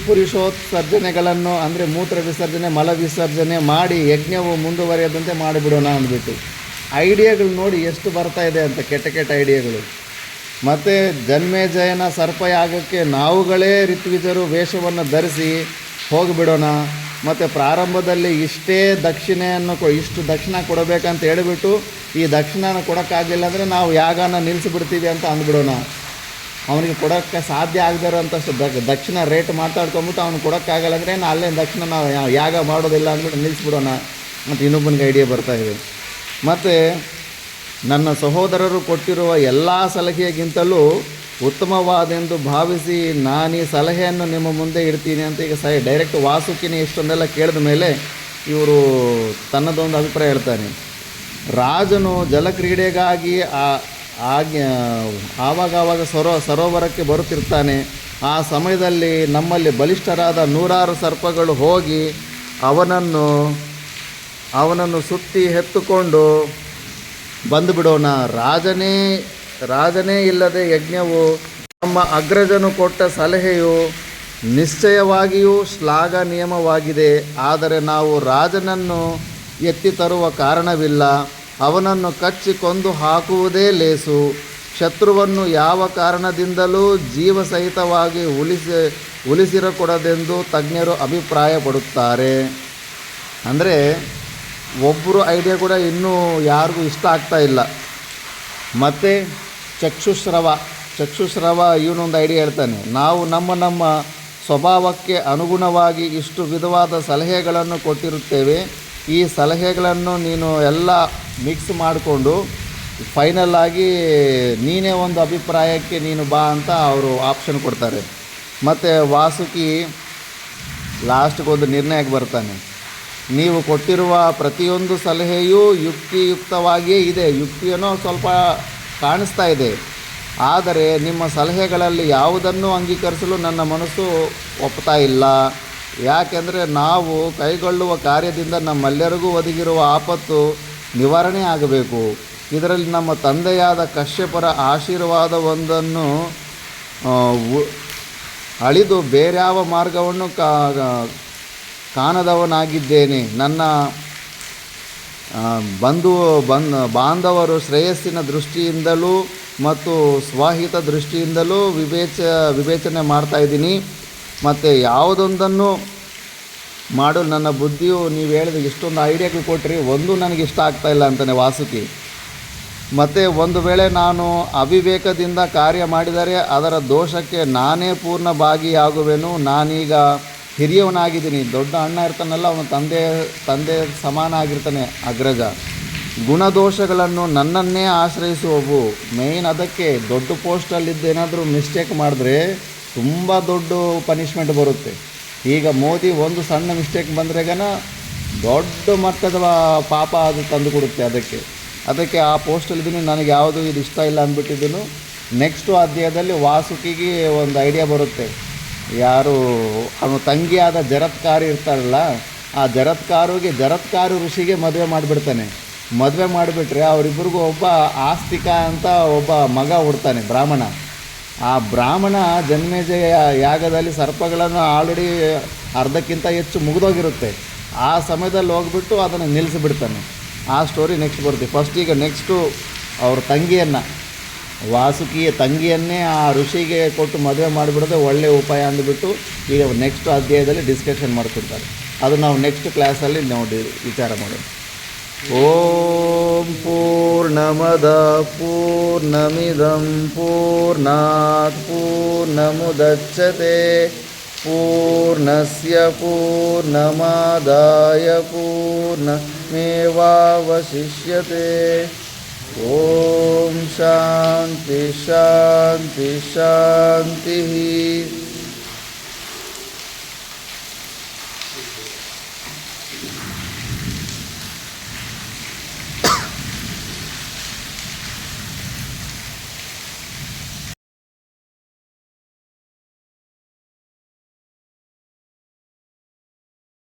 ಪುರುಷೋತ್ಸರ್ಜನೆಗಳನ್ನು ಅಂದರೆ ಮೂತ್ರ ವಿಸರ್ಜನೆ, ಮಲ ವಿಸರ್ಜನೆ ಮಾಡಿ ಯಜ್ಞವು ಮುಂದುವರಿಯದಂತೆ ಮಾಡಿಬಿಡೋಣ ಅಂದ್ಬಿಟ್ಟು. ಐಡಿಯಾಗಳು ನೋಡಿ ಎಷ್ಟು ಬರ್ತಾ ಇದೆ ಅಂತ, ಕೆಟ್ಟ ಐಡಿಯಾಗಳು. ಮತ್ತು ಜನ್ಮೇಜಯನ ಸರ್ಪಯಾಗಕ್ಕೆ ನಾವುಗಳೇ ಋತ್ವಿಜರು ವೇಷವನ್ನು ಧರಿಸಿ ಹೋಗಿಬಿಡೋಣ. ಮತ್ತು ಪ್ರಾರಂಭದಲ್ಲಿ ಇಷ್ಟು ದಕ್ಷಿಣ ಕೊಡಬೇಕಂತ ಹೇಳಿಬಿಟ್ಟು ಈ ದಕ್ಷಿಣನ ಕೊಡೋಕ್ಕಾಗಲಿಲ್ಲ ಅಂದರೆ ನಾವು ಯಾಗನ ನಿಲ್ಲಿಸಿಬಿಡ್ತೀವಿ ಅಂತ ಅಂದ್ಬಿಡೋಣ. ಅವನಿಗೆ ಕೊಡೋಕ್ಕೆ ಸಾಧ್ಯ ಆಗದಿರೋಂಥಷ್ಟು ದಕ್ಷಿಣ ರೇಟ್ ಮಾತಾಡ್ಕೊಂಬಿಟ್ಟು ಅವ್ನು ಕೊಡೋಕ್ಕಾಗಲ್ಲ ಅಂದರೆ ಅಲ್ಲೇ ದಕ್ಷಿಣ ನಾವು ಯಾಗ ಮಾಡೋದಿಲ್ಲ ಅಂದ್ಬಿಟ್ಟು ನಿಲ್ಲಿಸ್ಬಿಡೋಣ ಮತ್ತು ಇನ್ನೊಬ್ಬನಿಗೆ ಐಡಿಯಾ ಬರ್ತಾಯಿದೆ. ಮತ್ತು ನನ್ನ ಸಹೋದರರು ಕೊಟ್ಟಿರುವ ಎಲ್ಲ ಸಲಹೆಗಿಂತಲೂ ಉತ್ತಮವಾದೆಂದು ಭಾವಿಸಿ ನಾನು ಈ ಸಲಹೆಯನ್ನು ನಿಮ್ಮ ಮುಂದೆ ಇಡ್ತೀನಿ ಅಂತ ಈಗ ಡೈರೆಕ್ಟ್ ವಾಸುಕಿನಿ ಇಷ್ಟೊಂದೆಲ್ಲ ಕೇಳಿದ ಮೇಲೆ ಇವರು ತನ್ನದೊಂದು ಅಭಿಪ್ರಾಯ ಹೇಳ್ತಾನೆ. ರಾಜನು ಜಲಕ್ರೀಡೆಗಾಗಿ ಆವಾಗ ಸರೋವರಕ್ಕೆ ಬರುತ್ತಿರ್ತಾನೆ. ಆ ಸಮಯದಲ್ಲಿ ನಮ್ಮಲ್ಲಿ ಬಲಿಷ್ಠರಾದ 100 ಸರ್ಪಗಳು ಹೋಗಿ ಅವನನ್ನು ಸುತ್ತಿ ಎತ್ತುಕೊಂಡು ಬಂದುಬಿಡೋಣ. ರಾಜನೇ ಇಲ್ಲದೆ ಯಜ್ಞವು ನಮ್ಮ ಅಗ್ರಜನು ಕೊಟ್ಟ ಸಲಹೆಯು ನಿಶ್ಚಯವಾಗಿಯೂ ಶ್ಲಾಘನೀಯವಾಗಿದೆ. ಆದರೆ ನಾವು ರಾಜನನ್ನು ಎತ್ತಿ ತರುವ ಕಾರಣವಿಲ್ಲ. ಅವನನ್ನು ಕಚ್ಚಿ ಕೊಂದು ಹಾಕುವುದೇ ಲೇಸು. ಶತ್ರುವನ್ನು ಯಾವ ಕಾರಣದಿಂದಲೂ ಜೀವಸಹಿತವಾಗಿ ಉಳಿಸಿರಕೂಡದೆಂದು ತಜ್ಞರು ಅಭಿಪ್ರಾಯಪಡುತ್ತಾರೆ. ಅಂದರೆ ಒಬ್ಬರು ಐಡಿಯಾ ಕೂಡ ಇನ್ನೂ ಯಾರಿಗೂ ಇಷ್ಟ ಆಗ್ತಾ ಇಲ್ಲ. ಮತ್ತು ಚಕ್ಷುಸ್ರವ ಇವನೊಂದು ಐಡಿಯಾ ಹೇಳ್ತಾನೆ. ನಾವು ನಮ್ಮ ಸ್ವಭಾವಕ್ಕೆ ಅನುಗುಣವಾಗಿ ಇಷ್ಟು ವಿಧವಾದ ಸಲಹೆಗಳನ್ನು ಕೊಟ್ಟಿರುತ್ತೇವೆ. ಈ ಸಲಹೆಗಳನ್ನು ನೀನು ಎಲ್ಲ ಮಿಕ್ಸ್ ಮಾಡಿಕೊಂಡು ಫೈನಲ್ ಆಗಿ ನೀನೇ ಒಂದು ಅಭಿಪ್ರಾಯಕ್ಕೆ ನೀನು ಬಾ ಅಂತ ಅವರು ಆಪ್ಷನ್ ಕೊಡ್ತಾರೆ. ಮತ್ತು ವಾಸುಕಿ ಲಾಸ್ಟ್ಗೊಂದು ನಿರ್ಣಯಕ್ಕೆ ಬರ್ತಾನೆ. ನೀವು ಕೊಟ್ಟಿರುವ ಪ್ರತಿಯೊಂದು ಸಲಹೆಯೂ ಯುಕ್ತಿಯುಕ್ತವಾಗಿಯೇ ಇದೆ, ಯುಕ್ತಿಯೇನೋ ಸ್ವಲ್ಪ ಕಾಣಿಸ್ತಾ ಇದೆ. ಆದರೆ ನಿಮ್ಮ ಸಲಹೆಗಳಲ್ಲಿ ಯಾವುದನ್ನು ಅಂಗೀಕರಿಸಲು ನನ್ನ ಮನಸ್ಸು ಒಪ್ತಾ ಇಲ್ಲ. ಯಾಕೆಂದರೆ ನಾವು ಕೈಗೊಳ್ಳುವ ಕಾರ್ಯದಿಂದ ನಮ್ಮೆಲ್ಲರಿಗೂ ಒದಗಿರುವ ಆಪತ್ತು ನಿವಾರಣೆ ಆಗಬೇಕು. ಇದರಲ್ಲಿ ನಮ್ಮ ತಂದೆಯಾದ ಕಶ್ಯಪರ ಆಶೀರ್ವಾದವೊಂದನ್ನು ಅಳಿದು ಬೇರ್ಯಾವ ಮಾರ್ಗವನ್ನು ಕಾಣದವನಾಗಿದ್ದೇನೆ. ನನ್ನ ಬಾಂಧವರು ಶ್ರೇಯಸ್ಸಿನ ದೃಷ್ಟಿಯಿಂದಲೂ ಮತ್ತು ಸ್ವಹಿತ ದೃಷ್ಟಿಯಿಂದಲೂ ವಿವೇಚನೆ ಮಾಡ್ತಾಯಿದ್ದೀನಿ. ಮತ್ತು ಯಾವುದೊಂದನ್ನು ಮಾಡಲು ನನ್ನ ಬುದ್ಧಿಯು, ನೀವು ಹೇಳಿದ ಇಷ್ಟೊಂದು ಐಡಿಯಾಗಳು ಕೊಟ್ಟರೆ ಒಂದು ನನಗೆ ಇಷ್ಟ ಆಗ್ತಾಯಿಲ್ಲ ಅಂತಾನೆ ವಾಸುಕಿ. ಮತ್ತು ಒಂದು ವೇಳೆ ನಾನು ಅವಿವೇಕದಿಂದ ಕಾರ್ಯ ಮಾಡಿದರೆ ಅದರ ದೋಷಕ್ಕೆ ನಾನೇ ಪೂರ್ಣ ಭಾಗಿಯಾಗುವೆನು. ನಾನೀಗ ಹಿರಿಯವನಾಗಿದ್ದೀನಿ, ದೊಡ್ಡ ಅಣ್ಣ ಇರ್ತಾನಲ್ಲ, ಅವನು ತಂದೆ ಸಮಾನ ಆಗಿರ್ತಾನೆ ಅಗ್ರಜ. ಗುಣದೋಷಗಳನ್ನು ನನ್ನನ್ನೇ ಆಶ್ರಯಿಸುವವು. ಮೇಯ್ನ್ ಅದಕ್ಕೆ ದೊಡ್ಡ ಪೋಸ್ಟಲ್ಲಿದ್ದೇನಾದರೂ ಮಿಸ್ಟೇಕ್ ಮಾಡಿದ್ರೆ ತುಂಬ ದೊಡ್ಡ ಪನಿಷ್ಮೆಂಟ್ ಬರುತ್ತೆ. ಈಗ ಮೋದಿ ಒಂದು ಸಣ್ಣ ಮಿಸ್ಟೇಕ್ ಬಂದ್ರೆಗನ ದೊಡ್ಡ ಮಟ್ಟದ ಪಾಪ ಅದು ತಂದು ಕೊಡುತ್ತೆ. ಅದಕ್ಕೆ ಆ ಪೋಸ್ಟಲ್ಲಿದ್ದೀನಿ, ನನಗೆ ಯಾವುದು ಇದು ಇಷ್ಟ ಇಲ್ಲ ಅಂದ್ಬಿಟ್ಟಿದ್ದನು. ನೆಕ್ಸ್ಟು ಅಧ್ಯಾಯದಲ್ಲಿ ವಾಸುಕಿಗೆ ಒಂದು ಐಡಿಯಾ ಬರುತ್ತೆ. ಯಾರು ಅವನು ತಂಗಿಯಾದ ಜರತ್ಕಾರು ಇರ್ತಾರಲ್ಲ, ಆ ಜರತ್ಕಾರು ಋಷಿಗೆ ಮದುವೆ ಮಾಡಿಬಿಡ್ತಾನೆ. ಮದುವೆ ಮಾಡಿಬಿಟ್ರೆ ಅವರಿಬ್ಬರಿಗೂ ಒಬ್ಬ ಆಸ್ತಿಕ ಅಂತ ಒಬ್ಬ ಮಗ ಹುಡ್ತಾನೆ, ಬ್ರಾಹ್ಮಣ. ಆ ಬ್ರಾಹ್ಮಣ ಜನ್ಮೇಜಯ ಯಾಗದಲ್ಲಿ ಸರ್ಪಗಳನ್ನು ಆಲ್ರೆಡಿ ಅರ್ಧಕ್ಕಿಂತ ಹೆಚ್ಚು ಮುಗಿದೋಗಿರುತ್ತೆ. ಆ ಸಮಯದಲ್ಲಿ ಹೋಗ್ಬಿಟ್ಟು ಅದನ್ನು ನಿಲ್ಲಿಸಿಬಿಡ್ತಾನೆ. ಆ ಸ್ಟೋರಿ ನೆಕ್ಸ್ಟ್ ಬರುತ್ತೆ. ನೆಕ್ಸ್ಟು ಅವ್ರ ತಂಗಿಯನ್ನು, ವಾಸುಕಿಯ ತಂಗಿಯನ್ನೇ ಆ ಋಷಿಗೆ ಕೊಟ್ಟು ಮದುವೆ ಮಾಡಿಬಿಡೋದು ಒಳ್ಳೆಯ ಉಪಾಯ ಅಂದ್ಬಿಟ್ಟು ಈಗ ನೆಕ್ಸ್ಟ್ ಅಧ್ಯಾಯದಲ್ಲಿ ಡಿಸ್ಕಷನ್ ಮಾಡ್ತಿರ್ತಾರೆ. ಅದು ನಾವು ನೆಕ್ಸ್ಟ್ ಕ್ಲಾಸಲ್ಲಿ ನೋಡಿ ವಿಚಾರ ಮಾಡೋಣ. ಓಂ ಪೂರ್ಣಮದ ಪೂರ್ಣಮಿದಂ ಪೂರ್ಣಾತ್ ಪೂರ್ಣಮುದಚ್ಯತೆ ಪೂರ್ಣಸ್ಯ ಪೂರ್ಣಮಾದಾಯ ಪೂರ್ಣಮೇವಾವಶಿಷ್ಯತೆ. ಓಂ ಶಾಂತಿ ಶಾಂತಿ ಶಾಂತಿ.